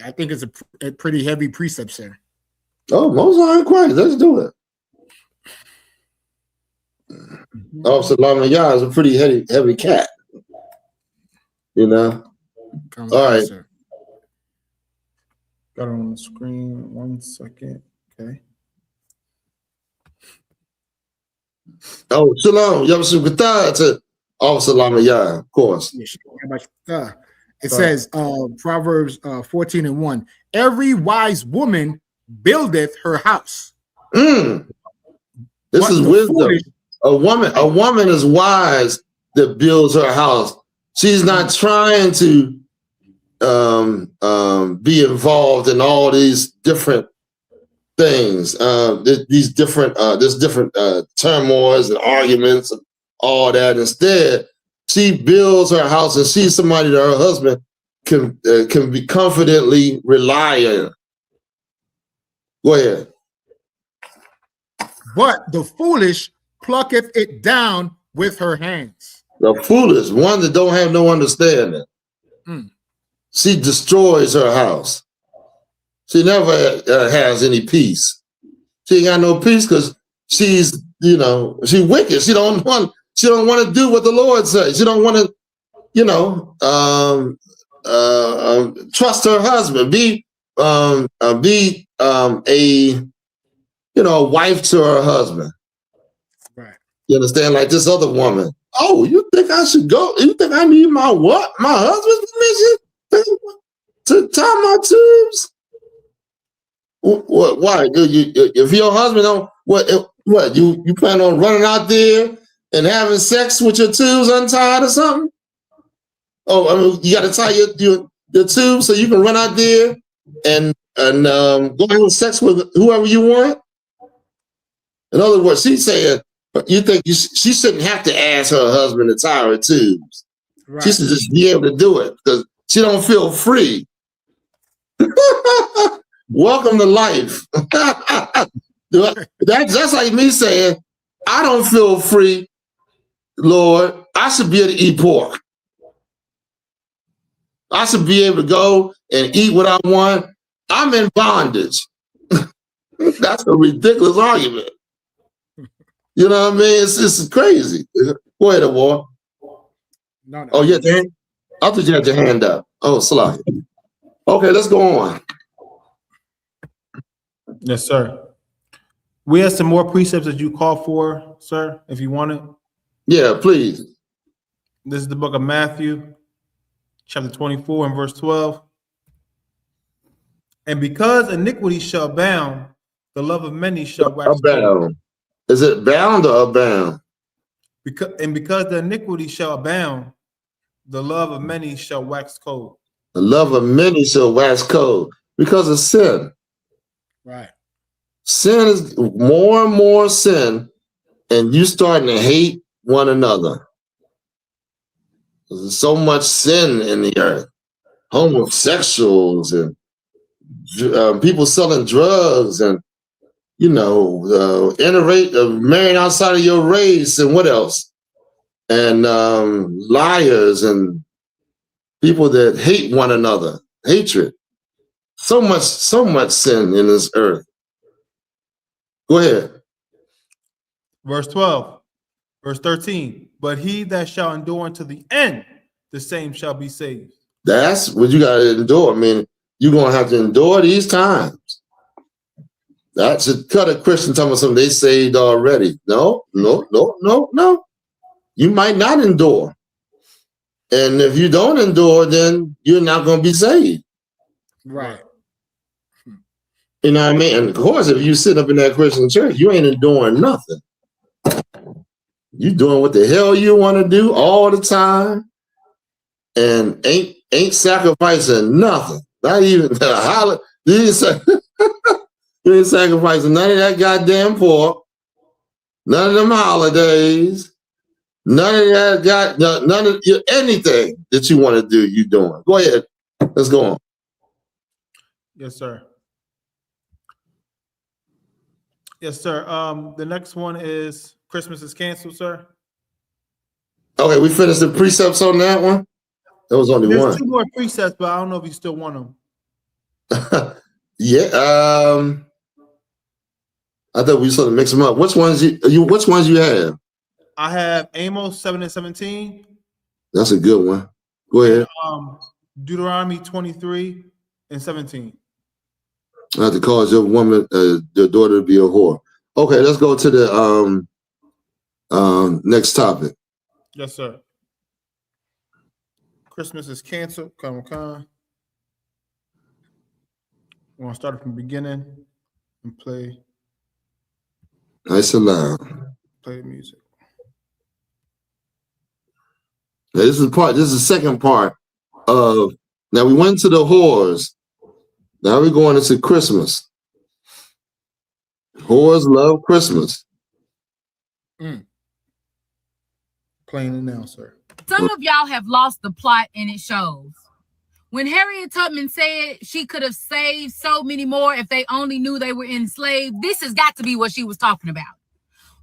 [SPEAKER 6] I think it's a pretty heavy precept, sir.
[SPEAKER 7] Oh, Most High Christ, let's do it. Officer Lamaya is a pretty heavy cat. You know? All right.
[SPEAKER 6] Sir.
[SPEAKER 8] Got it on the screen. 1 second. Okay.
[SPEAKER 7] Oh, Shalom. Yamsukata to Officer Lamaya, of course.
[SPEAKER 6] It says, Proverbs 14:1. Every wise woman buildeth her house.
[SPEAKER 7] This is wisdom.
[SPEAKER 6] Foolish,
[SPEAKER 7] a woman is wise that builds her house. She's not trying to be involved in all these different things, these different turmoils and arguments and all that. Instead, she builds her house and she's somebody that her husband can be confidently rely on. Go ahead.
[SPEAKER 6] But the foolish plucketh it down with her hands.
[SPEAKER 7] The foolish, one that don't have no understanding. She destroys her house. She never has any peace. She ain't got no peace because she's wicked. She don't want to do what the Lord says. She don't want to, trust her husband. Be a wife to her husband.
[SPEAKER 6] Right.
[SPEAKER 7] You understand? Like this other woman. Oh, you think I should go? You think I need my what? My husband's permission to tie my tubes? What? Why? If your husband don't, what? You plan on running out there and having sex with your tubes untied or something? Oh, I mean, you got to tie your tubes so you can run out there and go have sex with whoever you want. In other words, she's saying, you think she shouldn't have to ask her husband to tie her tubes. Right. She should just be able to do it because she don't feel free. Welcome to life. That's like me saying, I don't feel free, Lord. I should be able to eat pork. I should be able to go and eat what I want. I'm in bondage. That's a ridiculous argument. You know what I mean? It's crazy. Go ahead, War.
[SPEAKER 6] No.
[SPEAKER 7] Oh, yeah, I thought you had your hand up. Oh, Salah. Okay, let's go on.
[SPEAKER 8] Yes, sir. We have some more precepts that you call for, sir, if you want it.
[SPEAKER 7] Yeah, please.
[SPEAKER 8] This is the book of Matthew, chapter 24 and verse 12. And because iniquity shall abound, the love of many shall wax cold.
[SPEAKER 7] Is it bound or abound?
[SPEAKER 8] Because the iniquity shall abound, the love of many shall wax cold.
[SPEAKER 7] The love of many shall wax cold because of sin.
[SPEAKER 6] Right.
[SPEAKER 7] Sin is more and more sin, and you starting to hate one another. There's so much sin in the earth. Homosexuals and people selling drugs and marrying outside of your race and what else? And liars and people that hate one another, hatred. So much sin in this earth. Go ahead.
[SPEAKER 8] Verse 12, verse 13. But he that shall endure unto the end, the same shall be saved.
[SPEAKER 7] That's what you got to endure. I mean, you're going to have to endure these times. That should cut a Christian talking about something they saved already. No. You might not endure. And if you don't endure, then you're not going to be saved.
[SPEAKER 6] Right.
[SPEAKER 7] You know what I mean? And of course, if you sit up in that Christian church, you ain't enduring nothing. You doing what the hell you want to do all the time and ain't sacrificing nothing. Not even the holiday. You ain't sacrificing none of that goddamn pork, none of them holidays, none of that none of anything that you want to do, you doing. Go ahead. Let's go on.
[SPEAKER 8] Yes, sir. Yes, sir. The next one is Christmas is canceled, sir.
[SPEAKER 7] Okay, we finished the precepts on that one. There was only one.
[SPEAKER 8] There's 2 more precepts, but I don't know if you still want them.
[SPEAKER 7] Yeah. I thought we sort of mix them up. Which ones you have?
[SPEAKER 8] I have Amos 7 and 17.
[SPEAKER 7] That's a good one. Go ahead.
[SPEAKER 8] And, Deuteronomy 23 and 17.
[SPEAKER 7] Not to cause your woman, your daughter to be a whore. Okay, let's go to the next topic.
[SPEAKER 8] Yes, sir. Christmas is canceled. Come on. We're gonna start from the beginning and play.
[SPEAKER 7] Nice and loud.
[SPEAKER 8] Play music.
[SPEAKER 7] Now, this is the second part of. Now we went to the whores. Now we're going into Christmas. Whores love Christmas.
[SPEAKER 8] Playing it now, sir.
[SPEAKER 16] Some of y'all have lost the plot, and it shows. When Harriet Tubman said she could have saved so many more if they only knew they were enslaved, this has got to be what she was talking about.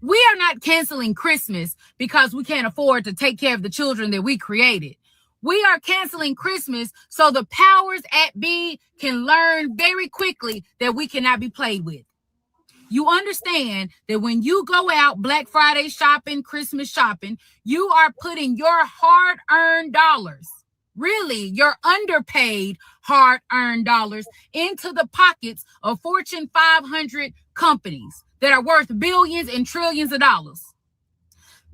[SPEAKER 16] We are not canceling Christmas because we can't afford to take care of the children that we created. We are canceling Christmas so the powers at be can learn very quickly that we cannot be played with. You understand that when you go out Black Friday shopping, Christmas shopping, you are putting your hard-earned dollars, really your underpaid hard-earned dollars, into the pockets of Fortune 500 companies that are worth billions and trillions of dollars.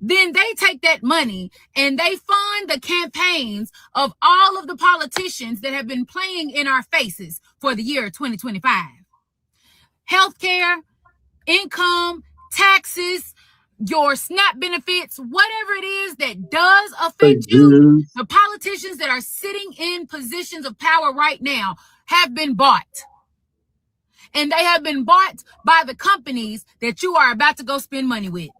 [SPEAKER 16] Then they take that money and they fund the campaigns of all of the politicians that have been playing in our faces for the year 2025. Healthcare, income, taxes, your SNAP benefits, whatever it is that does affect you, the politicians that are sitting in positions of power right now have been bought. And they have been bought by the companies that you are about to go spend money with.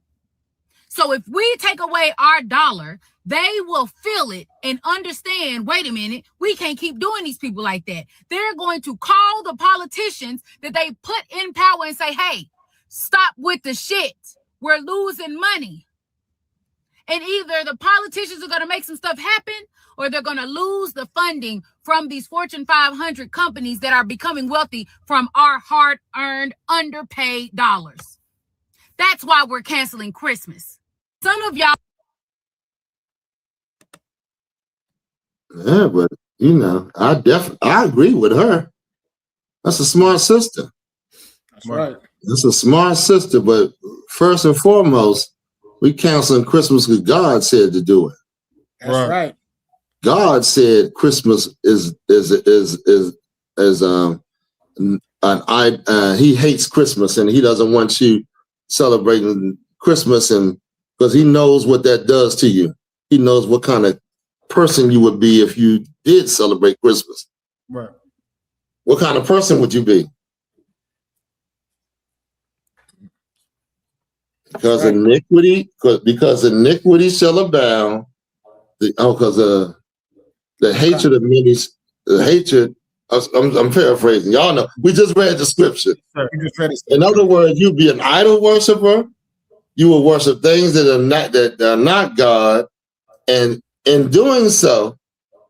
[SPEAKER 16] So if we take away our dollar, they will feel it and understand, wait a minute, we can't keep doing these people like that. They're going to call the politicians that they put in power and say, hey, stop with the shit. We're losing money. And either the politicians are going to make some stuff happen, or they're going to lose the funding from these Fortune 500 companies that are becoming wealthy from our hard-earned, underpaid dollars. That's why we're canceling Christmas. Some of y'all.
[SPEAKER 7] Yeah, but I agree with her. That's a smart sister.
[SPEAKER 8] That's right.
[SPEAKER 7] That's a smart sister, but first and foremost, we canceling Christmas because God said to do it.
[SPEAKER 6] That's right.
[SPEAKER 7] God said Christmas he hates Christmas and he doesn't want you celebrating Christmas, and because he knows what that does to you. He knows what kind of person you would be if you did celebrate Christmas.
[SPEAKER 8] Right.
[SPEAKER 7] What kind of person would you be? Because iniquity shall abound. Because the hatred of many, I'm paraphrasing. Y'all know we just read the scripture. In other words, you be an idol worshiper. You will worship things that are not God, and in doing so,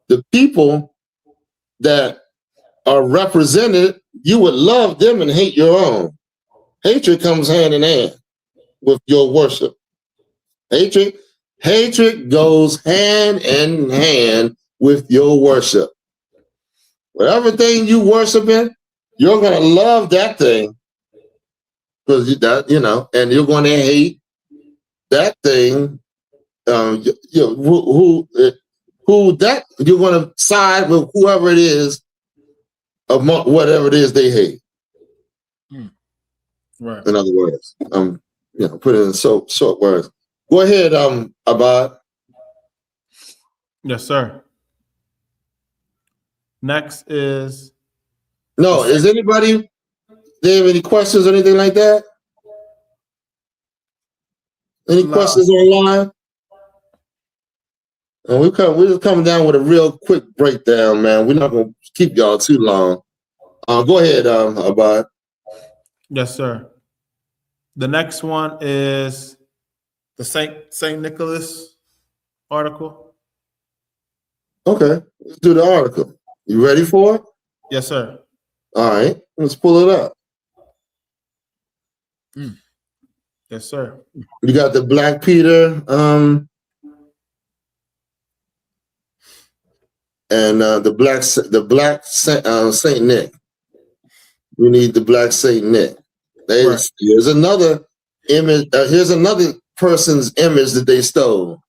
[SPEAKER 7] the people that are represented, you would love them and hate your own. Hatred comes hand in hand with your worship. Hatred goes hand in hand with your worship. Whatever thing you worship in, you're gonna love that thing because and you're going to hate that thing. You're going to side with whoever it is, among whatever it is they hate.
[SPEAKER 8] Right.
[SPEAKER 7] In other words, put it in short words. Go ahead, Abad.
[SPEAKER 8] Yes, sir. Next is.
[SPEAKER 7] No, is anybody? They have any questions or anything like that? Any questions online? And we're just coming down with a real quick breakdown, man. We're not going to keep y'all too long. Go ahead, Abad.
[SPEAKER 8] Yes, sir. The next one is the Saint Nicholas article.
[SPEAKER 7] Okay, let's do the article. You ready for it?
[SPEAKER 8] Yes, sir.
[SPEAKER 7] All right, let's pull it up.
[SPEAKER 8] Yes, sir.
[SPEAKER 7] You got the Black Peter, and the black Saint Nick. We need the black Saint Nick. Here's another image. Here's another person's image that they stole.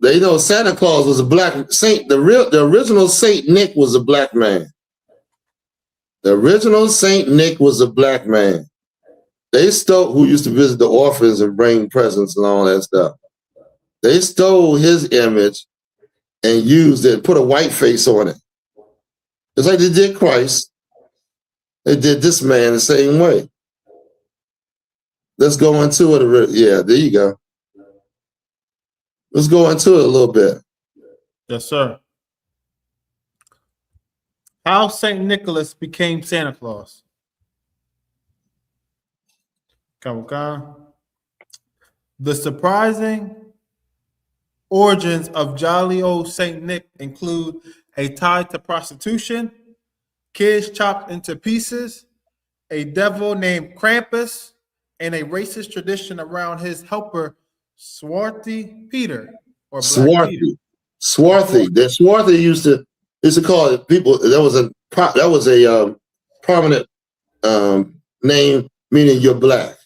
[SPEAKER 7] They know Santa Claus was a black saint. The original Saint Nick was a black man. The original Saint Nick was a black man. They stole, who used to visit the orphans and bring presents and all that stuff. They stole his image and used it, put a white face on it. Just like they did Christ, they did this man the same way. Let's go into it. Yeah, there you go. Let's go into it a little bit.
[SPEAKER 8] Yes, sir. How St. Nicholas became Santa Claus. Come on. The surprising origins of jolly old St. Nick include a tie to prostitution, kids chopped into pieces, a devil named Krampus, and a racist tradition around his helper, Swarthy Peter. Or
[SPEAKER 7] Swarthy. That Swarthy used to call it people. That was a prominent name meaning you're black.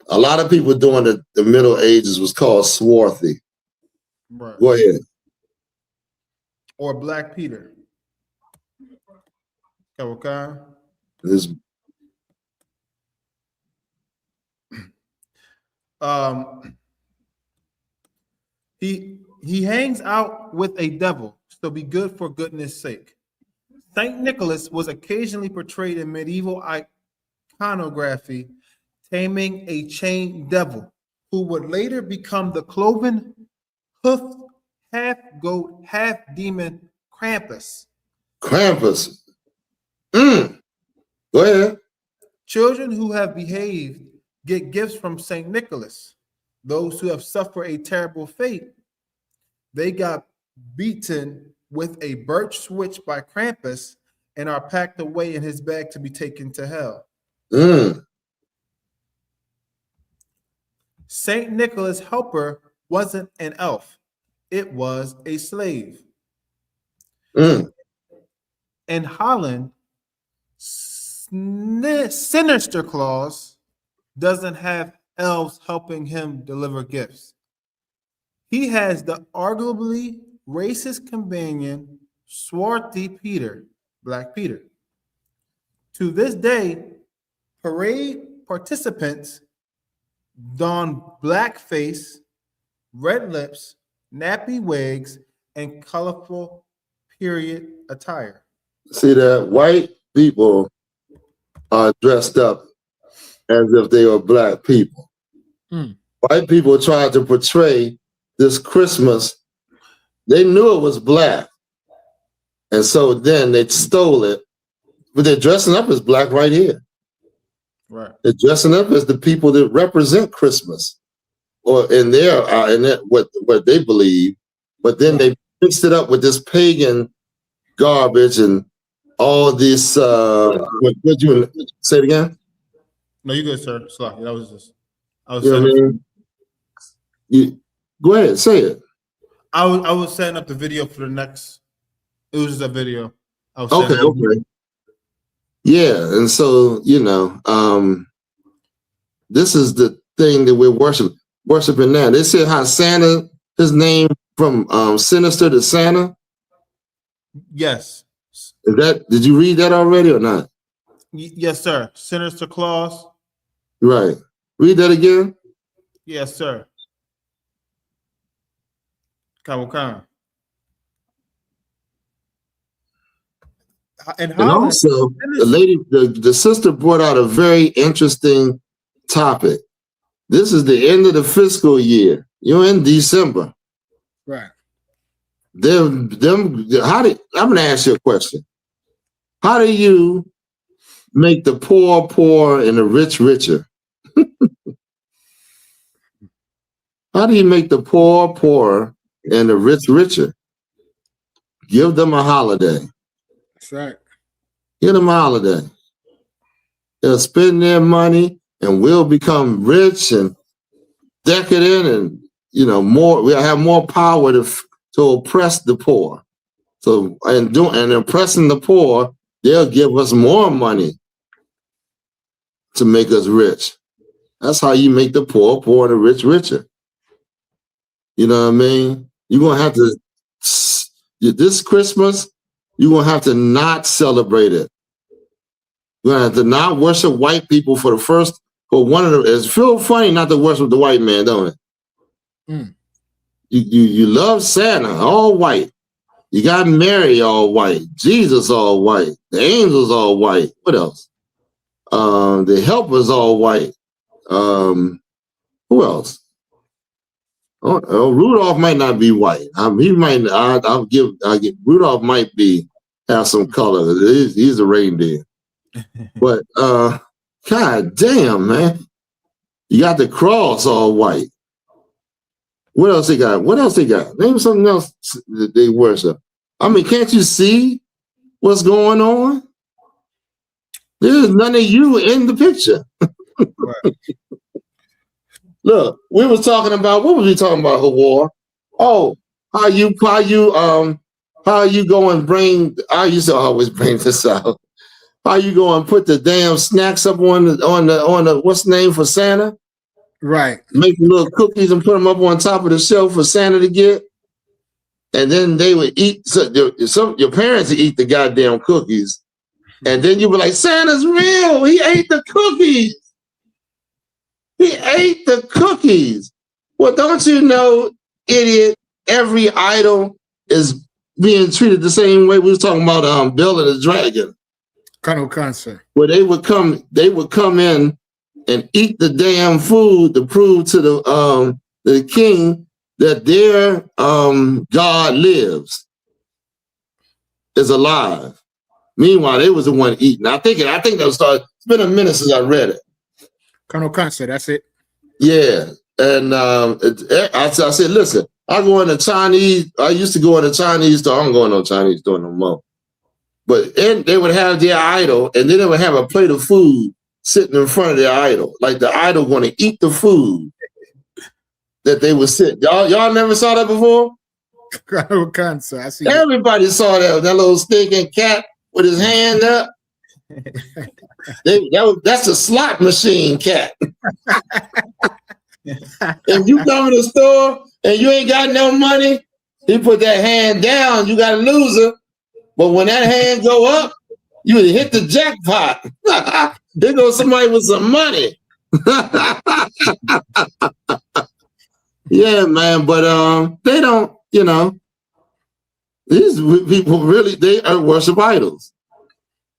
[SPEAKER 7] A lot of people during the Middle Ages was called Swarthy.
[SPEAKER 8] Right.
[SPEAKER 7] Go ahead.
[SPEAKER 8] Or Black Peter. Okay. He hangs out with a devil, so be good for goodness sake. Saint Nicholas was occasionally portrayed in medieval iconography, taming a chained devil, who would later become the cloven, hoofed, half-goat, half-demon Krampus.
[SPEAKER 7] Krampus. Go ahead.
[SPEAKER 8] Children who have behaved get gifts from Saint Nicholas. Those who have suffered a terrible fate, they got beaten with a birch switch by Krampus and are packed away in his bag to be taken to hell. Saint Nicholas' helper wasn't an elf. It was a slave. In Holland, Sinister Claus doesn't have elves helping him deliver gifts. He has the arguably racist companion, Swarthy Peter, Black Peter. To this day, parade participants don blackface, red lips, nappy wigs, and colorful period attire.
[SPEAKER 7] See that white people are dressed up as if they were black people. White people tried to portray this Christmas. They knew it was black. And so then they stole it, but they're dressing up as black right here.
[SPEAKER 8] Right.
[SPEAKER 7] They're dressing up as the people that represent Christmas, or in their what they believe. But then they mixed it up with this pagan garbage and all this. What you say it again?
[SPEAKER 8] No, you good, sir. Sorry, that was just. I was.
[SPEAKER 7] You know what I mean? Go ahead, say it.
[SPEAKER 8] I was setting up the video for the next. It was just a video.
[SPEAKER 7] Okay. Yeah, and so this is the thing that we're worshiping now. They said how Santa, his name from Sinister to Santa.
[SPEAKER 8] Yes.
[SPEAKER 7] Did you read that already or not?
[SPEAKER 8] Yes, sir. Sinister Claus.
[SPEAKER 7] Right. Read that again.
[SPEAKER 8] Yes, sir. Come.
[SPEAKER 7] And also, the sister brought out a very interesting topic. This is the end of the fiscal year. You're in December.
[SPEAKER 6] Right.
[SPEAKER 7] I'm gonna ask you a question. How do you make the poor poor and the rich richer? How do you make the poor poorer and the rich richer? Give them a holiday.
[SPEAKER 6] That's right.
[SPEAKER 7] Get them a holiday. They'll spend their money and we'll become rich and decadent and, you know, more. We'll have more power to oppress the poor. So, and oppressing the poor, they'll give us more money to make us rich. That's how you make the poor poor and the rich richer. You know what I mean? You're going to have to, this Christmas, you're going to have to not celebrate it. You're going to have to not worship white people for one of the, it's feel funny not to worship the white man, don't it?
[SPEAKER 6] Mm.
[SPEAKER 7] You love Santa, all white. You got Mary all white, Jesus all white, the angels all white. What else? The helpers all white. Who else? Oh, Rudolph might not be white. He might. I'll give. Rudolph might have some color. He's a reindeer. But God damn, man, you got the cross all white. What else they got? Name something else that they worship. I mean, can't you see what's going on? There's none of you in the picture. Right. Look, we was talking about, what was we talking about, War? Oh, how you go and bring, I used to always bring this out. How you go and put the damn snacks up on the what's the name for Santa?
[SPEAKER 6] Right.
[SPEAKER 7] Make little cookies and put them up on top of the shelf for Santa to get. And then they would eat, your parents would eat the goddamn cookies. And then you were like, Santa's real. He ate the cookies. He ate the cookies. Well, don't you know, idiot, every idol is being treated the same way. We was talking about Bill and the Dragon.
[SPEAKER 6] Colonel Concert.
[SPEAKER 7] Where they would come in and eat the damn food to prove to the king that their God lives, is alive. Meanwhile, they was the one eating. I think that was started. It's been a minute since I read it.
[SPEAKER 6] Colonel Concert, that's it.
[SPEAKER 7] Yeah, and I said, listen, I go in the Chinese. I used to go in the Chinese store. I don't go in no Chinese store no more. But they would have their idol, and then they would have a plate of food sitting in front of their idol, like the idol going to eat the food that they would sit. Y'all never saw that before?
[SPEAKER 6] Colonel Concert, I see.
[SPEAKER 7] Everybody saw that little stinking cat with his hand up. That's a slot machine cat. If you come to the store and you ain't got no money, he put that hand down, you got a loser. But when that hand go up, you would hit the jackpot. There goes somebody with some money. Yeah, man, but they don't, you know, these people really, they worship idols.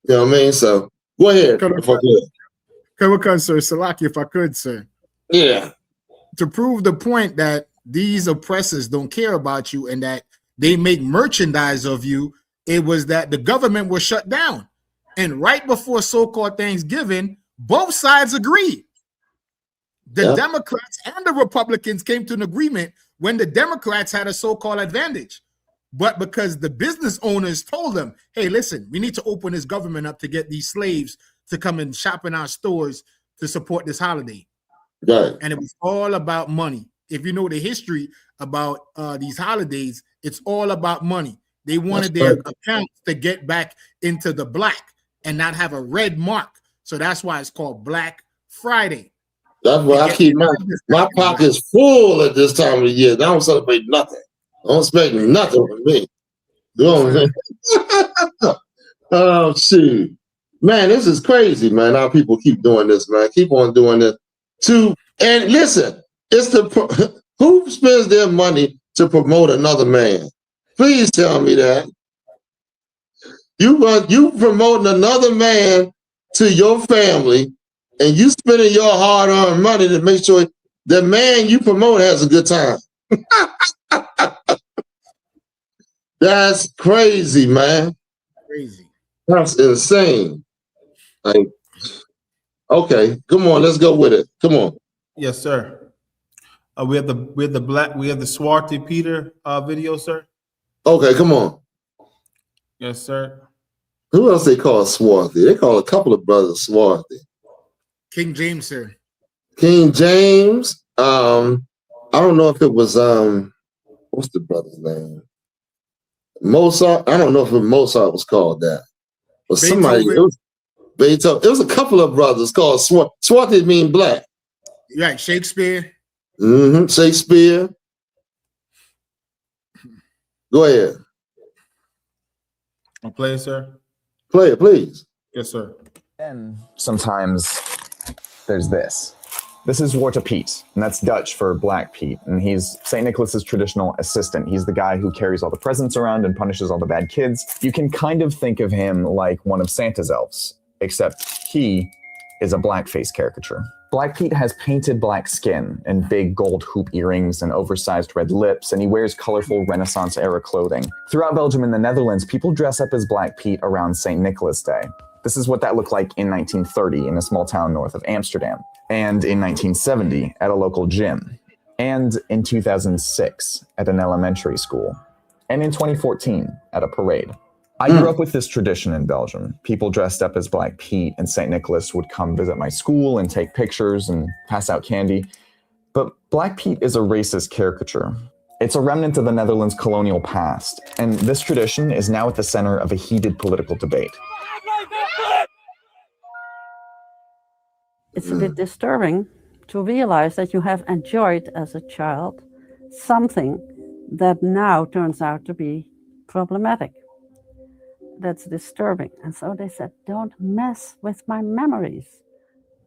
[SPEAKER 7] You know what I mean? So go ahead.
[SPEAKER 6] Colonel Concert, Salaki, if I could, sir.
[SPEAKER 7] Yeah.
[SPEAKER 6] To prove the point that these oppressors don't care about you and that they make merchandise of you, it was that the government was shut down. And right before so-called Thanksgiving, both sides agreed. The Democrats and the Republicans came to an agreement when the Democrats had a so-called advantage. But because the business owners told them, hey, listen, we need to open this government up to get these slaves to come and shop in our stores to support this holiday.
[SPEAKER 7] Right.
[SPEAKER 6] And it was all about money. If you know the history about these holidays, it's all about money. They wanted their accounts to get back into the black and not have a red mark. So that's why it's called Black Friday.
[SPEAKER 7] That's why I keep my pockets full at this time of the year. I don't celebrate nothing. I don't expect nothing from me. You know what I'm saying? Oh, shoot. Man, this is crazy, man. How people keep doing this, man. Keep on doing this. And listen, it's who spends their money to promote another man? Please tell me that. You promoting another man to your family, and you spending your hard-earned money to make sure the man you promote has a good time. That's crazy, man.
[SPEAKER 6] Crazy.
[SPEAKER 7] That's insane. Like, okay, come on, let's go with it. Come on.
[SPEAKER 8] Yes, sir. We have the Swarty Peter video, sir.
[SPEAKER 7] Okay, come on.
[SPEAKER 8] Yes, sir.
[SPEAKER 7] Who else they call swarthy? They call a couple of brothers swarthy.
[SPEAKER 6] King James, sir.
[SPEAKER 7] King James. I don't know if it was what's the brother's name? Mozart. I don't know if Mozart was called that, but somebody. It was Beethoven. It was a couple of brothers called swarthy. Mean black.
[SPEAKER 6] Right, Shakespeare.
[SPEAKER 7] Mm-hmm. Shakespeare. Go ahead.
[SPEAKER 8] I'll play it, sir.
[SPEAKER 7] Play it, please.
[SPEAKER 8] Yes, sir.
[SPEAKER 17] Then sometimes there's this. This is Zwarte Piet, and that's Dutch for Black Pete, and he's St. Nicholas's traditional assistant. He's the guy who carries all the presents around and punishes all the bad kids. You can kind of think of him like one of Santa's elves, except he is a blackface caricature. Black Pete has painted black skin and big gold hoop earrings and oversized red lips, and he wears colorful Renaissance-era clothing. Throughout Belgium and the Netherlands, people dress up as Black Pete around St. Nicholas Day. This is what that looked like in 1930 in a small town north of Amsterdam, and in 1970 at a local gym, and in 2006 at an elementary school, and in 2014 at a parade. I grew up with this tradition in Belgium. People dressed up as Black Pete, and St. Nicholas would come visit my school and take pictures and pass out candy. But Black Pete is a racist caricature. It's a remnant of the Netherlands' colonial past, and this tradition is now at the center of a heated political debate.
[SPEAKER 18] It's a bit disturbing to realize that you have enjoyed as a child something that now turns out to be problematic. That's disturbing. And so they said, don't mess with my memories.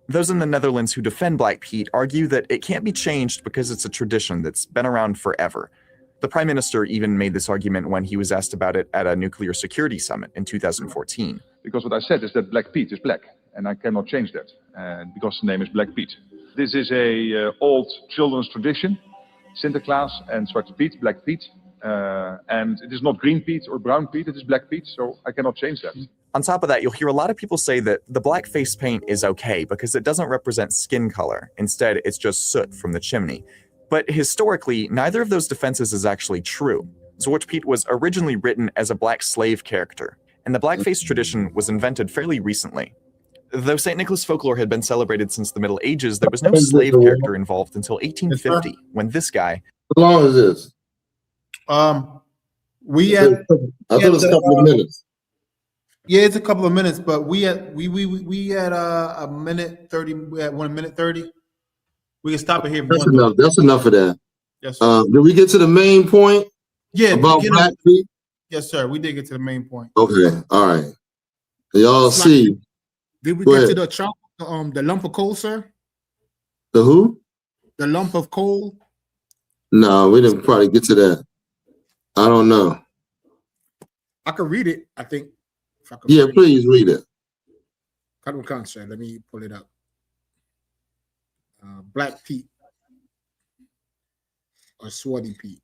[SPEAKER 17] Those in the Netherlands who defend Black Pete argue that it can't be changed because it's a tradition that's been around forever. The Prime Minister even made this argument when he was asked about it at a nuclear security summit in 2014.
[SPEAKER 19] Because what I said is that Black Pete is black, and I cannot change that, and because the name is Black Pete. This is a old children's tradition, Sinterklaas and Zwarte Piet, Black Pete, and it is not green Pete or brown Pete, it is Black Pete, so I cannot change that.
[SPEAKER 17] On top of that, you'll hear a lot of people say that the black face paint is okay because it doesn't represent skin color. Instead, it's just soot from the chimney. But historically, neither of those defenses is actually true. Zwarte Piet was originally written as a black slave character, and the blackface tradition was invented fairly recently. Though St. Nicholas folklore had been celebrated since the Middle Ages, there was no slave character involved until 1850, when this guy...
[SPEAKER 7] How long is this?
[SPEAKER 8] We had...
[SPEAKER 7] I thought it was a couple of minutes.
[SPEAKER 8] Yeah, it's a couple of minutes, but we had a minute 30. We had 1 minute 30. We can stop it here.
[SPEAKER 7] That's enough. That's enough of that.
[SPEAKER 8] Yes, sir.
[SPEAKER 7] Did we get to the main point?
[SPEAKER 8] Yeah,
[SPEAKER 7] about Black Pete?
[SPEAKER 8] Yes, sir. We did get to the main point.
[SPEAKER 7] Okay, all right. Y'all see.
[SPEAKER 6] Did we
[SPEAKER 7] Go
[SPEAKER 6] get
[SPEAKER 7] ahead.
[SPEAKER 6] to the lump of coal, sir?
[SPEAKER 7] The who?
[SPEAKER 6] The lump of coal?
[SPEAKER 7] No, we didn't probably get to that. I don't know.
[SPEAKER 6] I could read it, I think. If I could
[SPEAKER 7] Yeah,
[SPEAKER 6] find
[SPEAKER 7] please read it.
[SPEAKER 6] Sir. Let me pull it up. Black Pete or Swarty Pete.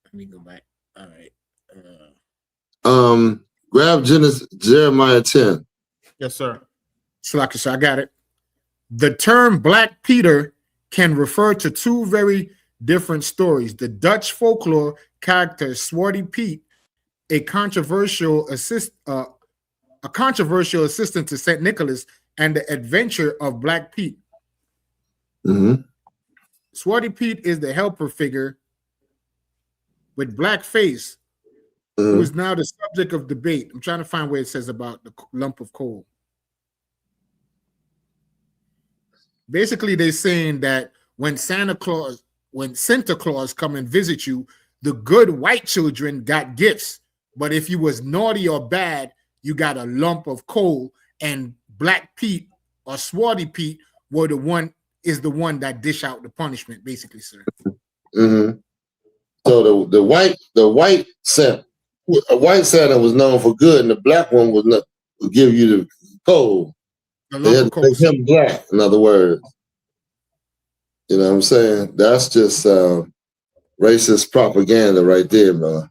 [SPEAKER 6] Let me go back. All right.
[SPEAKER 7] Grab Jeremiah 10.
[SPEAKER 8] Yes, sir.
[SPEAKER 6] Slacker, sir, I got it. The term Black Peter can refer to two very different stories. The Dutch folklore character Swarty Pete, a controversial assistant to St. Nicholas, and the adventure of Black Pete. Swarty Pete is the helper figure with black face, who is now the subject of debate. I'm trying to find where it says about the lump of coal. Basically, they're saying that when Santa Claus come and visit you, the good white children got gifts. But if you was naughty or bad, you got a lump of coal, and Black Pete or Swarty Pete is the one that dish out the punishment, basically, sir.
[SPEAKER 7] So the white Santa, a white Santa was known for good, and the black one would give you the coal. They had to make him black, in other words. You know what I'm saying? That's just racist propaganda right there, bro.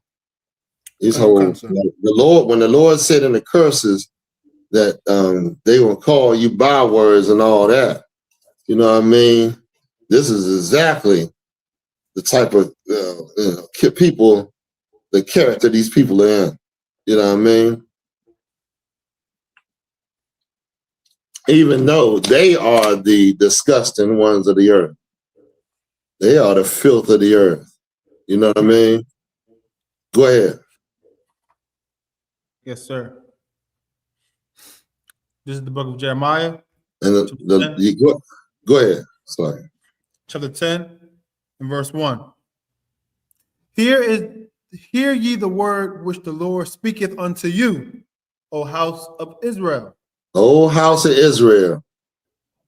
[SPEAKER 7] These whole when the Lord said in the curses that they will call you bywords and all that. You know what I mean? This is exactly the type of people the character these people are in. You know what I mean? Even though they are the disgusting ones of the earth. They are the filth of the earth. You know what I mean? Go ahead.
[SPEAKER 8] Yes, sir. This is the book of Jeremiah.
[SPEAKER 7] And go ahead. Sorry.
[SPEAKER 8] Chapter 10 and verse 1. Hear ye the word which the Lord speaketh unto you, O house of Israel.
[SPEAKER 7] O house of Israel.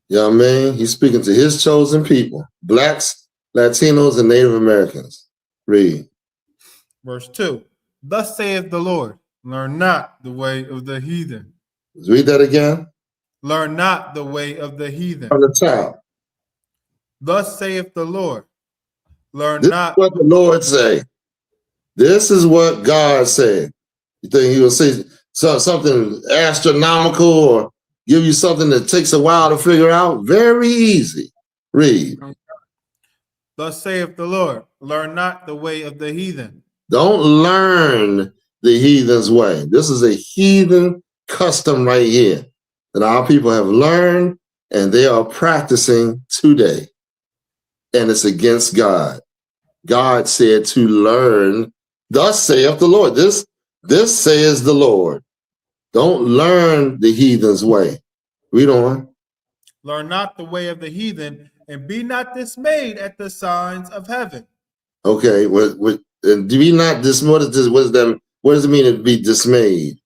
[SPEAKER 7] You know what I mean? He's speaking to his chosen people, blacks, Latinos, and Native Americans. Read.
[SPEAKER 8] Verse 2. Thus saith the Lord, learn not the way of the heathen.
[SPEAKER 7] Let's read that again.
[SPEAKER 8] Learn not the way of the heathen.
[SPEAKER 7] From the top.
[SPEAKER 8] Thus saith the Lord, learn
[SPEAKER 7] This
[SPEAKER 8] not.
[SPEAKER 7] is what the Lord say. This is what God said. You think he will say something astronomical or give you something that takes a while to figure out? Very easy. Read.
[SPEAKER 8] Thus saith the Lord, learn not the way of the heathen.
[SPEAKER 7] Don't learn the heathen's way. This is a heathen custom right here that our people have learned and they are practicing today. And it's against God. God said to learn, thus saith the Lord. This says the Lord. Don't learn the heathen's way. Read on.
[SPEAKER 8] Learn not the way of the heathen, and be not dismayed at the signs of heaven.
[SPEAKER 7] Okay, do we not dismay? What does it mean to be dismayed?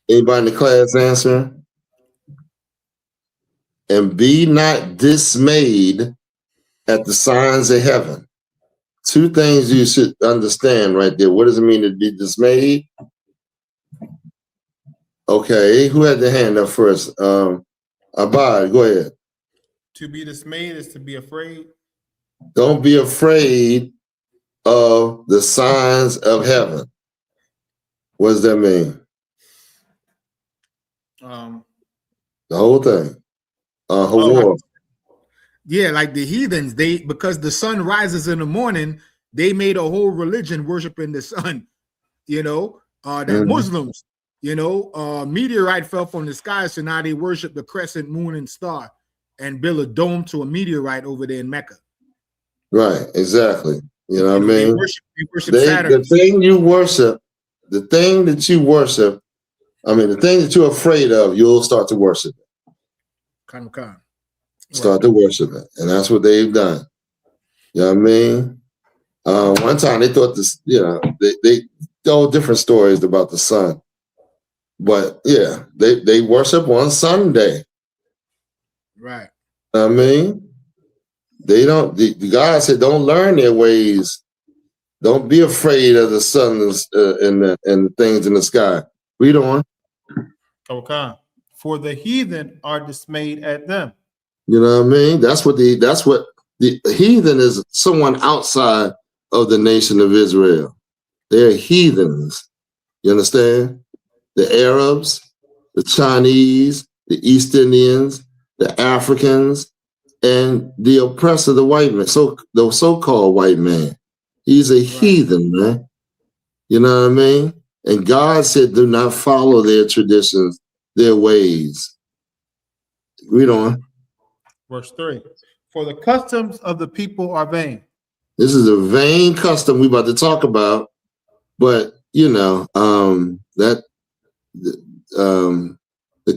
[SPEAKER 7] Anybody in the class answer? And be not dismayed at the signs of heaven. Two things you should understand right there. What does it mean to be dismayed? Okay, who had the hand up first? Abad, go ahead.
[SPEAKER 8] To be dismayed is to be afraid.
[SPEAKER 7] Don't be afraid of the signs of heaven. What does that mean? The whole thing.
[SPEAKER 6] Yeah, like the heathens, because the sun rises in the morning, they made a whole religion worshiping the sun. That Muslims, meteorite fell from the sky, so now they worship the crescent moon and star and build a dome to a meteorite over there in Mecca.
[SPEAKER 7] Right, exactly. You know what I mean?
[SPEAKER 6] They worship Saturn.
[SPEAKER 7] The thing you worship, the thing that you worship, the thing that you're afraid of, you'll start to worship it. Start to worship it. And that's what they've done. You know what I mean? One time they thought this, they told different stories about the sun. But yeah, they worship on Sunday.
[SPEAKER 6] Right.
[SPEAKER 7] I mean, they don't, the God said, don't learn their ways. Don't be afraid of the sun and the things in the sky. Read on.
[SPEAKER 8] Okay. For the heathen are dismayed at them.
[SPEAKER 7] You know what I mean? That's what the heathen is, someone outside of the nation of Israel. They're heathens. You understand? The Arabs, the Chinese, the East Indians, the Africans, and the oppressor, the white man, the so-called white man. He's a heathen, man. You know what I mean? And God said, do not follow their traditions, their ways. Read on.
[SPEAKER 8] Verse 3. For the customs of the people are vain.
[SPEAKER 7] This is a vain custom we're about to talk about, but the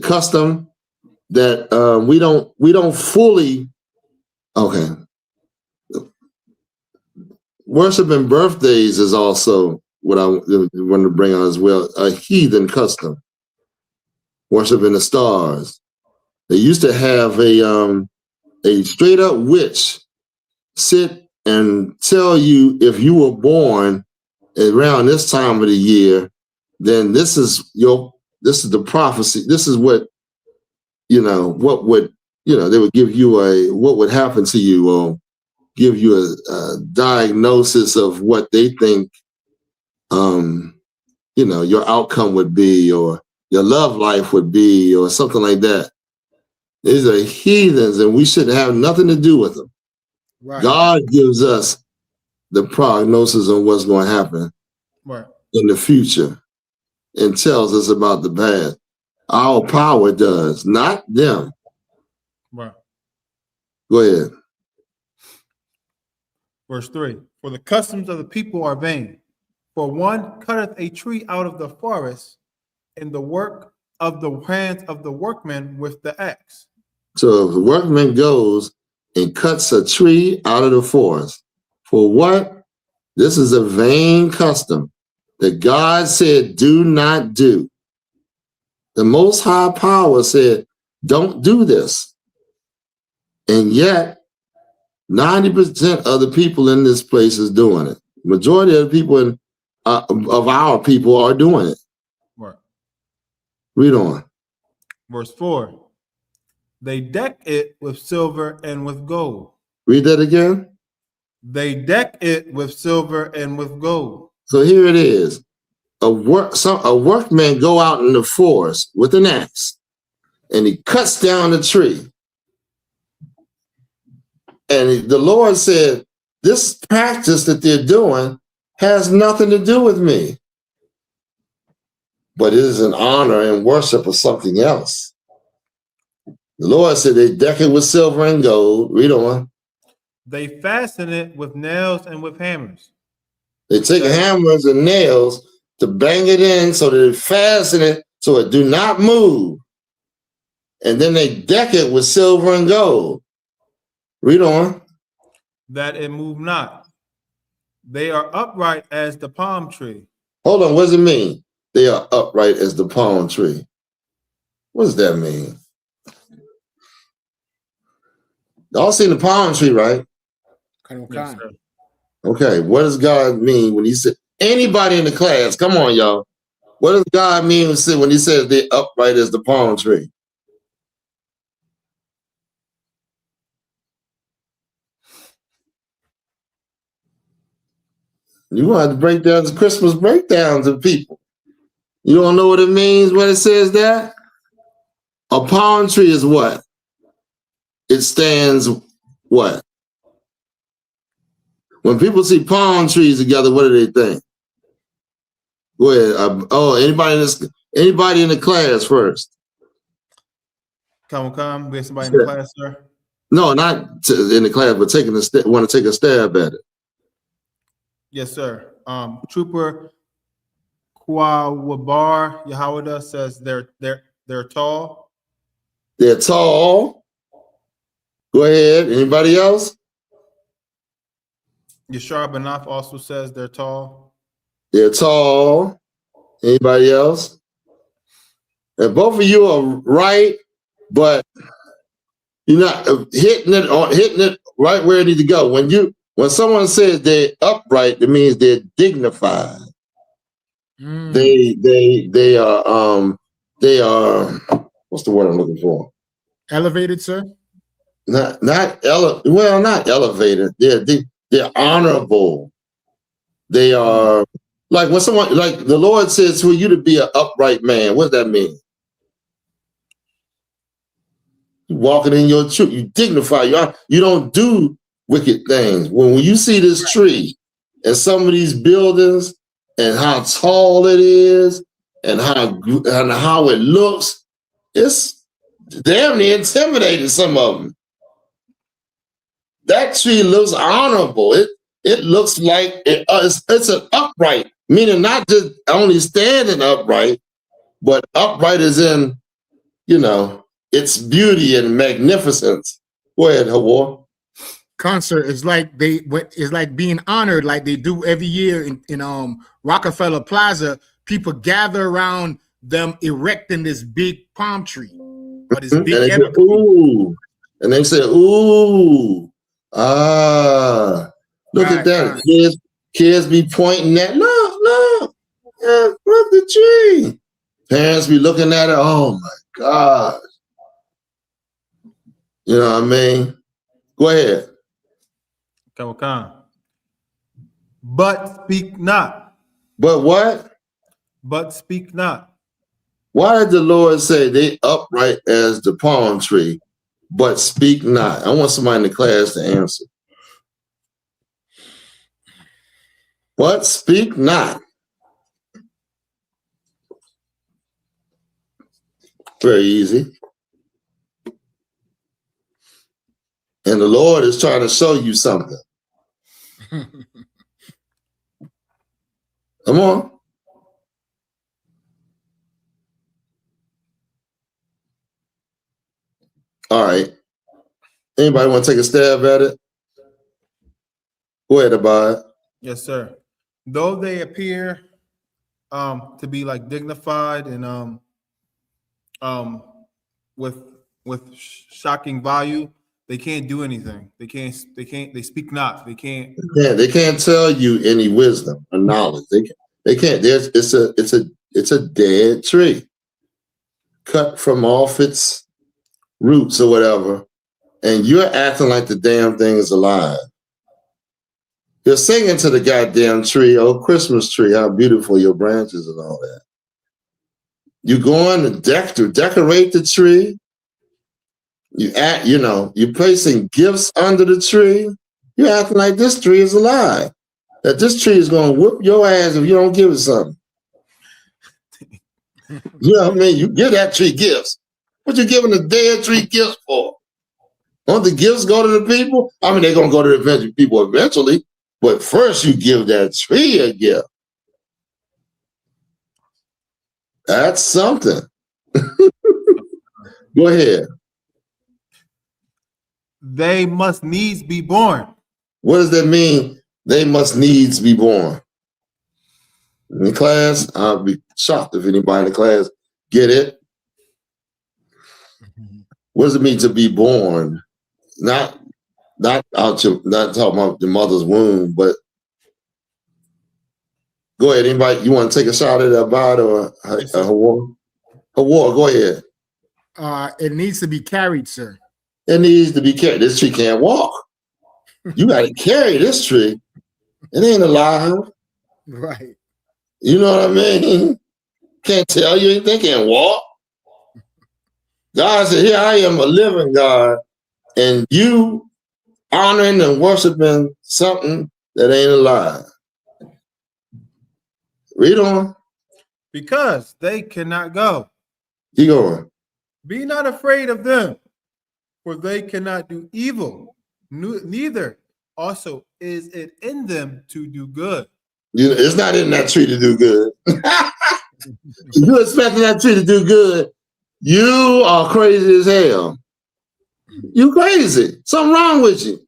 [SPEAKER 7] custom that we don't fully worshiping birthdays is also what I want to bring on as well, a heathen custom. Worshiping the stars. They used to have a straight up witch sit and tell you if you were born around this time of the year, then this is the prophecy. This is what, what would, they would give you what would happen to you, or give you a diagnosis of what they think, your outcome would be, or your love life would be, or something like that. These are heathens, and we shouldn't have nothing to do with them.
[SPEAKER 6] Right.
[SPEAKER 7] God gives us the prognosis on what's going to happen in the future and tells us about the past. Our power does, not them.
[SPEAKER 8] Right.
[SPEAKER 7] Go ahead.
[SPEAKER 8] Verse 3. For the customs of the people are vain. For one cutteth a tree out of the forest, and the work of the hands of the workman with the axe.
[SPEAKER 7] So if the workman goes and cuts a tree out of the forest, for what? This is a vain custom that God said, do not do. The Most High Power said, don't do this. And yet, 90% of the people in this place is doing it. Majority of the people of our people are doing it.
[SPEAKER 8] Right.
[SPEAKER 7] Read on.
[SPEAKER 8] Verse 4. They deck it with silver and with gold.
[SPEAKER 7] Read that again.
[SPEAKER 8] They deck it with silver and with gold.
[SPEAKER 7] So here it is. A workman go out in the forest with an axe, and he cuts down the tree. And the Lord said, this practice that they're doing has nothing to do with me. But it is an honor and worship of something else. The Lord said they deck it with silver and gold. Read on.
[SPEAKER 8] They fasten it with nails and with hammers.
[SPEAKER 7] They take hammers and nails to bang it in so that they fasten it so it do not move. And then they deck it with silver and gold. Read on.
[SPEAKER 8] That it move not. They are upright as the palm tree.
[SPEAKER 7] Hold on, what does it mean? They are upright as the palm tree. What does that mean? Y'all seen the palm tree, right?
[SPEAKER 8] Yes, sir.
[SPEAKER 7] Okay, what does God mean when he said, anybody in the class, come on, y'all. What does God mean when he says they're upright as the palm tree? You want to break down the Christmas breakdowns of people. You don't know what it means when it says that? A palm tree is what? It stands what? When people see palm trees together, what do they think? Go ahead. Anybody in the class first?
[SPEAKER 8] Come. We have somebody in the class, sir?
[SPEAKER 7] No, not in the class, but want to take a stab at it.
[SPEAKER 8] Yes, sir. Trooper Kwawabar Yahawada says they're tall.
[SPEAKER 7] They're tall. Go ahead. Anybody else?
[SPEAKER 8] Yashar Banaf also says they're tall.
[SPEAKER 7] They're tall. Anybody else? And both of you are right, but you're not hitting it right where it needs to go. When someone says they're upright, it means they're dignified. They are what's the word I'm looking for?
[SPEAKER 6] Elevated, sir?
[SPEAKER 7] Not elevated. They're honorable. They are like when someone, like the Lord says for you to be an upright man. What does that mean? You walking in your truth, you dignify, you don't do wicked things. When you see this tree and some of these buildings and how tall it is and how it looks, it's damn near intimidating, some of them. That tree looks honorable. It looks like it's an upright, meaning not just only standing upright, but upright is in, its beauty and magnificence. Go ahead, Hawar.
[SPEAKER 6] Concert is like being honored, like they do every year in Rockefeller Plaza. People gather around them erecting this big palm tree. But it's big.
[SPEAKER 7] And they say, ooh. And they say, ooh. Look at that. Kids be pointing at, look, the tree. Parents be looking at it, oh my God. You know what I mean? Go ahead.
[SPEAKER 8] Come. But speak not.
[SPEAKER 7] But what?
[SPEAKER 8] But speak not.
[SPEAKER 7] Why did the Lord say they upright as the palm tree, but speak not? I want somebody in the class to answer. What? Speak not. Very easy. And the Lord is trying to show you something. Come on. All right. Anybody want to take a stab at it? Go ahead, Abad.
[SPEAKER 8] Yes, sir. Though they appear to be like dignified and with shocking value, they can't do anything. They speak not. They can't.
[SPEAKER 7] Yeah, they can't tell you any wisdom or knowledge. They can't. It's a dead tree, cut from off its roots or whatever, and you're acting like the damn thing is alive. You're singing to the goddamn tree, oh Christmas tree, how beautiful your branches and all that. You going to decorate the tree. You're placing gifts under the tree. You're acting like this tree is alive. That this tree is going to whoop your ass if you don't give it something. You know what I mean? You give that tree gifts. What you giving the dead tree gifts for? Don't the gifts go to the people? I mean, they're going to go to the people eventually, but first you give that tree a gift. That's something. Go ahead.
[SPEAKER 8] They must needs be born.
[SPEAKER 7] What does that mean? They must needs be born. In the class, I'll be shocked if anybody in the class get it. What does it mean to be born? Not talking about the mother's womb, but go ahead. Anybody, you want to take a shot at Abad or Hawar? Hawar, go ahead.
[SPEAKER 6] It needs to be carried, sir.
[SPEAKER 7] It needs to be carried. This tree can't walk. You got to carry this tree. It ain't alive.
[SPEAKER 6] Right.
[SPEAKER 7] You know what I mean? Can't tell you anything, can't walk. God said, here I am, a living God, and you honoring and worshiping something that ain't alive. Read on.
[SPEAKER 8] Because they cannot go.
[SPEAKER 7] Keep going.
[SPEAKER 8] Be not afraid of them, for they cannot do evil. Neither also is it in them to do good.
[SPEAKER 7] It's not in that tree to do good. You're expecting that tree to do good. You are crazy as hell. You crazy. Something wrong with you.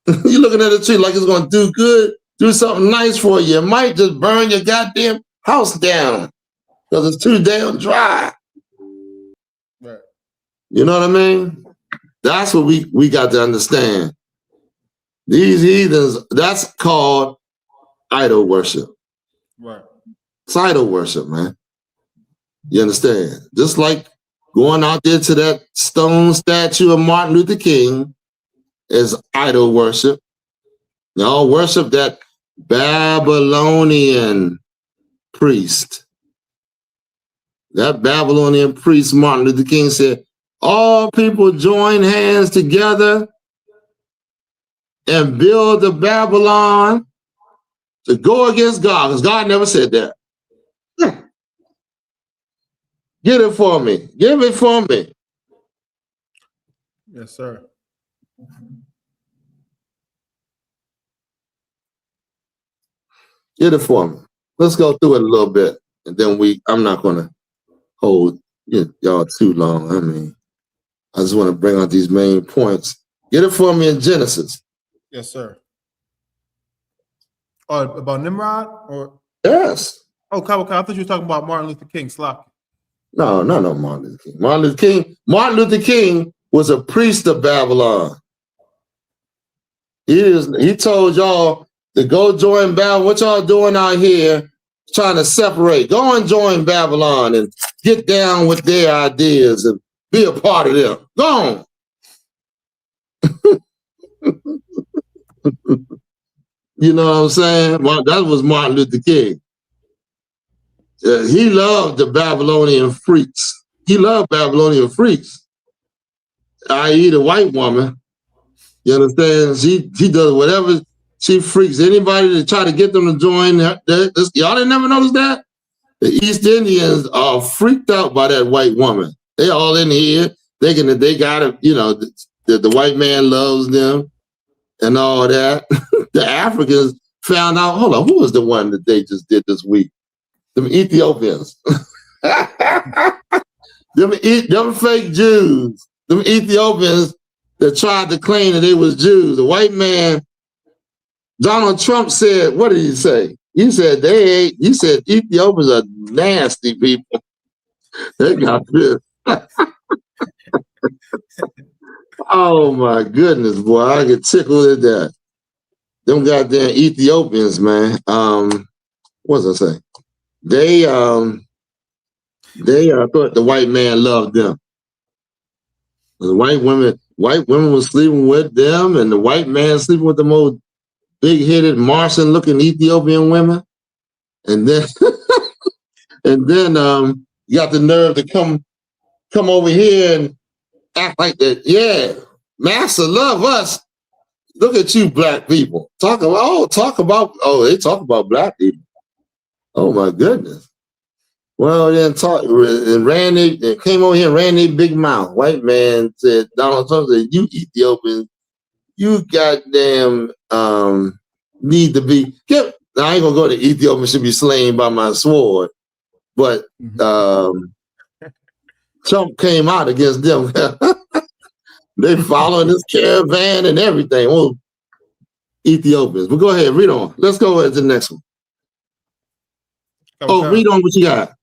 [SPEAKER 7] You're looking at a tree like it's going to do good, do something nice for you. It might just burn your goddamn house down because it's too damn dry.
[SPEAKER 8] Right.
[SPEAKER 7] You know what I mean? That's what we got to understand. These heathens, that's called idol worship.
[SPEAKER 8] Right.
[SPEAKER 7] It's idol worship, man. You understand? Just like going out there to that stone statue of Martin Luther King is idol worship. Y'all worship that Babylonian priest. That Babylonian priest, Martin Luther King said, all people join hands together and build the Babylon to go against God, because God never said that. Get it for me. Give it for me.
[SPEAKER 8] Yes, sir.
[SPEAKER 7] Get it for me. Let's go through it a little bit, and then I'm not going to hold y'all too long. I mean, I just want to bring out these main points. Get it for me in Genesis.
[SPEAKER 8] Yes, sir. Oh, about Nimrod? Or
[SPEAKER 7] yes.
[SPEAKER 8] Oh, I thought you were talking about Martin Luther King. Slap.
[SPEAKER 7] No, Martin Luther King. Martin Luther King was a priest of Babylon. He told y'all to go join Babylon. What y'all doing out here trying to separate? Go and join Babylon and get down with their ideas and be a part of them. Go on. You know what I'm saying? That was Martin Luther King. He loved the Babylonian freaks. He loved Babylonian freaks, i.e. the white woman. You understand? She does whatever she freaks anybody to try to get them to join. Y'all didn't never notice that? The East Indians are freaked out by that white woman. They all in here thinking that they got it, you know, that the white man loves them and all that. The Africans found out, hold on, who was the one that they just did this week? Them Ethiopians. them fake Jews. Them Ethiopians that tried to claim that they was Jews. The white man, Donald Trump said, what did he say? He said Ethiopians are nasty people. They got this. Oh my goodness, boy. I get tickled at that. Them goddamn Ethiopians, man. What was I saying? They thought the white man loved them. The white women was sleeping with them, and the white man sleeping with the most big-headed Martian-looking Ethiopian women. And then you got the nerve to come over here and act like that. Yeah, Master love us. Look at you, black people. They talk about black people. Oh my goodness. Well, then they came over here and ran their big mouth. White man said, Donald Trump said, you Ethiopians, you goddamn need to be kept. Now, I ain't gonna go to Ethiopia should be slain by my sword, but Trump came out against them. They following this caravan and everything. Well, Ethiopians. But go ahead, read on. Let's go to the next one. Read on what you got.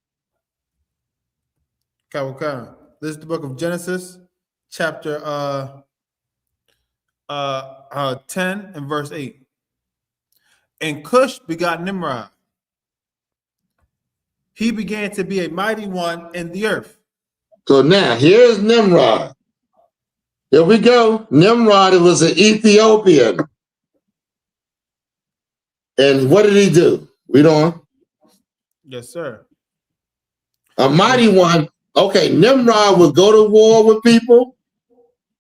[SPEAKER 8] Okay. This is the book of Genesis, chapter 10 and verse 8. And Cush begot Nimrod. He began to be a mighty one in the earth.
[SPEAKER 7] So now here's Nimrod. Here we go. Nimrod was an Ethiopian. And what did he do? Read on.
[SPEAKER 8] Yes, sir.
[SPEAKER 7] A mighty one. Okay, Nimrod would go to war with people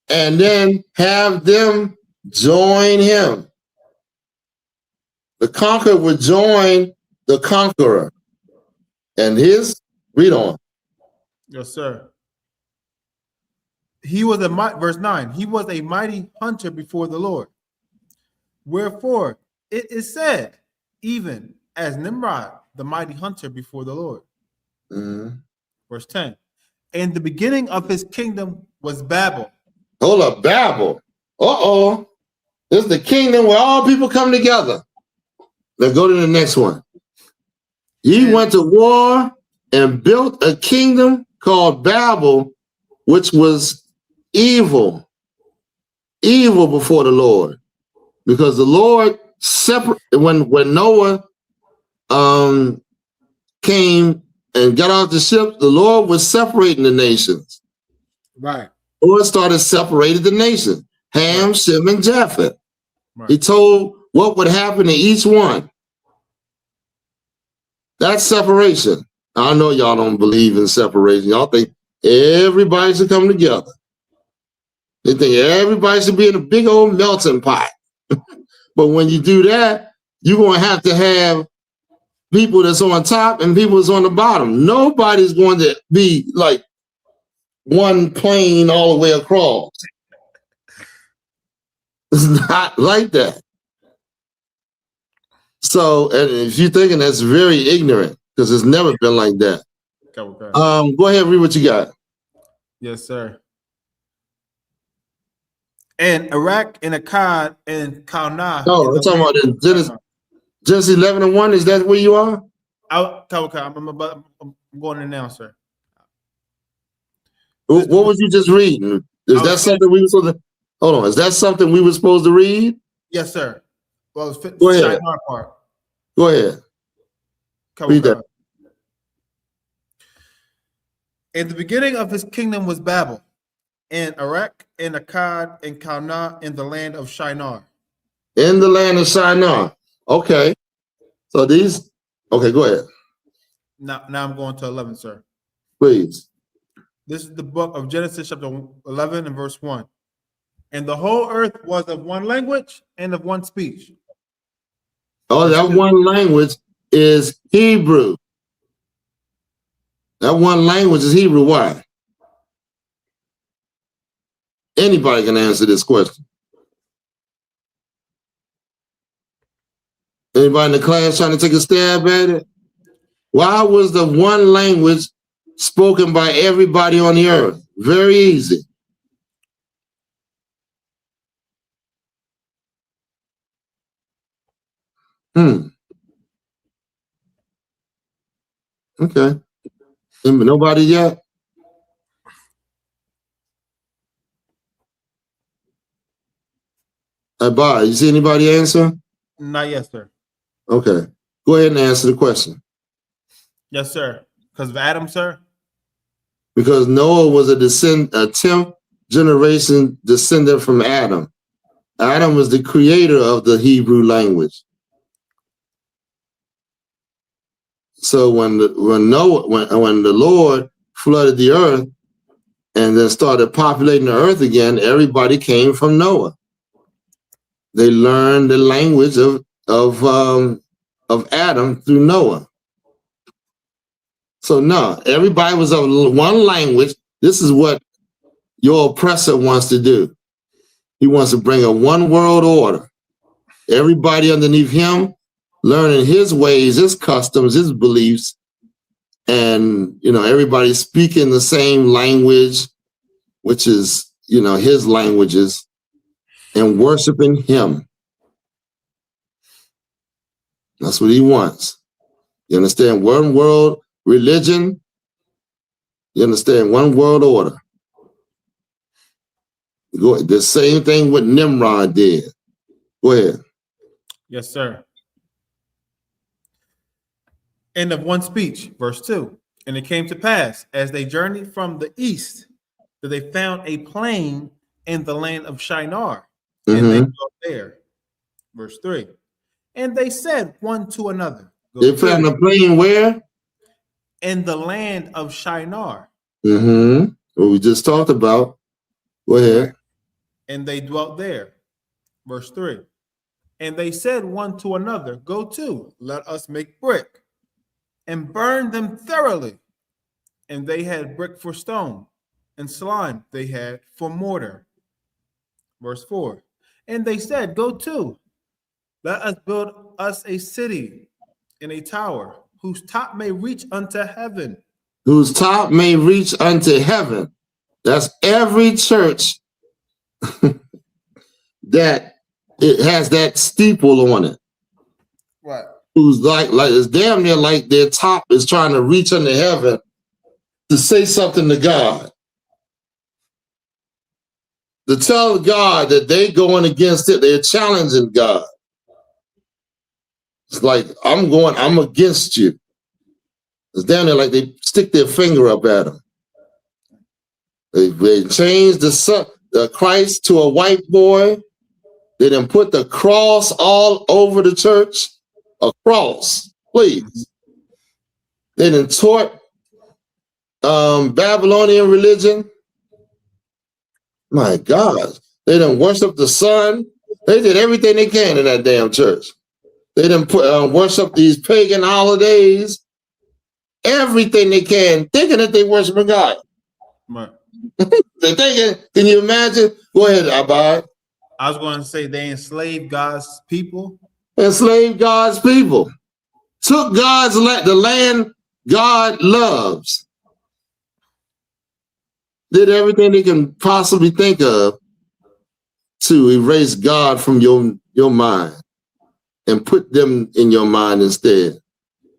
[SPEAKER 7] and then have them join him. The conqueror would join the conqueror. And read on.
[SPEAKER 8] Yes, sir. He was verse 9, he was a mighty hunter before the Lord. Wherefore it is said, even as Nimrod, the mighty hunter before the Lord.
[SPEAKER 7] Mm-hmm.
[SPEAKER 8] Verse 10. And the beginning of his kingdom was Babel.
[SPEAKER 7] Hold up, Babel. This is the kingdom where all people come together. Let's go to the next one. He went to war and built a kingdom called Babel, which was evil before the Lord. Because the Lord when Noah came and got out the ship, the Lord was separating the nations.
[SPEAKER 6] Right.
[SPEAKER 7] The Lord started separating the nations. Ham, Shem, and Japheth.
[SPEAKER 8] Right.
[SPEAKER 7] He told what would happen to each one. That's separation. I know y'all don't believe in separation. Y'all think everybody should come together. They think everybody should be in a big old melting pot. But when you do that, you're going to have people that's on top and people that's on the bottom. Nobody's going to be like one plane all the way across. It's not like that. So, and if you're thinking that's very ignorant, because it's never been like that.
[SPEAKER 8] Okay.
[SPEAKER 7] Go ahead, read what you got.
[SPEAKER 8] Yes, sir. And Iraq and Akkad and Kalna.
[SPEAKER 7] No, I'm talking about in Genesis 11 and 1. Is that where you are?
[SPEAKER 8] I'm going in now, sir.
[SPEAKER 7] What was you just reading? Is that something we were supposed to? Hold on. Is that something we were supposed to read?
[SPEAKER 8] Yes, sir. Well, it's
[SPEAKER 7] Go ahead.
[SPEAKER 8] Part.
[SPEAKER 7] Go ahead. Read that.
[SPEAKER 8] In the beginning of his kingdom was Babel, and Iraq, and Akkad, and Kalna in the land of Shinar.
[SPEAKER 7] In the land of Shinar. Okay. So these. Okay, go ahead.
[SPEAKER 8] Now I'm going to 11, sir.
[SPEAKER 7] Please.
[SPEAKER 8] This is the book of Genesis, chapter 11 and verse 1. And the whole earth was of one language and of one speech.
[SPEAKER 7] Oh, that one language is Hebrew. That one language is Hebrew. Why? Anybody can answer this question. Anybody in the class trying to take a stab at it? Why was the one language spoken by everybody on the earth? Very easy. Okay. Nobody yet? Bye. You see anybody answer?
[SPEAKER 8] Not yet, sir.
[SPEAKER 7] Okay. Go ahead and answer the question.
[SPEAKER 8] Yes, sir. Because of Adam, sir?
[SPEAKER 7] Because Noah was a 10th generation descendant from Adam. Adam was the creator of the Hebrew language. So when the Lord flooded the earth and then started populating the earth again, everybody came from Noah. They learned the language of Adam through Noah. So no, everybody was of one language. This is what your oppressor wants to do. He wants to bring a one world order. Everybody underneath him learning his ways, his customs, his beliefs, and everybody speaking the same language, which is his languages, and worshiping him. That's what he wants. You understand? One world religion. You understand? One world order. The same thing what Nimrod did. Go ahead.
[SPEAKER 8] Yes, sir. End of one speech, verse 2. And it came to pass, as they journeyed from the east, that they found a plain in the land of Shinar, and they dwelt there. Verse 3. And they said one to another.
[SPEAKER 7] They found a plain where?
[SPEAKER 8] In the land of Shinar.
[SPEAKER 7] What we just talked about. Go ahead.
[SPEAKER 8] And they dwelt there. Verse 3. And they said one to another, go to, let us make brick, and burn them thoroughly. And they had brick for stone, and slime they had for mortar. Verse 4. And they said, go to, let us build us a city and a tower, whose top may reach unto heaven.
[SPEAKER 7] Whose top may reach unto heaven. That's every church that it has that steeple on it.
[SPEAKER 8] Right.
[SPEAKER 7] Who's like it's damn near like their top is trying to reach into heaven to say something to God. To tell God that they going against it, they're challenging God. It's like, I'm against you. It's down there like they stick their finger up at him. They changed the Christ to a white boy. They done put the cross all over the church. A cross, please. They done taught Babylonian religion. My God. They done worship the sun. They did everything they can in that damn church. They done worship these pagan holidays. Everything they can, thinking that they worshiping God.
[SPEAKER 8] Right.
[SPEAKER 7] They're thinking, can you imagine? Go ahead, Abad.
[SPEAKER 8] I was going to say they enslaved God's people.
[SPEAKER 7] Enslaved God's people. Took the land God loves. Did everything they can possibly think of to erase God from your mind and put them in your mind instead.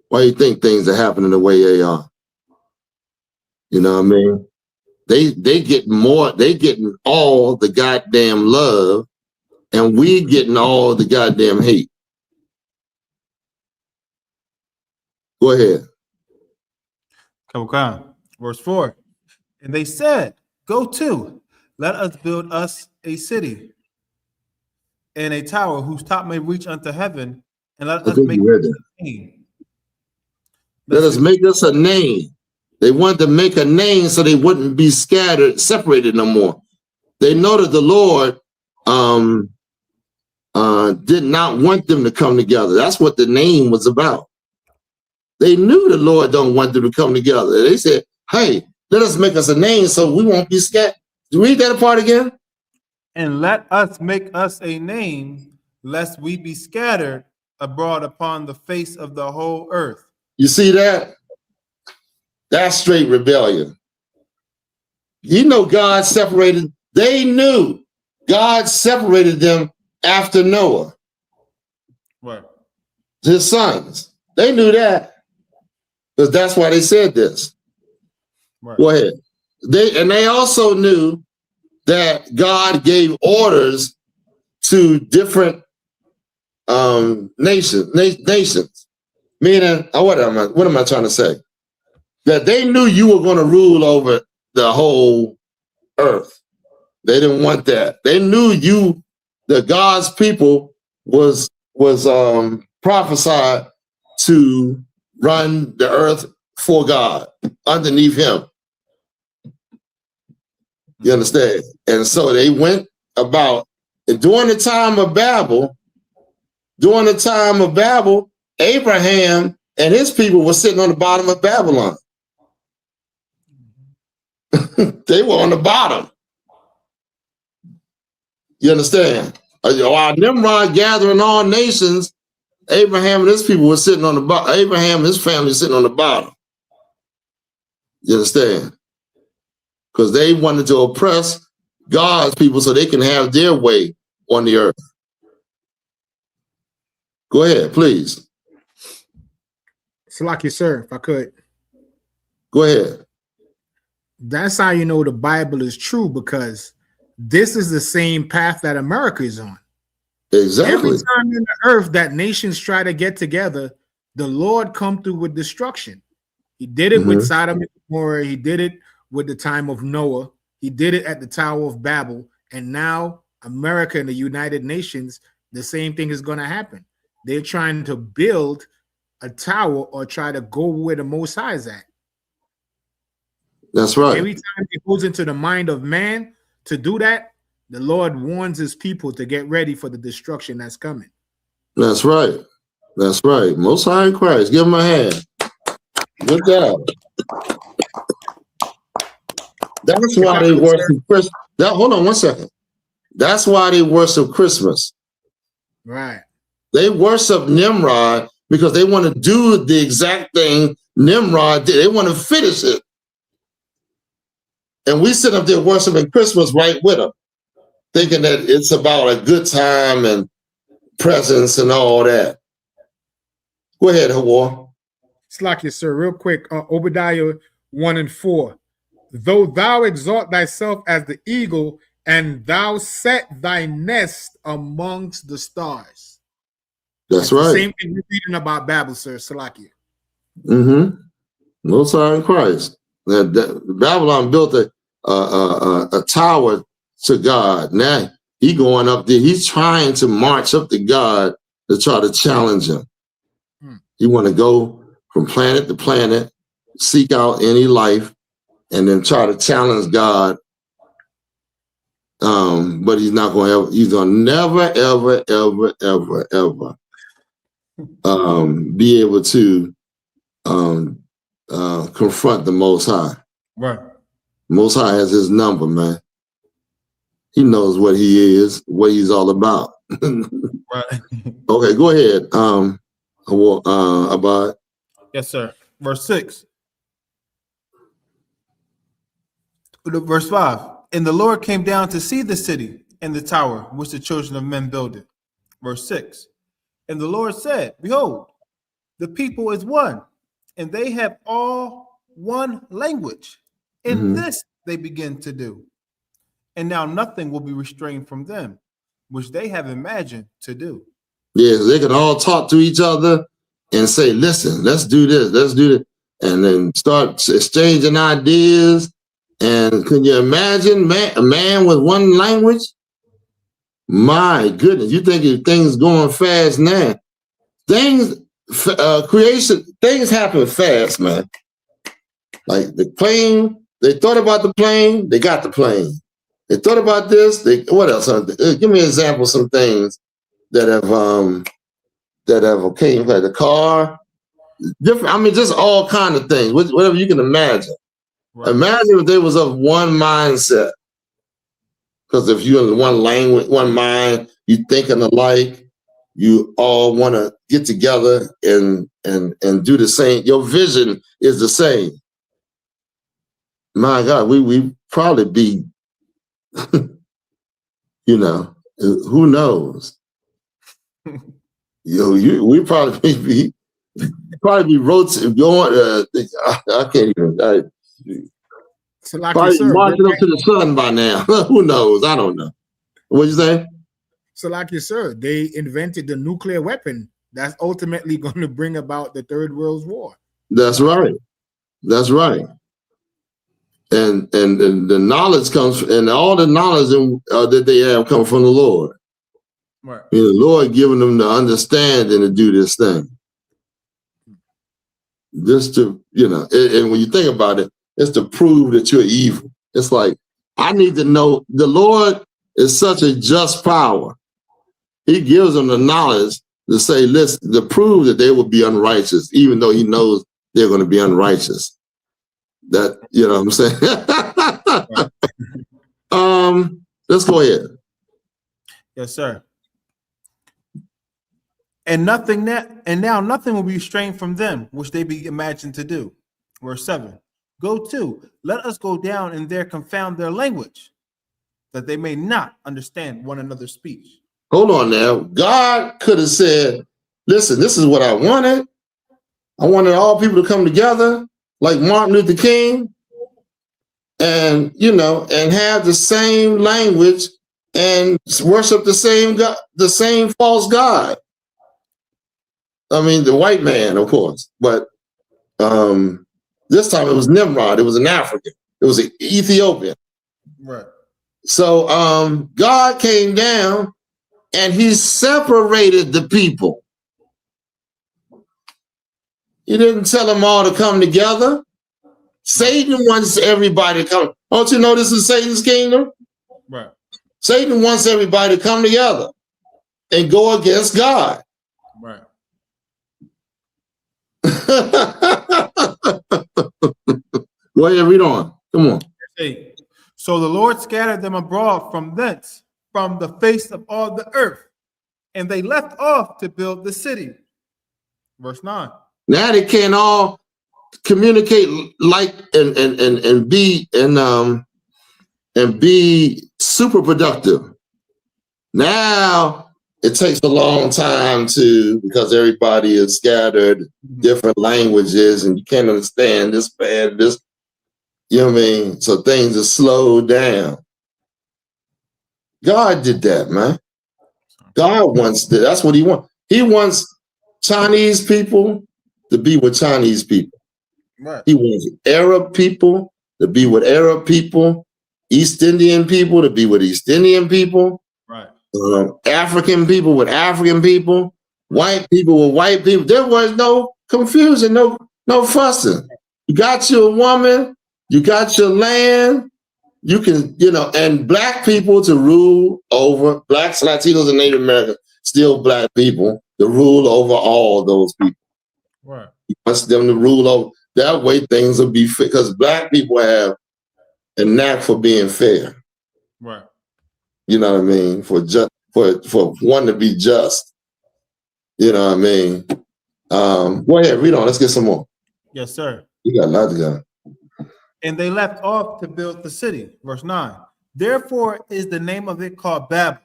[SPEAKER 7] Why you think things are happening the way they are? You know what I mean? They getting all the goddamn love, and we getting all the goddamn hate. Go ahead.
[SPEAKER 8] Verse 4. And they said, go to, let us build us a city and a tower whose top may reach unto heaven, and let us make a name.
[SPEAKER 7] Let us make us a name. They wanted to make a name so they wouldn't be scattered, separated no more. They know that the Lord did not want them to come together. That's what the name was about. They knew the Lord don't want them to come together. They said, hey, let us make us a name so we won't be scattered. Read that part again.
[SPEAKER 8] And let us make us a name, lest we be scattered abroad upon the face of the whole earth.
[SPEAKER 7] You see that? That's straight rebellion. You know God separated, they knew God separated them after Noah.
[SPEAKER 8] Right.
[SPEAKER 7] His sons. They knew that. Because that's why they said this.
[SPEAKER 8] Right.
[SPEAKER 7] Go ahead. They also knew that God gave orders to different nations. Meaning, what am I trying to say? That they knew you were going to rule over the whole earth. They didn't want that. They knew the God's people was prophesied to run the earth for God, underneath him. You understand? And so they went about, and during the time of Babel, Abraham and his people were sitting on the bottom of Babylon. They were on the bottom. You understand? While Nimrod gathering all nations, Abraham and his people were sitting on the bottom. Abraham and his family were sitting on the bottom. You understand? Because they wanted to oppress God's people so they can have their way on the earth. Go ahead, please.
[SPEAKER 6] Salaki, sir, if I could.
[SPEAKER 7] Go ahead.
[SPEAKER 6] That's how you know the Bible is true, because this is the same path that America is on.
[SPEAKER 7] Exactly.
[SPEAKER 6] Every time in the earth that nations try to get together, the Lord come through with destruction. He did it with Sodom and Gomorrah. He did it with the time of Noah. He did it at the Tower of Babel. And now America and the United Nations, the same thing is going to happen. They're trying to build a tower or try to go where the Most High is at.
[SPEAKER 7] That's right.
[SPEAKER 6] Every time it goes into the mind of man to do that, the Lord warns his people to get ready for the destruction that's coming.
[SPEAKER 7] That's right. That's right. Most High in Christ. Give him a hand. Good job. That's why they worship Christmas. Hold on one second. That's why they worship Christmas.
[SPEAKER 6] Right.
[SPEAKER 7] They worship Nimrod because they want to do the exact thing Nimrod did. They want to finish it. And we sit up there worshiping Christmas right with them, thinking that it's about a good time and presents and all that. Go ahead, Hawar.
[SPEAKER 6] Slack, sir, real quick. Obadiah 1:4. Though thou exalt thyself as the eagle, and thou set thy nest amongst the stars.
[SPEAKER 7] That's right.
[SPEAKER 6] The same thing you're reading about Babel, sir. Salakia.
[SPEAKER 7] Most High in Christ. Babylon built a tower to God. Now he going up there. He's trying to march up to God to try to challenge him. He want to go from planet to planet, seek out any life, and then try to challenge God. But he's not going to ever. He's going to never, ever, ever, ever, ever be able to confront the Most High.
[SPEAKER 8] Right.
[SPEAKER 7] Most High has his number, man. He knows what he is, what he's all about.
[SPEAKER 8] Right.
[SPEAKER 7] Okay, go ahead. Abad.
[SPEAKER 8] Yes, sir. Verse 6. Verse 5. And the Lord came down to see the city and the tower which the children of men builded. Verse 6. And the Lord said, behold, the people is one, and they have all one language. In this they begin to do. And now nothing will be restrained from them, which they have imagined to do.
[SPEAKER 7] Yeah, they can all talk to each other and say, listen, let's do this, let's do this. And then start exchanging ideas. And can you imagine a man with one language? My goodness, you think things going fast now. Things happen fast, man. Like the plane, they thought about the plane, they got the plane. They thought about this, what else? Give me an example of some things that have came like the car, different. I mean, just all kind of things, whatever you can imagine. Right. Imagine if they was of one mindset. Because if you're in one language, one mind, you thinking alike, you all want to get together and do the same. Your vision is the same. My God, we probably be, you know, who knows? We probably be rotating, going. I can't even. Probably marching up to the sun by now. Who knows? I don't know. What'd you say?
[SPEAKER 6] So, like you said, they invented the nuclear weapon that's ultimately going to bring about the Third World War.
[SPEAKER 7] That's right. That's right. And the knowledge comes, and all the knowledge that they have come from the Lord. Right. And the Lord giving them the understanding to do this thing. Just to, you know, and when you think about it, it's to prove that you're evil. It's like, I need to know, the Lord is such a just power. He gives them the knowledge to say, listen, to prove that they will be unrighteous, even though he knows they're going to be unrighteous. That, you know what I'm saying? Let's go ahead.
[SPEAKER 8] Yes, sir. And now nothing will be restrained from them, which they be imagined to do. Verse 7. Go to, let us go down and there confound their language, that they may not understand one another's speech.
[SPEAKER 7] Hold on now. God could have said, listen, this is what I wanted. I wanted all people to come together like Martin Luther King and, you know, and have the same language and worship the same God, the same false God. I mean, the white man, of course, but this time it was Nimrod. It was an African. It was an Ethiopian.
[SPEAKER 8] Right.
[SPEAKER 7] So God came down and he separated the people. He didn't tell them all to come together. Satan wants everybody to come. Don't you know this is Satan's kingdom?
[SPEAKER 8] Right.
[SPEAKER 7] Satan wants everybody to come together and go against God.
[SPEAKER 8] Right.
[SPEAKER 7] Go ahead, read on. Come on.
[SPEAKER 8] So the Lord scattered them abroad from thence, from the face of all the earth, and they left off to build the city. Verse 9.
[SPEAKER 7] Now they can't all communicate like and be super productive. Now it takes a long time because everybody is scattered, different languages, and you can't understand this bad, this, you know what I mean? So things are slowed down. God did that, man. God wants that. That's what he wants. He wants Chinese people to be with Chinese people.
[SPEAKER 8] Right.
[SPEAKER 7] He wants Arab people to be with Arab people, East Indian people to be with East Indian people.
[SPEAKER 8] Right.
[SPEAKER 7] African people with African people, white people with white people. There was no confusion, no fussing. You got your woman, you got your land, you can, you know, and black people to rule over, blacks, Latinos, and Native Americans, still black people to rule over all those people.
[SPEAKER 8] Right.
[SPEAKER 7] He wants them to rule over. That way things will be fair, because black people have a knack for being fair.
[SPEAKER 8] Right.
[SPEAKER 7] You know what I mean? For one to be just. You know what I mean? Go ahead, read on. Let's get some more.
[SPEAKER 8] Yes, sir.
[SPEAKER 7] You got a lot to go.
[SPEAKER 8] And they left off to build the city. Verse 9. Therefore is the name of it called Babel,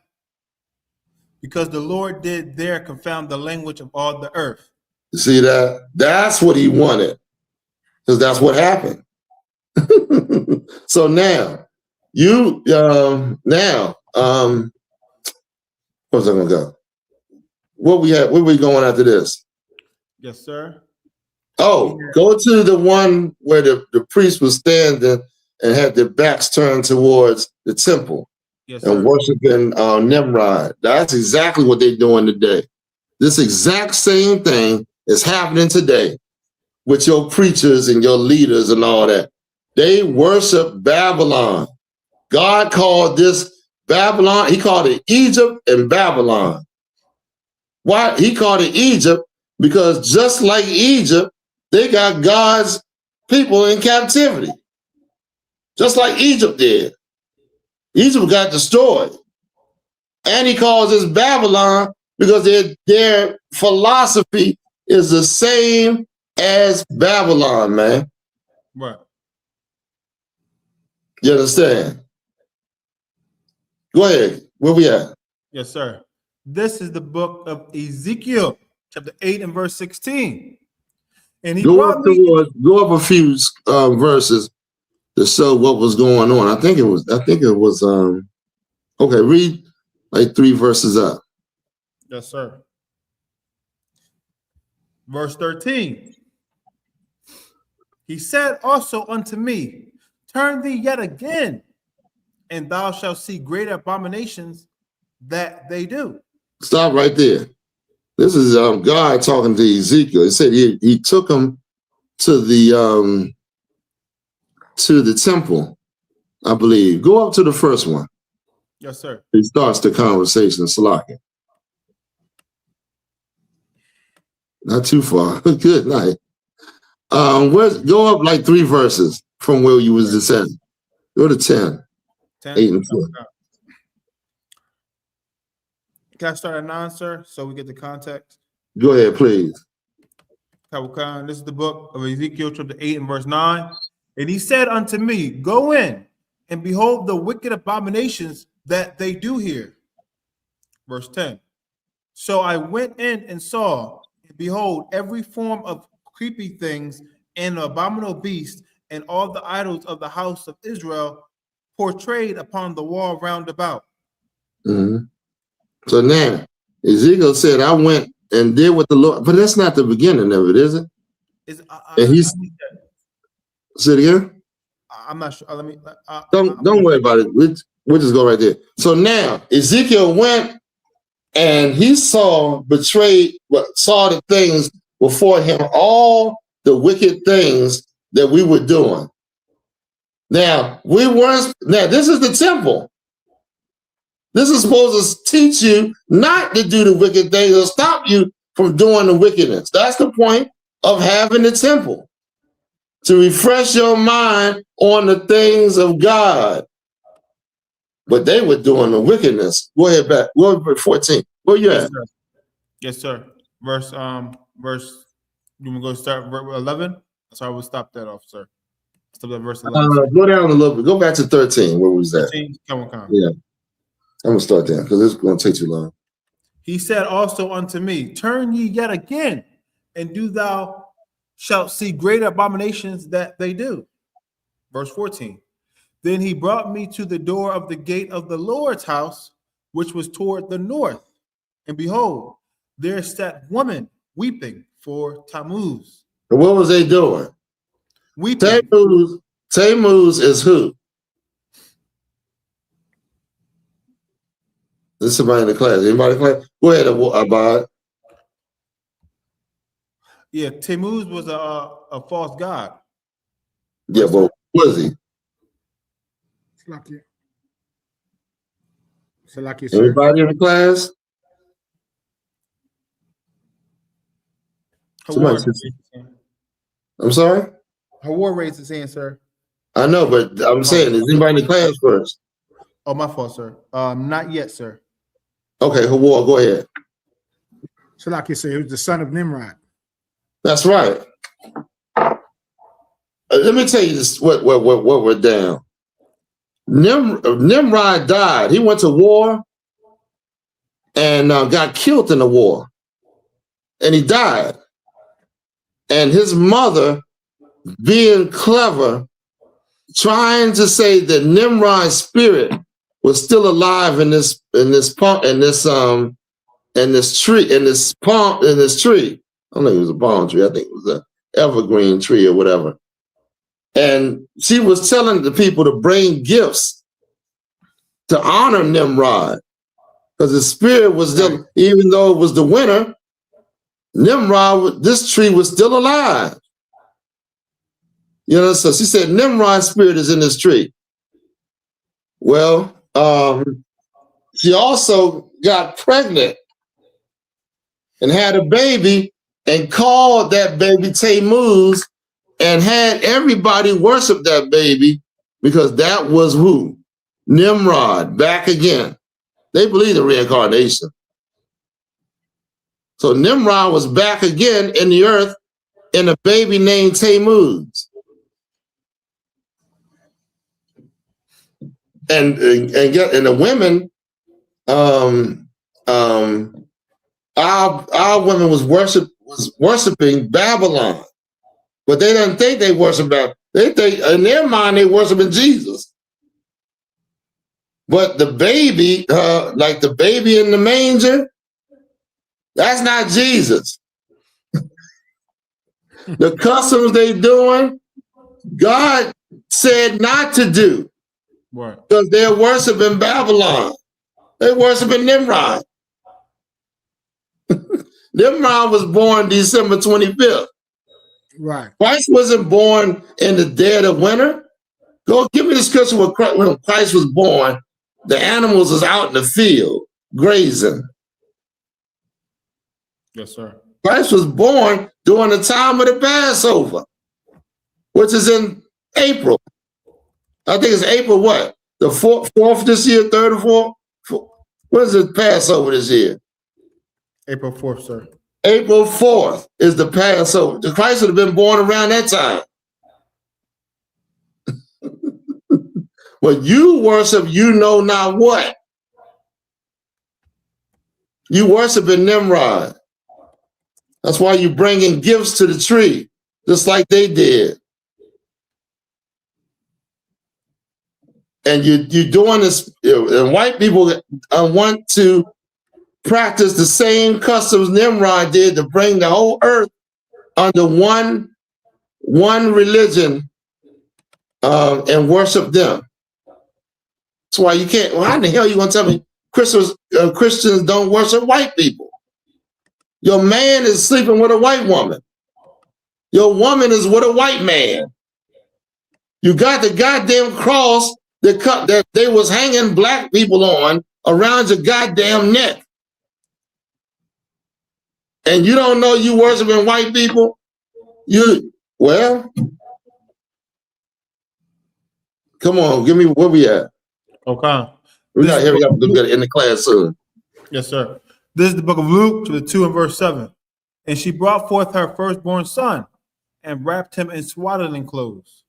[SPEAKER 8] because the Lord did there confound the language of all the earth.
[SPEAKER 7] You see that? That's what he wanted, because that's what happened. So now, where's I gonna go? Where we going after this?
[SPEAKER 8] Yes, sir.
[SPEAKER 7] Oh, go to the one where the priest was standing and had their backs turned towards the temple.
[SPEAKER 8] Yes,
[SPEAKER 7] and worshiping Nimrod. That's exactly what they're doing today. This exact same thing is happening today with your preachers and your leaders and all that. They worship Babylon. God called this Babylon, he called it Egypt and Babylon. Why he called it Egypt? Because just like Egypt, they got God's people in captivity. Just like Egypt did. Egypt got destroyed. And he calls this Babylon because their philosophy is the same as Babylon, man.
[SPEAKER 8] Right.
[SPEAKER 7] You understand? Go ahead. Where we at?
[SPEAKER 8] Yes, sir. This is the book of Ezekiel, chapter 8 and verse 16. And he brought me.
[SPEAKER 7] Go up a few verses to show what was going on. I think it was. Okay, read like 3 verses up.
[SPEAKER 8] Yes, sir. Verse 13. He said also unto me, turn thee yet again, and thou shalt see greater abominations that they do.
[SPEAKER 7] Stop right there. This is God talking to Ezekiel. He said he took him to the temple, I believe. Go up to the first one.
[SPEAKER 8] Yes, sir.
[SPEAKER 7] He starts the conversation. Salaki. Not too far. Good night. Go up like 3 verses from where you was just at. Go to 10. 8 and 10.
[SPEAKER 8] Can I start at 9, sir, so we get the context?
[SPEAKER 7] Go ahead, please.
[SPEAKER 8] This is the book of Ezekiel, chapter 8 and verse 9. And he said unto me, go in and behold the wicked abominations that they do here. Verse 10. So I went in and saw, and behold, every form of creepy things and abominable beast and all the idols of the house of Israel portrayed upon the wall round about.
[SPEAKER 7] Mm-hmm. So now, Ezekiel said, I went and did what the Lord, but that's not the beginning of it, is it? And he's, say it again?
[SPEAKER 8] I'm not sure. Let me.
[SPEAKER 7] Don't worry about it. We'll just go right there. So now, Ezekiel went and he saw the things before him, all the wicked things that we were doing. Now, this is the temple. This is supposed to teach you not to do the wicked things or stop you from doing the wickedness. That's the point of having the temple, to refresh your mind on the things of God. But they were doing the wickedness. Go ahead back. Go to verse 14. Where you at?
[SPEAKER 8] Yes, sir. Verse. You want to go start verse 11? So I will stop that off, sir. Stop at verse 11.
[SPEAKER 7] Go down a little bit. Go back to 13. Where was that?
[SPEAKER 8] 13, come on.
[SPEAKER 7] Yeah. I'm going to start there because it's going to take too long.
[SPEAKER 8] He said also unto me, turn ye yet again, and do thou shalt see greater abominations that they do. Verse 14. Then he brought me to the door of the gate of the Lord's house, which was toward the north. And behold, there sat women weeping for Tammuz.
[SPEAKER 7] And what was they doing?
[SPEAKER 8] Weeping.
[SPEAKER 7] Tammuz is who? There's somebody in the class. Anybody in the class? Go ahead, Abad.
[SPEAKER 8] Yeah, Tammuz was a false god.
[SPEAKER 7] Yeah, but what was he? Anybody in the class? I'm sorry?
[SPEAKER 8] Hawar raised his hand, sir.
[SPEAKER 7] I know, but I'm saying, is anybody in the class first?
[SPEAKER 8] Oh, my fault, sir. Not yet, sir.
[SPEAKER 7] Okay, Hawar, go ahead.
[SPEAKER 6] Shalaki said he was the son of Nimrod.
[SPEAKER 7] That's right. Let me tell you this, what we're down. Nimrod died. He went to war and got killed in the war. And he died. And his mother, being clever, trying to say that Nimrod's spirit was still alive in this tree. I don't think it was a palm tree. I think it was an evergreen tree or whatever. And she was telling the people to bring gifts to honor Nimrod, because the spirit was still, even though it was the winter, Nimrod, this tree was still alive. You know, so she said Nimrod's spirit is in this tree. Well, she also got pregnant and had a baby and called that baby Tammuz and had everybody worship that baby because that was who? Nimrod, back again. They believe in reincarnation. So Nimrod was back again in the earth in a baby named Tammuz. And the women, our women was worshiping Babylon, but they didn't think they worshiped Babylon. They think in their mind they worshiping Jesus. But the baby, like the baby in the manger, that's not Jesus. The customs they doing, God said not to do.
[SPEAKER 8] Right.
[SPEAKER 7] Because they're worshiping Babylon. They're worshiping Nimrod. Nimrod was born December 25th.
[SPEAKER 6] Right.
[SPEAKER 7] Christ wasn't born in the dead of winter. Go give me the scripture when Christ was born. The animals was out in the field grazing.
[SPEAKER 8] Yes, sir.
[SPEAKER 7] Christ was born during the time of the Passover, which is in April. I think it's April what? The fourth this year, third or fourth? When is the Passover this year?
[SPEAKER 8] April 4th, sir.
[SPEAKER 7] April 4th is the Passover. The Christ would have been born around that time. But you worship, you know not what. You worship in Nimrod. That's why you bring in gifts to the tree, just like they did. And you're doing this, and white people want to practice the same customs Nimrod did to bring the whole earth under one religion and worship them. That's why you can't. Well, how the hell are you gonna tell me Christians don't worship white people? Your man is sleeping with a white woman. Your woman is with a white man. You got the goddamn cross that they was hanging black people on around your goddamn neck. And you don't know you worshiping white people? Well, come on, give me where we at.
[SPEAKER 8] Okay.
[SPEAKER 7] We got to hurry up and get in the class soon.
[SPEAKER 8] Yes, sir. This is the book of Luke, chapter 2 and verse 7. And she brought forth her firstborn son and wrapped him in swaddling clothes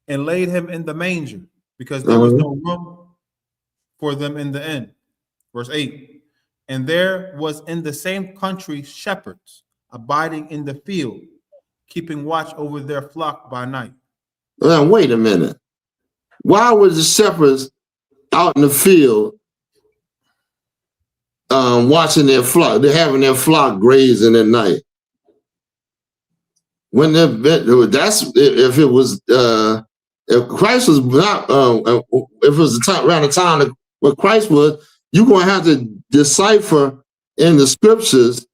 [SPEAKER 8] and laid him in the manger because there was no room for them in the inn. Verse 8. And there was in the same country shepherds abiding in the field, keeping watch over their flock by night.
[SPEAKER 7] Now, wait a minute. Why were the shepherds out in the field watching their flock? They're having their flock grazing at night. When if Christ was not, if it was the time around the time where Christ was, you're going to have to decipher in the scriptures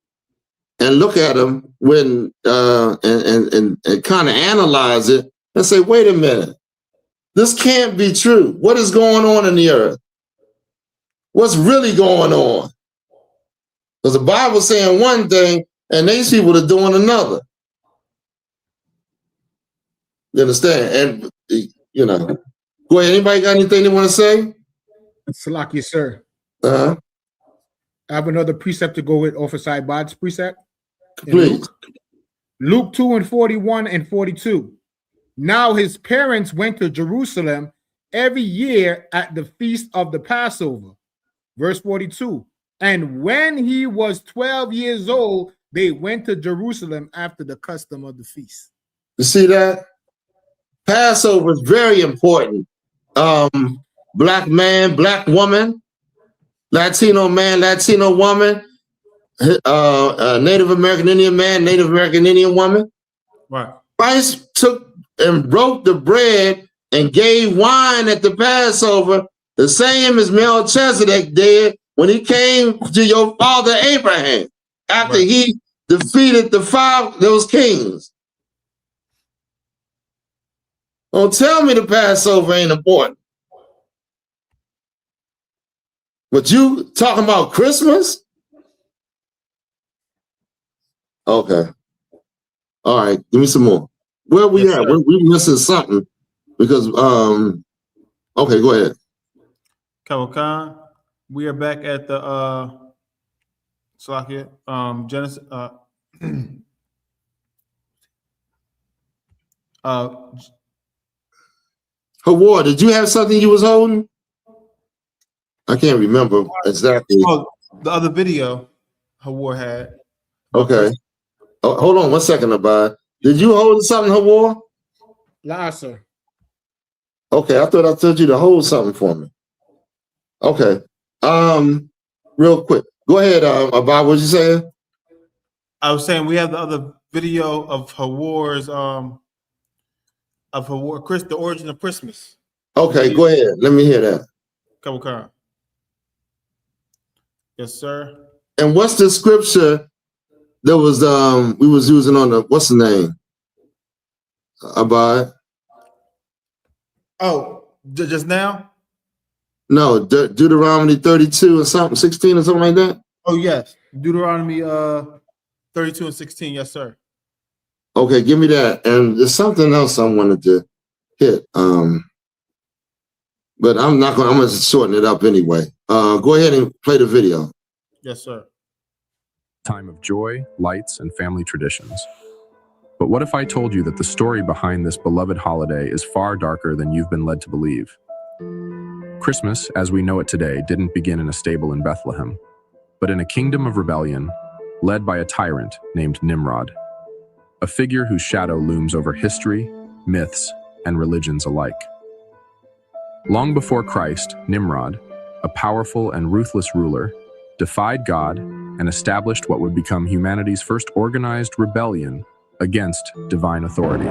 [SPEAKER 7] and look at them when and kind of analyze it and say, wait a minute, this can't be true. What is going on in the earth? What's really going on? Because the Bible's saying one thing and these people are doing another. You understand? And, you know, go ahead. Anybody got anything they want to say?
[SPEAKER 6] Salaki, sir.
[SPEAKER 7] Uh-huh.
[SPEAKER 6] I have another precept to go with Officer Ibad's precept.
[SPEAKER 7] Please.
[SPEAKER 6] Luke 2 and 41 and 42. Now his parents went to Jerusalem every year at the feast of the Passover. Verse 42. And when he was 12 years old, they went to Jerusalem after the custom of the feast.
[SPEAKER 7] You see that? Passover is very important. Black man, black woman, Latino man, Latino woman, Native American Indian man, Native American Indian woman.
[SPEAKER 8] Right.
[SPEAKER 7] Christ took and broke the bread and gave wine at the Passover, the same as Melchizedek did when he came to your father Abraham after he defeated those kings. Don't tell me the Passover ain't important. But you talking about Christmas? Okay. All right. Give me some more. Where we
[SPEAKER 8] Yes,
[SPEAKER 7] at?
[SPEAKER 8] sir.
[SPEAKER 7] We missing something because okay, go ahead.
[SPEAKER 8] Khan, we are back at the Salakia, Genesis
[SPEAKER 7] Hawar, did you have something you was holding? I can't remember exactly.
[SPEAKER 8] Oh, the other video Hawar had.
[SPEAKER 7] Okay. Oh, hold on 1 second, Abad. Did you hold something, Hawar?
[SPEAKER 6] Nah, sir.
[SPEAKER 7] Okay, I thought I told you to hold something for me. Okay. Real quick. Go ahead, Abad, what you saying?
[SPEAKER 8] I was saying we have the other video of Hawar's the origin of Christmas.
[SPEAKER 7] Okay, go ahead. Let me hear that.
[SPEAKER 8] Khan. Yes, sir.
[SPEAKER 7] And what's the scripture that was we was using on the what's the name? Abad?
[SPEAKER 8] Oh, just now?
[SPEAKER 7] No, Deuteronomy 32 or something, 16 or something like that.
[SPEAKER 8] Oh, yes. Deuteronomy 32 and 16. Yes, sir.
[SPEAKER 7] Okay, give me that. And there's something else I wanted to hit. But I'm gonna shorten it up anyway. Go ahead and play the video.
[SPEAKER 8] Yes, sir.
[SPEAKER 20] Time of joy, lights, and family traditions. But what if I told you that the story behind this beloved holiday is far darker than you've been led to believe? Christmas, as we know it today, didn't begin in a stable in Bethlehem, but in a kingdom of rebellion, led by a tyrant named Nimrod, a figure whose shadow looms over history, myths, and religions alike. Long before Christ, Nimrod, a powerful and ruthless ruler, defied God and established what would become humanity's first organized rebellion against divine authority.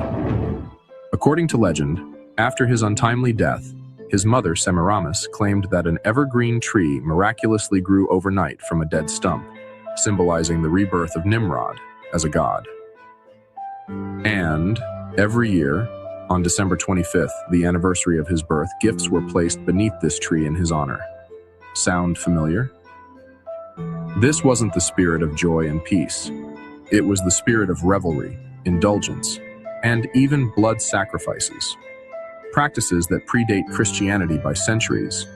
[SPEAKER 20] According to legend, after his untimely death, his mother, Semiramis, claimed that an evergreen tree miraculously grew overnight from a dead stump, symbolizing the rebirth of Nimrod as a god. And every year, on December 25th, the anniversary of his birth, gifts were placed beneath this tree in his honor. Sound familiar? This wasn't the spirit of joy and peace. It was the spirit of revelry, indulgence, and even blood sacrifices, practices that predate Christianity by centuries.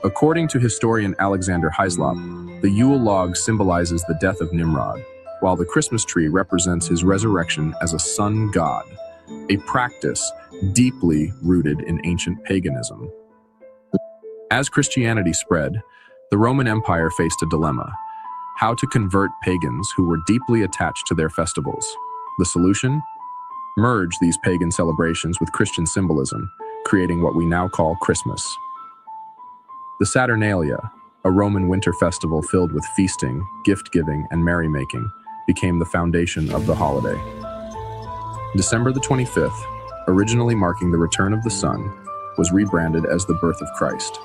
[SPEAKER 20] According to historian Alexander Hislop, the Yule log symbolizes the death of Nimrod, while the Christmas tree represents his resurrection as a sun god, a practice deeply rooted in ancient paganism. As Christianity spread, the Roman Empire faced a dilemma: how to convert pagans who were deeply attached to their festivals. The solution? Merge these pagan celebrations with Christian symbolism, creating what we now call Christmas. The Saturnalia, a Roman winter festival filled with feasting, gift-giving, and merrymaking, became the foundation of the holiday. December the 25th, originally marking the return of the sun, was rebranded as the birth of Christ.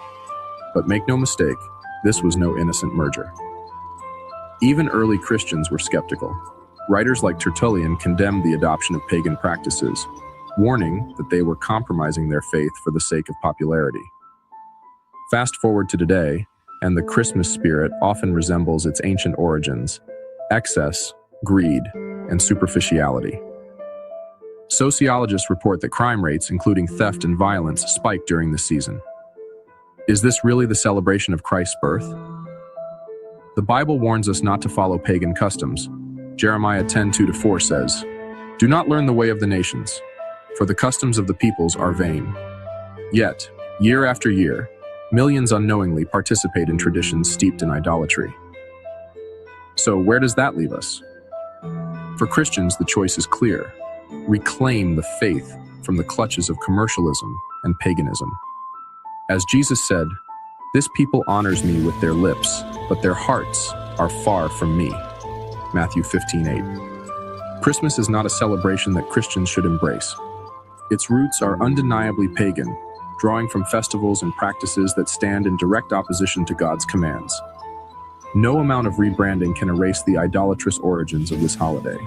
[SPEAKER 20] But make no mistake, this was no innocent merger. Even early Christians were skeptical. Writers like Tertullian condemned the adoption of pagan practices, warning that they were compromising their faith for the sake of popularity. Fast forward to today, and the Christmas spirit often resembles its ancient origins: excess, greed, and superficiality. Sociologists report that crime rates, including theft and violence, spike during this season. Is this really the celebration of Christ's birth? The Bible warns us not to follow pagan customs. Jeremiah 10:2-4 says, "Do not learn the way of the nations, for the customs of the peoples are vain." Yet, year after year, millions unknowingly participate in traditions steeped in idolatry. So where does that leave us? For Christians, the choice is clear: reclaim the faith from the clutches of commercialism and paganism. As Jesus said, "This people honors me with their lips, but their hearts are far from me." Matthew 15:8. Christmas is not a celebration that Christians should embrace. Its roots are undeniably pagan, drawing from festivals and practices that stand in direct opposition to God's commands. No amount of rebranding can erase the idolatrous origins of this holiday.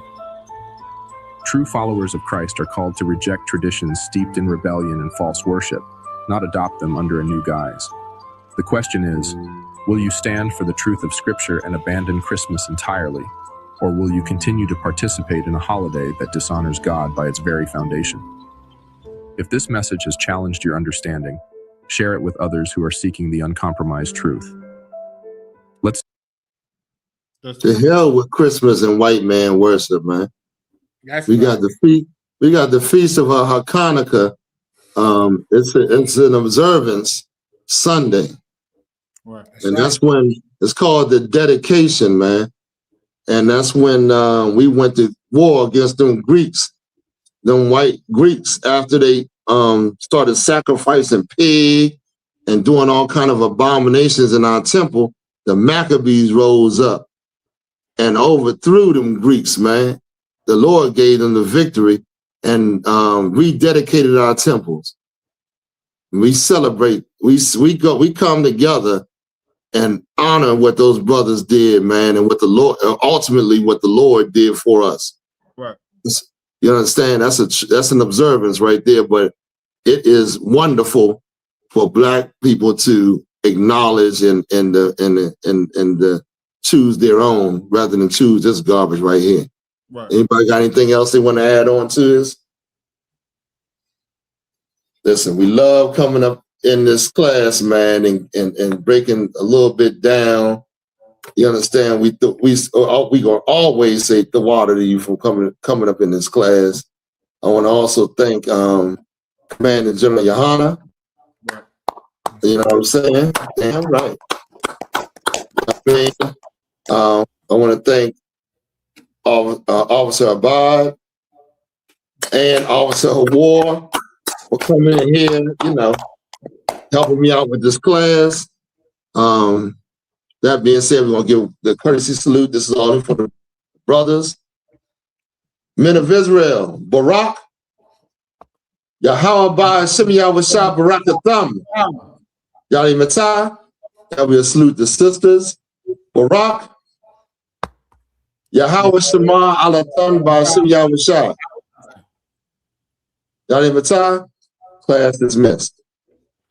[SPEAKER 20] True followers of Christ are called to reject traditions steeped in rebellion and false worship, not adopt them under a new guise. The question is, will you stand for the truth of Scripture and abandon Christmas entirely? Or will you continue to participate in a holiday that dishonors God by its very foundation? If this message has challenged your understanding, share it with others who are seeking the uncompromised truth. Let's
[SPEAKER 7] To hell with Christmas and white man worship, man. We got the feast. We got the feast of Hanukkah. It's an observance Sunday,
[SPEAKER 6] Right.
[SPEAKER 7] and that's when it's called the dedication, man. And that's when we went to war against them Greeks, them white Greeks, after they started sacrificing pig and doing all kind of abominations in our temple. The Maccabees rose up and overthrew them Greeks, man. The Lord gave them the victory and rededicated our temples. We celebrate. We come together and honor what those brothers did, man, and what the Lord, ultimately what the Lord did for us.
[SPEAKER 6] Right.
[SPEAKER 7] You understand? That's an observance right there. But it is wonderful for Black people to acknowledge and choose their own rather than choose this garbage right here.
[SPEAKER 6] Right.
[SPEAKER 7] Anybody got anything else they want to add on to this? Listen, we love coming up in this class, man, and breaking a little bit down. You understand? We gonna always say the water to you from coming up in this class. I want to also thank Commander General YAHANNA.
[SPEAKER 6] Right.
[SPEAKER 7] You know what I'm saying? Damn right. I want to thank Officer Abad and Officer War for coming in here, you know, helping me out with this class. That being said, we're going to give the courtesy salute. This is all for the brothers. Men of Israel, Barak, Yahweh by Shimiyah Washab Barak Atham, Yali Matah. That will salute the sisters. Barak, Yahweh Shema Alatham by Shimiyah Washab. Yali Matah, class dismissed.